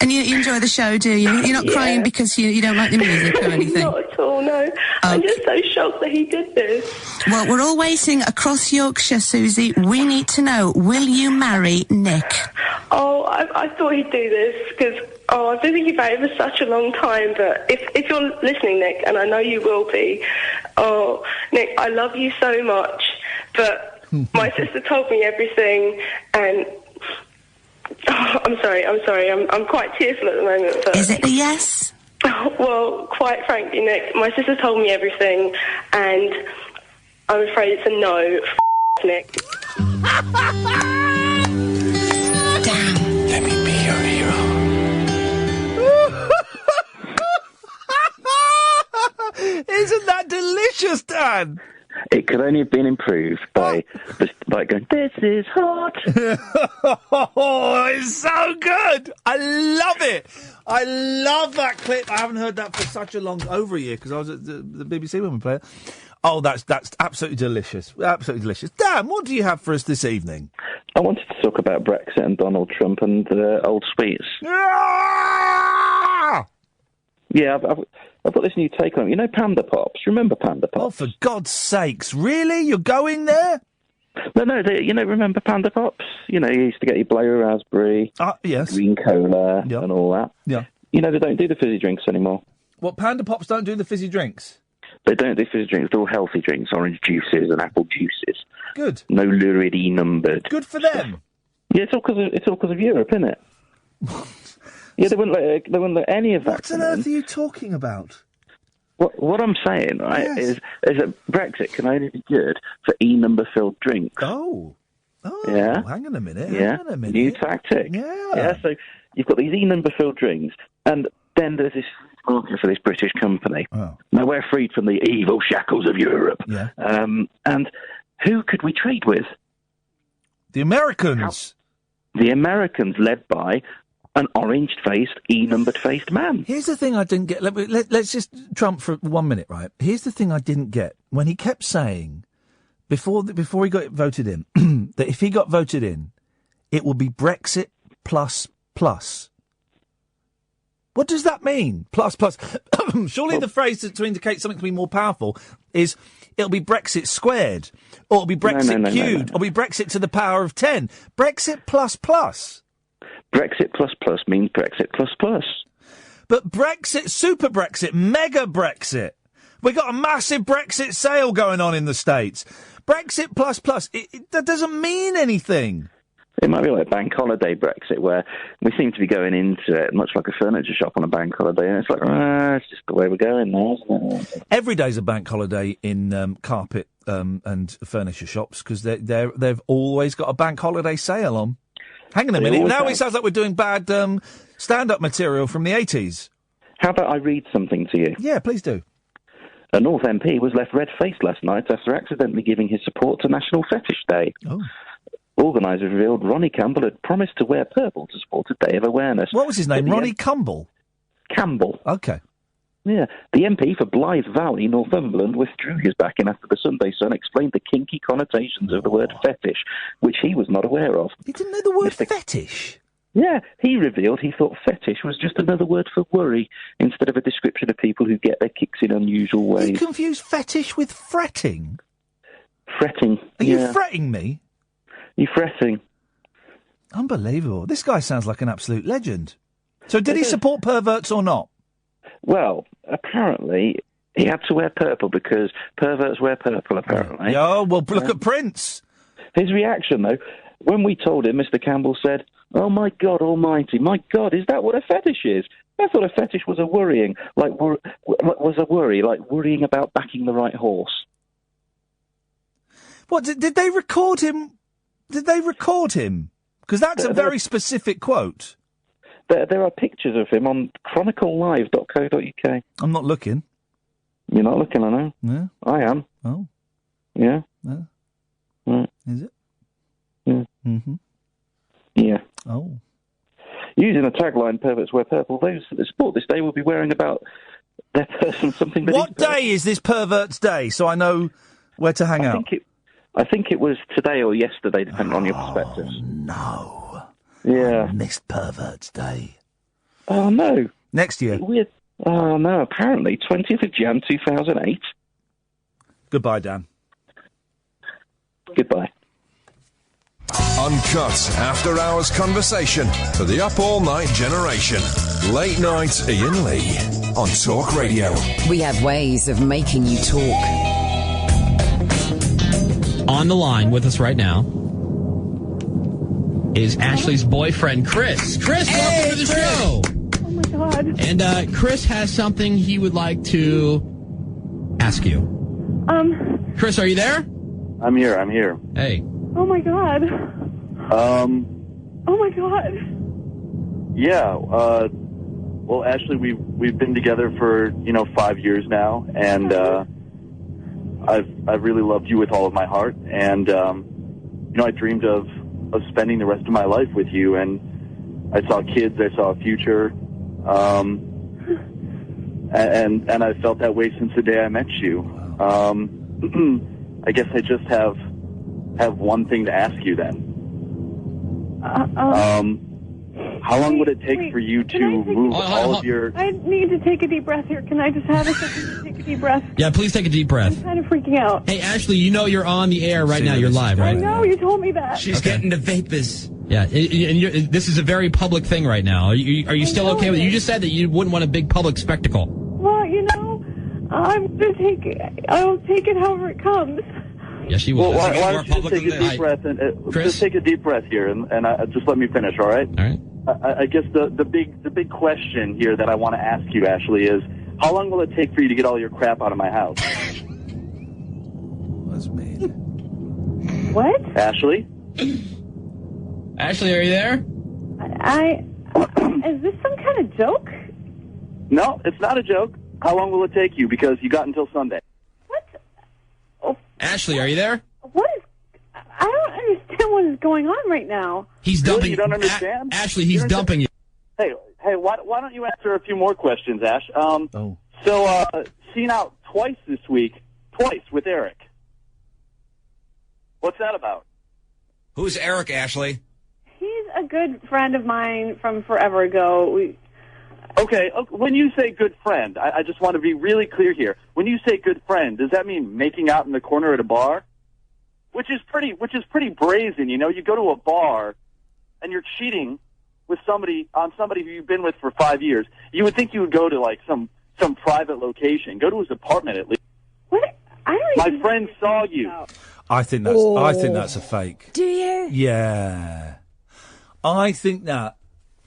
And you enjoy the show, do you? You're not crying because you don't like the music or anything? Not at all, no. I'm just so shocked that he did this. Well, we're all waiting across Yorkshire, Susie. We need to know, will you marry Nick? Oh, I thought he'd do this because, I've been thinking about it for such a long time. But if you're listening, Nick, and I know you will be, Nick, I love you so much. But my sister told me everything, and... Oh, I'm sorry. I'm quite tearful at the moment. But... Is it a yes? Well, quite frankly, Nick, my sister told me everything, and I'm afraid it's a no. Nick. Damn. Let me be your hero. Isn't that delicious, Dan? It could only have been improved by going, this is hot. Oh, it's so good. I love it. I love that clip. I haven't heard that for over a year, because I was at the BBC when we played it. Oh, that's absolutely delicious. Absolutely delicious. Dan, what do you have for us this evening? I wanted to talk about Brexit and Donald Trump and old sweets. Ah! Yeah, I've got this new take on it. You know Panda Pops? Remember Panda Pops? Oh, for God's sakes. Really? You're going there? No, remember Panda Pops? You used to get your blue raspberry, yes, green cola, and all that. Yeah. They don't do the fizzy drinks anymore. What, Panda Pops don't do the fizzy drinks? They don't do fizzy drinks. They're all healthy drinks, orange juices and apple juices. Good. No lurid numbered. Good for them. Yeah, it's all because of Europe, isn't it? Yeah, they wouldn't let any of that. What on earth are you talking about? What I'm saying, right, is that Brexit can only be good for number filled drinks. Oh, yeah. Hang on a minute. New tactic. Yeah. So you've got these number filled drinks, and then there's this market for this British company. Oh. Now we're freed from the evil shackles of Europe. Yeah. And who could we trade with? The Americans. The Americans, led by an orange-faced, numbered-faced man. Here's the thing I didn't get. Let's just Trump for 1 minute, right? Here's the thing I didn't get. When he kept saying, before he got voted in, that if he got voted in, it will be Brexit plus. What does that mean? Plus. Surely the phrase to indicate something to be more powerful is it'll be Brexit squared, or it'll be Brexit cubed, or it'll be Brexit to the power of 10. Brexit plus. Brexit plus means Brexit plus. But Brexit, super Brexit, mega Brexit. We got a massive Brexit sale going on in the States. Brexit plus, that doesn't mean anything. It might be like bank holiday Brexit, where we seem to be going into it much like a furniture shop on a bank holiday, and it's like, it's just the way we're going now, isn't it? Every day's a bank holiday in carpet and furniture shops, because they've always got a bank holiday sale on. Hang on a minute, now it sounds like we're doing bad stand-up material from the 80s. How about I read something to you? Yeah, please do. A North MP was left red-faced last night after accidentally giving his support to National Fetish Day. Oh. Organisers revealed Ronnie Campbell had promised to wear purple to support a day of awareness. What was his name? Ronnie Campbell? Campbell. Okay. Yeah. The MP for Blythe Valley, Northumberland, withdrew his backing after the Sunday Sun explained the kinky connotations of the word fetish, which he was not aware of. He didn't know the word fetish? Yeah, he revealed he thought fetish was just another word for worry, instead of a description of people who get their kicks in unusual ways. You confuse fetish with fretting? Fretting, Are you fretting me? You fretting. Unbelievable. This guy sounds like an absolute legend. So did he support perverts or not? Well, apparently he had to wear purple because perverts wear purple, apparently. Oh, well, look at Prince. His reaction, though, when we told him, Mr. Campbell said, "Oh, my God almighty, my God, is that what a fetish is? I thought a fetish was a worrying, like worrying about backing the right horse." What, did they record him? Did they record him? Because that's a very specific quote. There are pictures of him on chroniclelive.co.uk. I'm not looking. You're not looking, I know. Yeah. I am. Oh. Yeah. Yeah. Right. Is it? Yeah. Mm-hmm. Yeah. Oh. Using the tagline, perverts wear purple, those that support this day will be wearing about their person something that What day is this pervert's day, so I know where to hang out? I think it was today or yesterday, depending on your perspective. No. Yeah. I missed pervert's day. Oh, no. Next year. Weird. Oh, no, apparently 20th of Jan 2008. Goodbye, Dan. Goodbye. Uncut after-hours conversation for the up-all-night generation. Late night Iain Lee on Talk Radio. We have ways of making you talk. On the line with us right now is Ashley's boyfriend, Chris. Chris, welcome to the show. Oh, my God. And Chris has something he would like to ask you. Chris, are you there? I'm here. Hey. Oh, my God. Oh, my God. Yeah, well, Ashley, we've been together for, 5 years now, and, I've really loved you with all of my heart, and I dreamed of spending the rest of my life with you, and I saw kids, I saw a future, and I felt that way since the day I met you. I guess I just have one thing to ask you then. How long would it take for you to move all of your... I need to take a deep breath here. Can I just have a second to take a deep breath? Yeah, please take a deep breath. I'm kind of freaking out. Hey, Ashley, you're on the air right now. You're live, right? I know, you told me that. She's getting the vapors. Yeah, and this is a very public thing right now. Are you still okay with it? You just said that you wouldn't want a big public spectacle. Well, I'll take it however it comes. Yes, she will. Well, why don't you just take a deep breath and just take a deep breath here, and just let me finish, all right? All right. I guess the big question here that I want to ask you, Ashley, is how long will it take for you to get all your crap out of my house? That's mean. What? Ashley? Ashley, are you there? Is this some kind of joke? No, it's not a joke. How long will it take you? Because you got until Sunday. Ashley, are you there? What is... I don't understand what is going on right now. He's dumping... Really? You don't understand? Ashley, he's dumping you. Hey, why don't you answer a few more questions, Ash? So, seen out twice this week. Twice with Eric. What's that about? Who's Eric, Ashley? He's a good friend of mine from forever ago. Okay, when you say good friend, I just want to be really clear here. When you say good friend, does that mean making out in the corner at a bar? Which is pretty brazen, you know? You go to a bar and you're cheating with somebody who you've been with for 5 years. You would think you would go to like some private location. Go to his apartment at least. What? My friend saw you. I think that's a fake. Do you? Yeah. I think that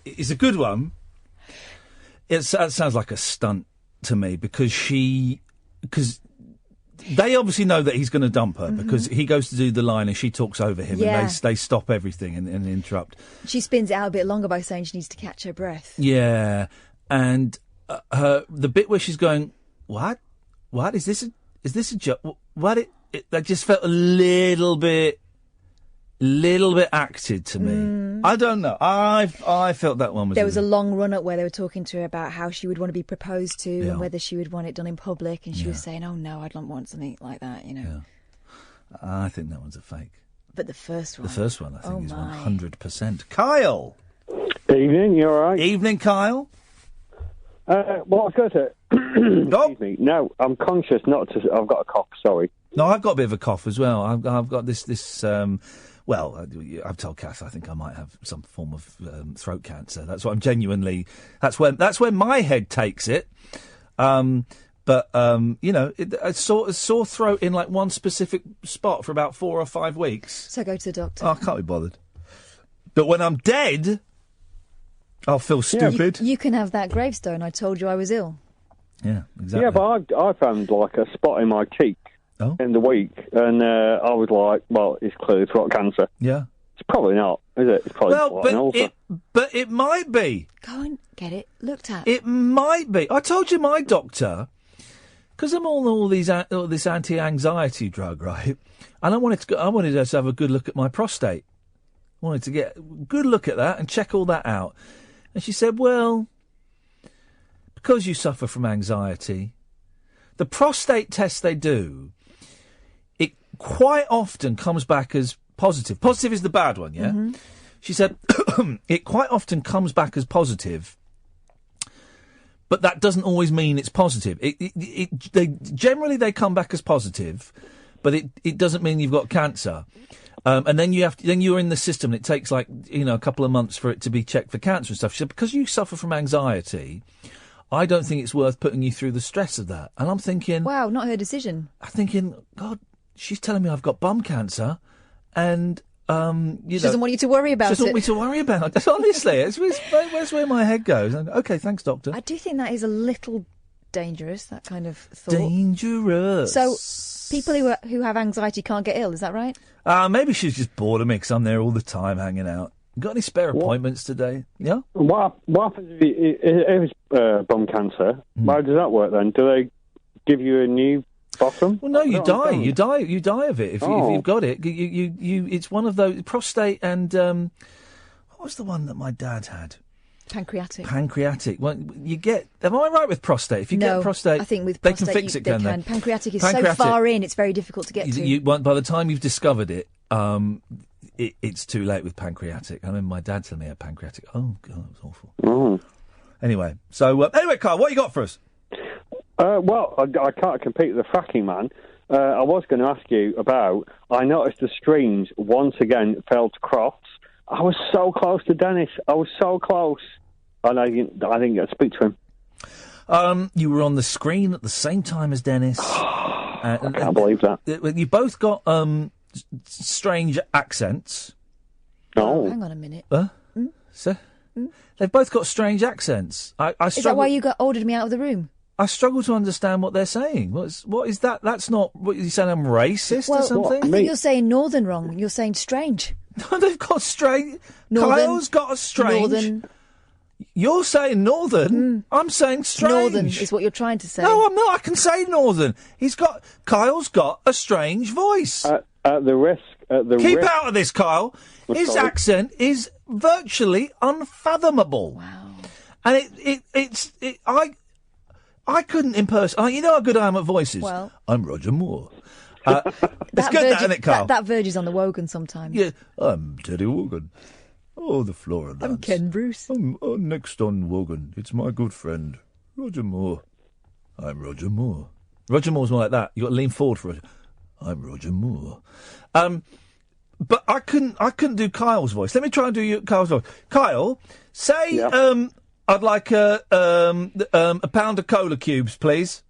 is a good one. It sounds like a stunt to me because they obviously know that he's going to dump her because he goes to do the line and she talks over him and they stop everything and interrupt. She spins it out a bit longer by saying she needs to catch her breath. Yeah, and the bit where she's going, what is this a joke? That just felt a little bit acted to me. I don't know. I felt that one was. There was a long run up where they were talking to her about how she would want to be proposed to and whether she would want it done in public, and she was saying, "Oh no, I'd not want something like that," you know. Yeah. I think that one's a fake. But the first one, I think, is 100%. Kyle. Evening. You all right? Evening, Kyle. Well, I was going to. Excuse me. No, I'm conscious not to. I've got a cough. Sorry. No, I've got a bit of a cough as well. I've got this. Well, I've told Kath I think I might have some form of throat cancer. That's what I'm genuinely. That's where my head takes it. But you know, a sore throat in like one specific spot for about 4 or 5 weeks. So go to the doctor. Oh, I can't be bothered. But when I'm dead, I'll feel stupid. You can have that gravestone. I told you I was ill. Yeah, exactly. Yeah, but I found like a spot in my cheek in the week, and I was like, well, it's clearly throat cancer. Yeah. It's probably not, is it? It's probably but it might be. Go and get it looked at. It might be. I told you my doctor, because I'm on all this anti-anxiety drug, right? And I wanted her to have a good look at my prostate. I wanted to get a good look at that and check all that out. And she said, well, because you suffer from anxiety, the prostate test they do, it quite often comes back as positive. Positive is the bad one, yeah? Mm-hmm. She said, it quite often comes back as positive, but that doesn't always mean it's positive. Generally they come back as positive, but it doesn't mean you've got cancer. And then you're in the system, and it takes like, a couple of months for it to be checked for cancer and stuff. She said, because you suffer from anxiety, I don't think it's worth putting you through the stress of that. And I'm thinking... Wow, not her decision. I'm thinking, God, she's telling me I've got bum cancer, and, She doesn't want you to worry about it. She doesn't want me to worry about it. Honestly, where's where my head goes. Okay, thanks, doctor. I do think that is a little dangerous, that kind of thought. Dangerous. So, people who have anxiety can't get ill, is that right? Maybe she's just bored of me because I'm there all the time hanging out. Got any spare appointments today? Yeah? What happens if it's bum cancer? How does that work then? Do they give you a new bottom? Well, no, you die. You die of it if you've got it. You it's one of those prostate and what was the one that my dad had? Pancreatic. Well, you get. Am I right with prostate? If you get prostate, I think with they prostate, can fix it. They can. Pancreatic is so far in; it's very difficult to get to. By the time you've discovered it, it's too late with pancreatic. I remember my dad telling me he had pancreatic. Oh God, that was awful. Oh. Anyway, Carl, what you got for us? Well, I can't compete with the fracking man. I was going to ask you about. I noticed the streams once again fell to Crofts. I was so close to Dennis. I was so close, and I didn't get to speak to him. You were on the screen at the same time as Dennis. I can't believe that. You both got strange accents. Oh, hang on a minute. So, they've both got strange accents. Is that why you ordered me out of the room? I struggle to understand what they're saying. What is that? That's not what you're saying. I'm racist or something. I think you're saying northern wrong. You're saying strange. No, they've got strange. Northern, Kyle's got a strange. Northern. You're saying northern. I'm saying strange. Northern is what you're trying to say. No, I'm not. I can say northern. Kyle's got a strange voice. At the risk. Keep out of this, Kyle. His accent is virtually unfathomable. Wow. And I couldn't impersonate. You know how good I am at voices. Well, I'm Roger Moore. It's good, isn't it, Carl? That verges on the Wogan sometimes. Yeah, I'm Teddy Wogan. Oh, the floor dance. I'm Ken Bruce. Next on Wogan, it's my good friend, Roger Moore. I'm Roger Moore. Roger Moore's more like that. You got to lean forward for Roger. I'm Roger Moore. But I couldn't do Kyle's voice. Let me try and do Kyle's voice. Kyle, say, I'd like a pound of cola cubes, please.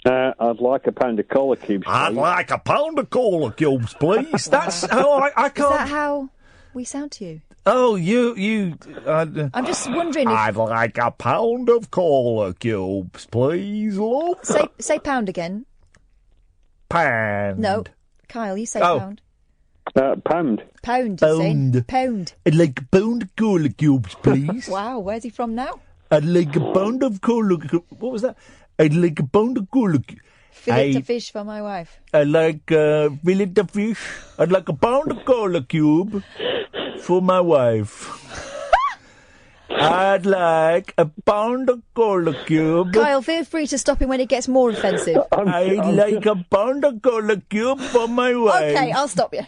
I'd like a pound of cola cubes, please. I'd like a pound of cola cubes, please. That's how I can't. Is that how we sound to you? Oh, you. I'm just wondering if... I'd like a pound of cola cubes, please, love. Say pound again. Pound. No. Kyle, you say pound. Pound. Pound, you say? Pound. I'd like a pound of cola cubes, please. Wow, where's he from now? I'd like a pound of cola... What was that? I'd like a pound of cola... Fillet of fish for my wife. I'd like fillet of fish. I'd like a pound of cola cube for my wife. I'd like a pound of cola cube. Kyle, feel free to stop him when it gets more offensive. I'd like a pound of cola cube for my wife. Okay, I'll stop you.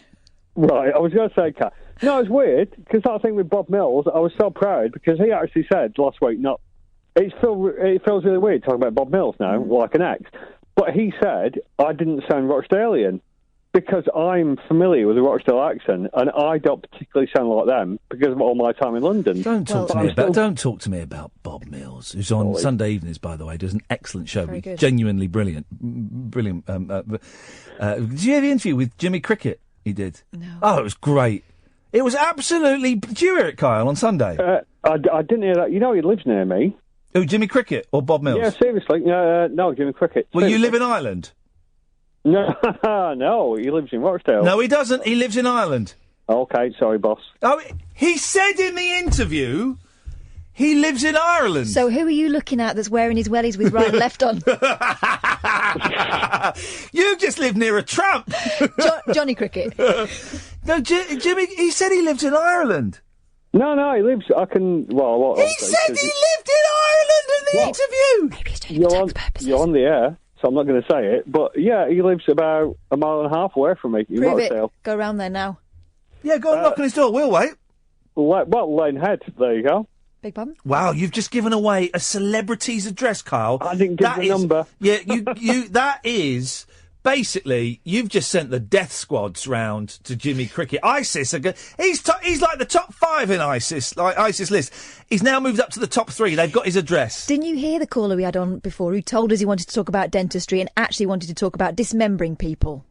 Right, I was going to say, Kat. No, it's weird, because that thing with Bob Mills, I was so proud, because he actually said last week, it feels really weird talking about Bob Mills now, like an ex, but he said I didn't sound Rochdalian, because I'm familiar with the Rochdale accent, and I don't particularly sound like them because of all my time in London. Don't talk to me about Bob Mills, who's on Sunday evenings, by the way. Does an excellent show. Very good. Genuinely brilliant. Brilliant. Did you hear the interview with Jimmy Cricket? He did. No. Oh, it was great. It was absolutely... Did you hear it, Kyle, on Sunday? I didn't hear that. You know he lives near me. Oh, Jimmy Cricket or Bob Mills? Yeah, seriously. No, Jimmy Cricket. Well, you live in Ireland? No, no, he lives in Rochdale. No, he doesn't. He lives in Ireland. Okay, sorry, boss. Oh, he said in the interview he lives in Ireland. So who are you looking at that's wearing his wellies with right and left on? You just live near a tramp. Johnny Cricket. No, Jimmy, he said he lives in Ireland. No, he lives... He said he lived in Ireland in the interview. Maybe he's doing it for tax purposes. You're on the air, so I'm not going to say it. But, yeah, he lives about a mile and a half away from me. Prove it. Go round there now. Yeah, go and knock on his door. We'll wait. Lane Head. There you go. Big problem. Wow, you've just given away a celebrity's address, Kyle. I didn't give the number. Yeah, you. That is... Basically, you've just sent the death squads round to Jimmy Cricket. ISIS, he's like the top 5 in ISIS list. He's now moved up to the top 3. They've got his address. Didn't you hear the caller we had on before who told us he wanted to talk about dentistry and actually wanted to talk about dismembering people?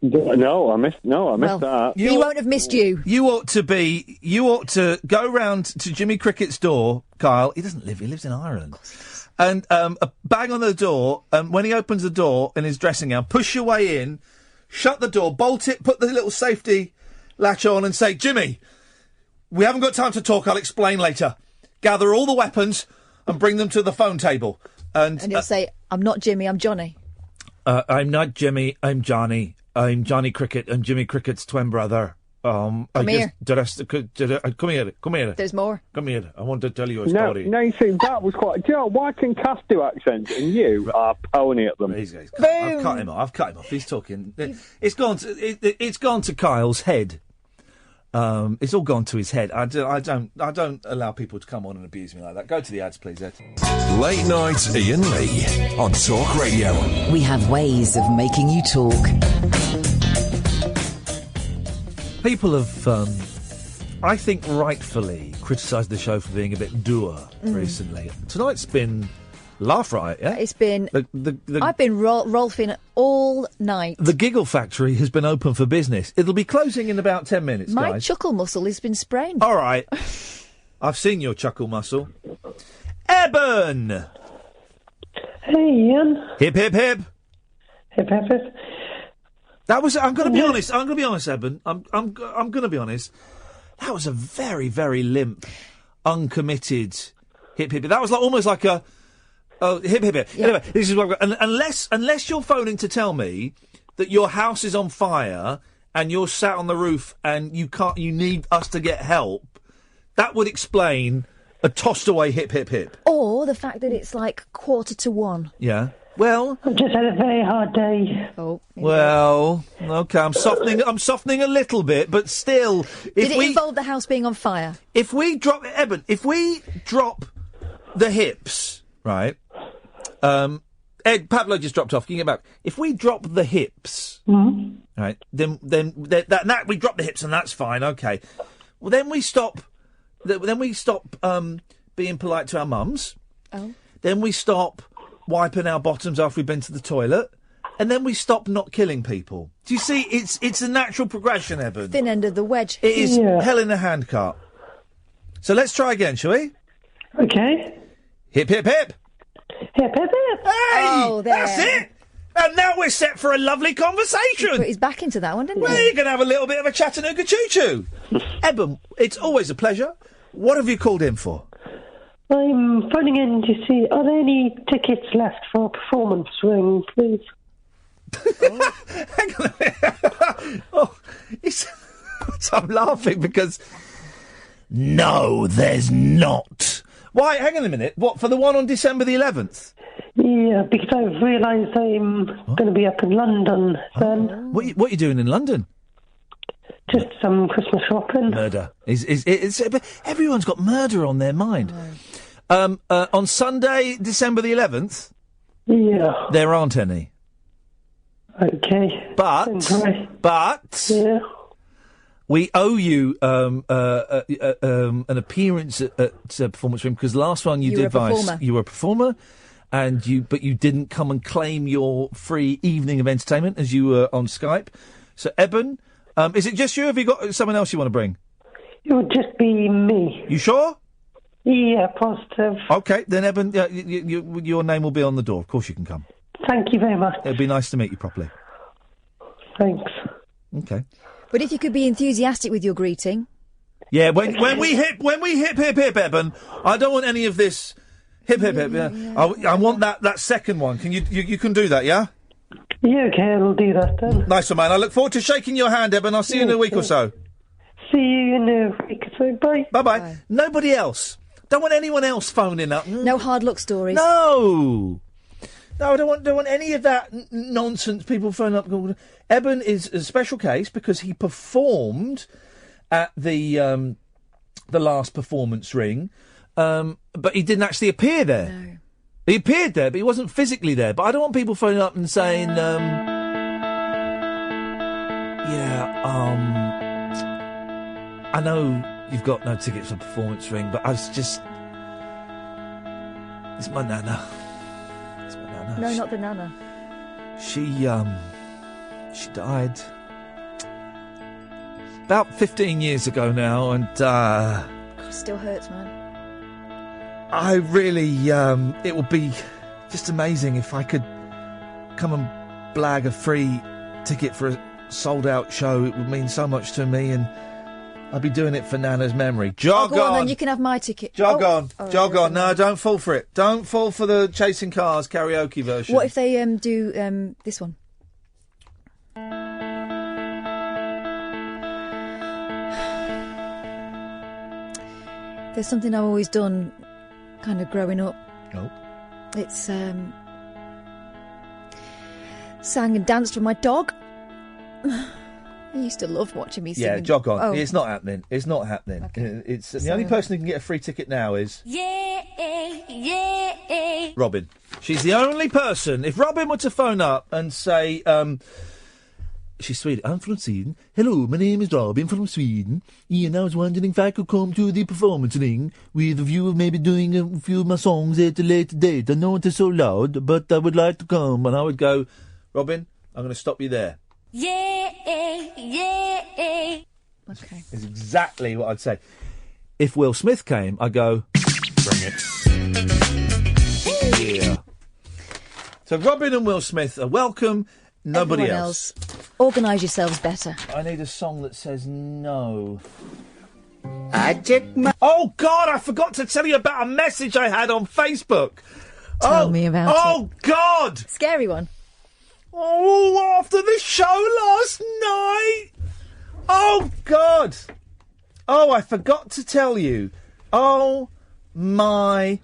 No, I missed that. He won't have missed you. You ought to go round to Jimmy Cricket's door, Kyle. He lives in Ireland. And bang on the door, and when he opens the door in his dressing gown, push your way in, shut the door, bolt it, put the little safety latch on and say, Jimmy, we haven't got time to talk, I'll explain later. Gather all the weapons and bring them to the phone table. And he'll say, I'm not Jimmy, I'm Johnny. I'm not Jimmy, I'm Johnny. I'm Johnny Cricket, I'm Jimmy Cricket's twin brother. Come here. Come here. There's more. Come here. I want to tell you a story. No, you see, that was quite... Do you know, why can Cass do accents and you are pony at them? I've cut him off. He's talking... It's gone to Kyle's head. It's all gone to his head. I don't allow people to come on and abuse me like that. Go to the ads, please, Ed. Late night Iain Lee on Talk Radio. We have ways of making you talk. People have, I think rightfully, criticised the show for being a bit dour recently. Tonight's been laugh riot, yeah? It's been... I've been Rolfing all night. The Giggle Factory has been open for business. It'll be closing in about 10 minutes, My guys. chuckle muscle has been sprained. All right. I've seen your chuckle muscle. Eben! Hey, Ian. Hip, hip, hip. Hip, hip, hip. That was... I'm going to be honest. I'm going to be honest, Eben. I'm going to be honest. That was a very, very limp, uncommitted hip, hip, hip. That was almost like a... Oh, hip, hip, hip. Yeah. Anyway, this is what I've got. Unless you're phoning to tell me that your house is on fire and you're sat on the roof and you need us to get help, that would explain a tossed away hip, hip, hip. Or the fact that it's like 1:45. Yeah. Well, I've just had a very hard day. Oh. Well, okay, I'm softening a little bit, but still, Did it involve the house being on fire? If we drop the hips, right? Ed Pablo just dropped off. Can you get back? If we drop the hips, right? Then that we drop the hips and that's fine. Okay. Well, then we stop. Then we stop being polite to our mums. Oh. Then we stop wiping our bottoms after we've been to the toilet. And then we stop not killing people. Do you see? It's a natural progression, Eben. Thin end of the wedge. It is hell in a handcart. So let's try again, shall we? Okay. Hip, hip, hip. Hip, hip, hip. Hey! Oh, there. That's it! And now we're set for a lovely conversation. He put his back into that one, didn't he? We're going to have a little bit of a Chattanooga choo-choo. Eben, it's always a pleasure. What have you called in for? I'm phoning in to see, are there any tickets left for a performance ring, please? Hang on a minute. I'm laughing because... No, there's not. Why? Hang on a minute. What, for the one on December the 11th? Yeah, because I've realised I'm going to be up in London then. What are you doing in London? Just some Christmas shopping. Murder. Everyone's got murder on their mind. On Sunday, December the 11th? Yeah. There aren't any. Okay. But... Yeah. We owe you an appearance at Performance Room because last one you were a performer, but you didn't come and claim your free evening of entertainment as you were on Skype. So Eben, is it just you? Or have you got someone else you want to bring? It would just be me. You sure? Yeah, positive. Okay, then Eben, your name will be on the door. Of course you can come. Thank you very much. It'd be nice to meet you properly. Thanks. Okay. But if you could be enthusiastic with your greeting. Yeah, when we hip, Eben, I don't want any of this hip, hip, hip. Yeah. I want that second one. Can you can do that, yeah? Yeah, okay, I'll do that then. Nice one, man. I look forward to shaking your hand, Eben. I'll see you in a week or so. See you in a week or so. Bye. Bye-bye. Nobody else. Don't want anyone else phoning up. No hard luck stories. No, I don't want any of that nonsense. People phone up. Eben is a special case because he performed at the last performance ring, but he didn't actually appear there. No. He appeared there, but he wasn't physically there. But I don't want people phoning up and saying, I know you've got no tickets for performance ring, but it's my nana. No, not the nana. She died about 15 years ago now, and God, it still hurts, man. I really, it would be just amazing if I could come and blag a free ticket for a sold-out show. It would mean so much to me, and I'd be doing it for Nana's memory. Jog go on, then you can have my ticket. Jog on. No, don't fall for it. Don't fall for the Chasing Cars karaoke version. What if they do this one? There's something I've always done, kind of growing up. Oh. It's sang and danced with my dog. I used to love watching me sing. Yeah, jog on. Oh. It's not happening. Okay. It's the only person who can get a free ticket now is Robin. She's the only person. If Robin were to phone up and say, she's Swedish. I'm from Sweden. Hello, my name is Robin from Sweden. Ian, I was wondering if I could come to the performance ring with a view of maybe doing a few of my songs at a later date. I know it is so loud, but I would like to come. And I would go, Robin, I'm going to stop you there. Okay. Is exactly what I'd say. If Will Smith came, I'd go, bring it. Yeah. So Robin and Will Smith are welcome. Nobody Everyone else. Organise yourselves better. I need a song that says no. Oh, God, I forgot to tell you about a message I had on Facebook. Tell me about it. Oh, God. Scary one. Oh, after the show last night. Oh, God. Oh, I forgot to tell you. Oh, my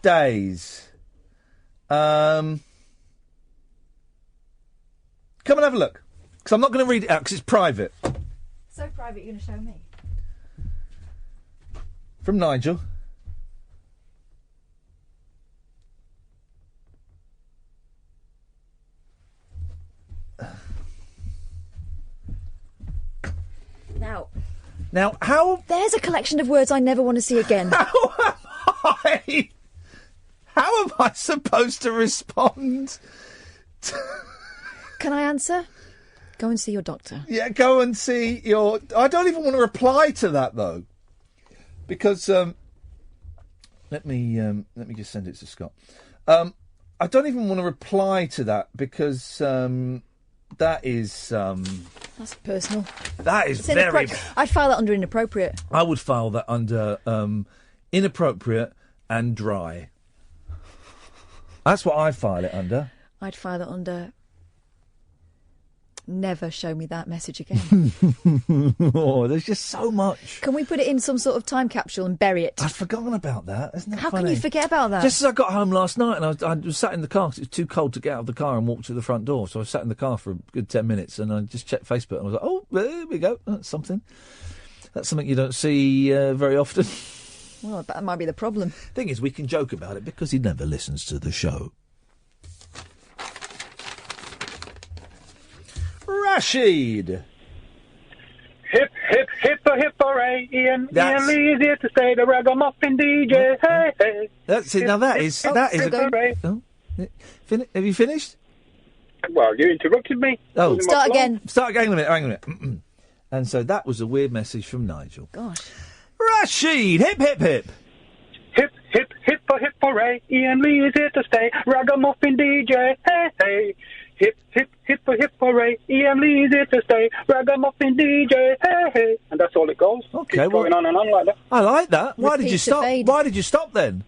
days. Come and have a look. Because I'm not going to read it out because it's private. So private, you're going to show me? From Nigel. Now, how... There's a collection of words I never want to see again. How am I supposed to respond? Can I answer? Go and see your doctor. Yeah, go and see your... I don't even want to reply to that, though. Because, let me just send it to Scott. I don't even want to reply to that because, that is, That's personal. That is It's very... I'd file that under inappropriate. I would file that under, inappropriate and dry. That's what I file it under. I'd file it under... Never show me that message again. Oh, there's just so much. Can we put it in some sort of time capsule and bury it? I'd forgotten about that. Isn't that How funny? can you forget about that? Just as I got home last night and I was sat in the car because it was too cold to get out of the car and walk to the front door. So I sat in the car for a good 10 minutes and I just checked Facebook and I was like, oh, there we go. That's something. That's something you don't see very often. Well, that might be the problem. Thing is, we can joke about it because he never listens to the show. Rashid. Hip, hip, hip, hooray, Iain Lee's here to stay, the ragamuffin DJ, hey, hey. That's it, now that is... Have you finished? Well, you interrupted me. Oh, Start again. Hang on a minute. And so that was a weird message from Nigel. Gosh. Rashid, hip, hip, hip. Hip, hip, hip, hooray, Iain Lee's here to stay, ragamuffin DJ, hey, hey. Hip, hip, hip, hooray, Iain Lee's here to stay, ragamuffin DJ, hey, hey. And that's all it goes. Okay, Keeps going on and on like that. I like that. Why did you stop? Why did you stop then?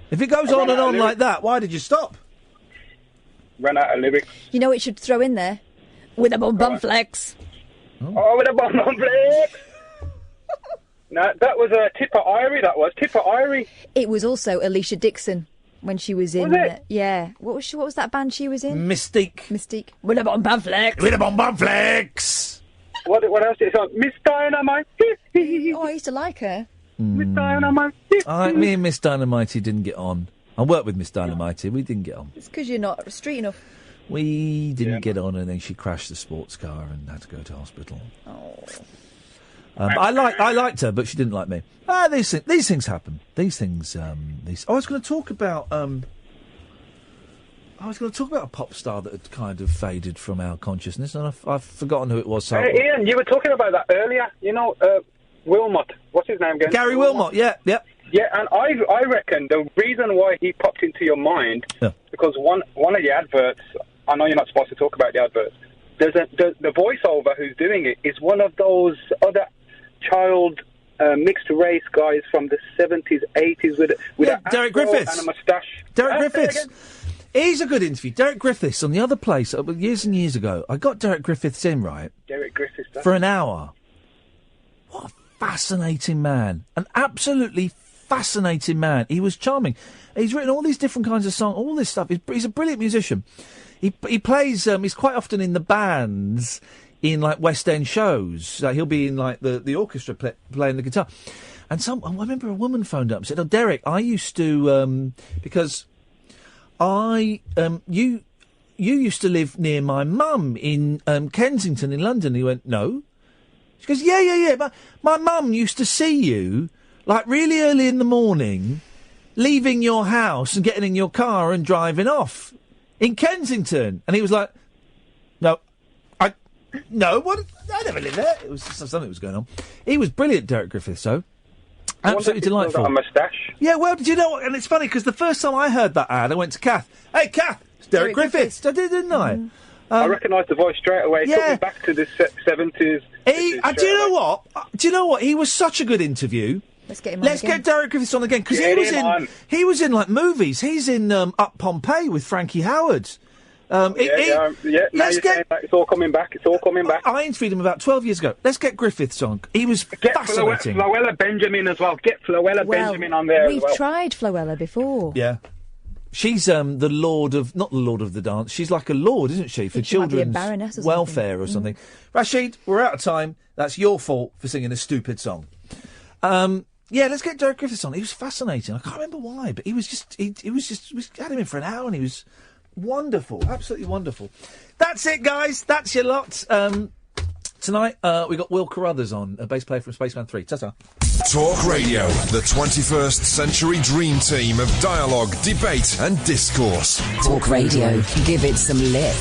If it goes on and on like that, why did you stop? Ran out of lyrics. You know what you should throw in there? With a bum flex. Oh, with a bum flex. No, that was Tipper Irie, Tipper Irie. It was also Alicia Dixon. When she was in, yeah. What was that band she was in? Mystique. With a bum flex. With a bum flex. What else is on? Miss Dynamite. Oh, I used to like her. Miss Dynamite. Me and Miss Dynamite didn't get on. I worked with Miss Dynamite. We didn't get on. It's because you're not street enough. We didn't get on, and then she crashed the sports car and had to go to hospital. Oh. I liked her, but she didn't like me. These things happen. These things. I was going to talk about. A pop star that had kind of faded from our consciousness, and I've forgotten who it was. So Iain, you were talking about that earlier. You know, Wilmot. What's his name again? Gary Wilmot. Yeah. Yeah, and I reckon the reason why he popped into your mind because one of the adverts. I know you're not supposed to talk about the adverts. The voiceover who's doing it is one of those other child mixed race guys from the 70s, 80s with Derek Griffiths and a moustache. Derek Griffiths. He's a good interview. Derek Griffiths on the other place years and years ago. I got Derek Griffiths in, right? Derek Griffiths for an hour. What a fascinating man! An absolutely fascinating man. He was charming. He's written all these different kinds of songs, all this stuff. He's a brilliant musician. He plays. He's quite often in the bands in like West End shows. He'll be in like the orchestra playing the guitar. And I remember a woman phoned up and said, "Oh, Derek, I used to because you used to live near my mum in Kensington in London." He went, "No." She goes, "Yeah. But my mum used to see you like really early in the morning, leaving your house and getting in your car and driving off in Kensington." And he was like, No, what? I never lived there. It was something was going on. He was brilliant, Derek Griffiths, though. Absolutely delightful. A moustache. Yeah, well, did you know what? And it's funny because the first time I heard that ad, I went to Kath. Hey, Kath, it's Derek Griffiths. I did, didn't I? I recognised the voice straight away. It took me back to the 70s. Do you know what? Do you know what? He was such a good interview. Let's get him on Let's get Derek Griffiths on again because he was in like movies. He's in Up Pompeii with Frankie Howard. Now you're saying that it's all coming back. It's all coming back. I interviewed him about 12 years ago. Let's get Griffiths on. He was fascinating. Floella Benjamin as well. Get Floella Benjamin on there as well. We've tried Floella before. Yeah. She's not the Lord of the Dance. She's like a lord, isn't she, for children's welfare or something. Rashid, we're out of time. That's your fault for singing a stupid song. Let's get Derek Griffiths on. He was fascinating. I can't remember why, but he was just. We had him in for an hour, and he was wonderful, absolutely wonderful. That's it, guys. That's your lot. Tonight we got Will Carruthers on, a bass player from Spaceman 3. Ta-ta. Talk Radio, the 21st century dream team of dialogue, debate and discourse. Talk Radio. Give it some lip.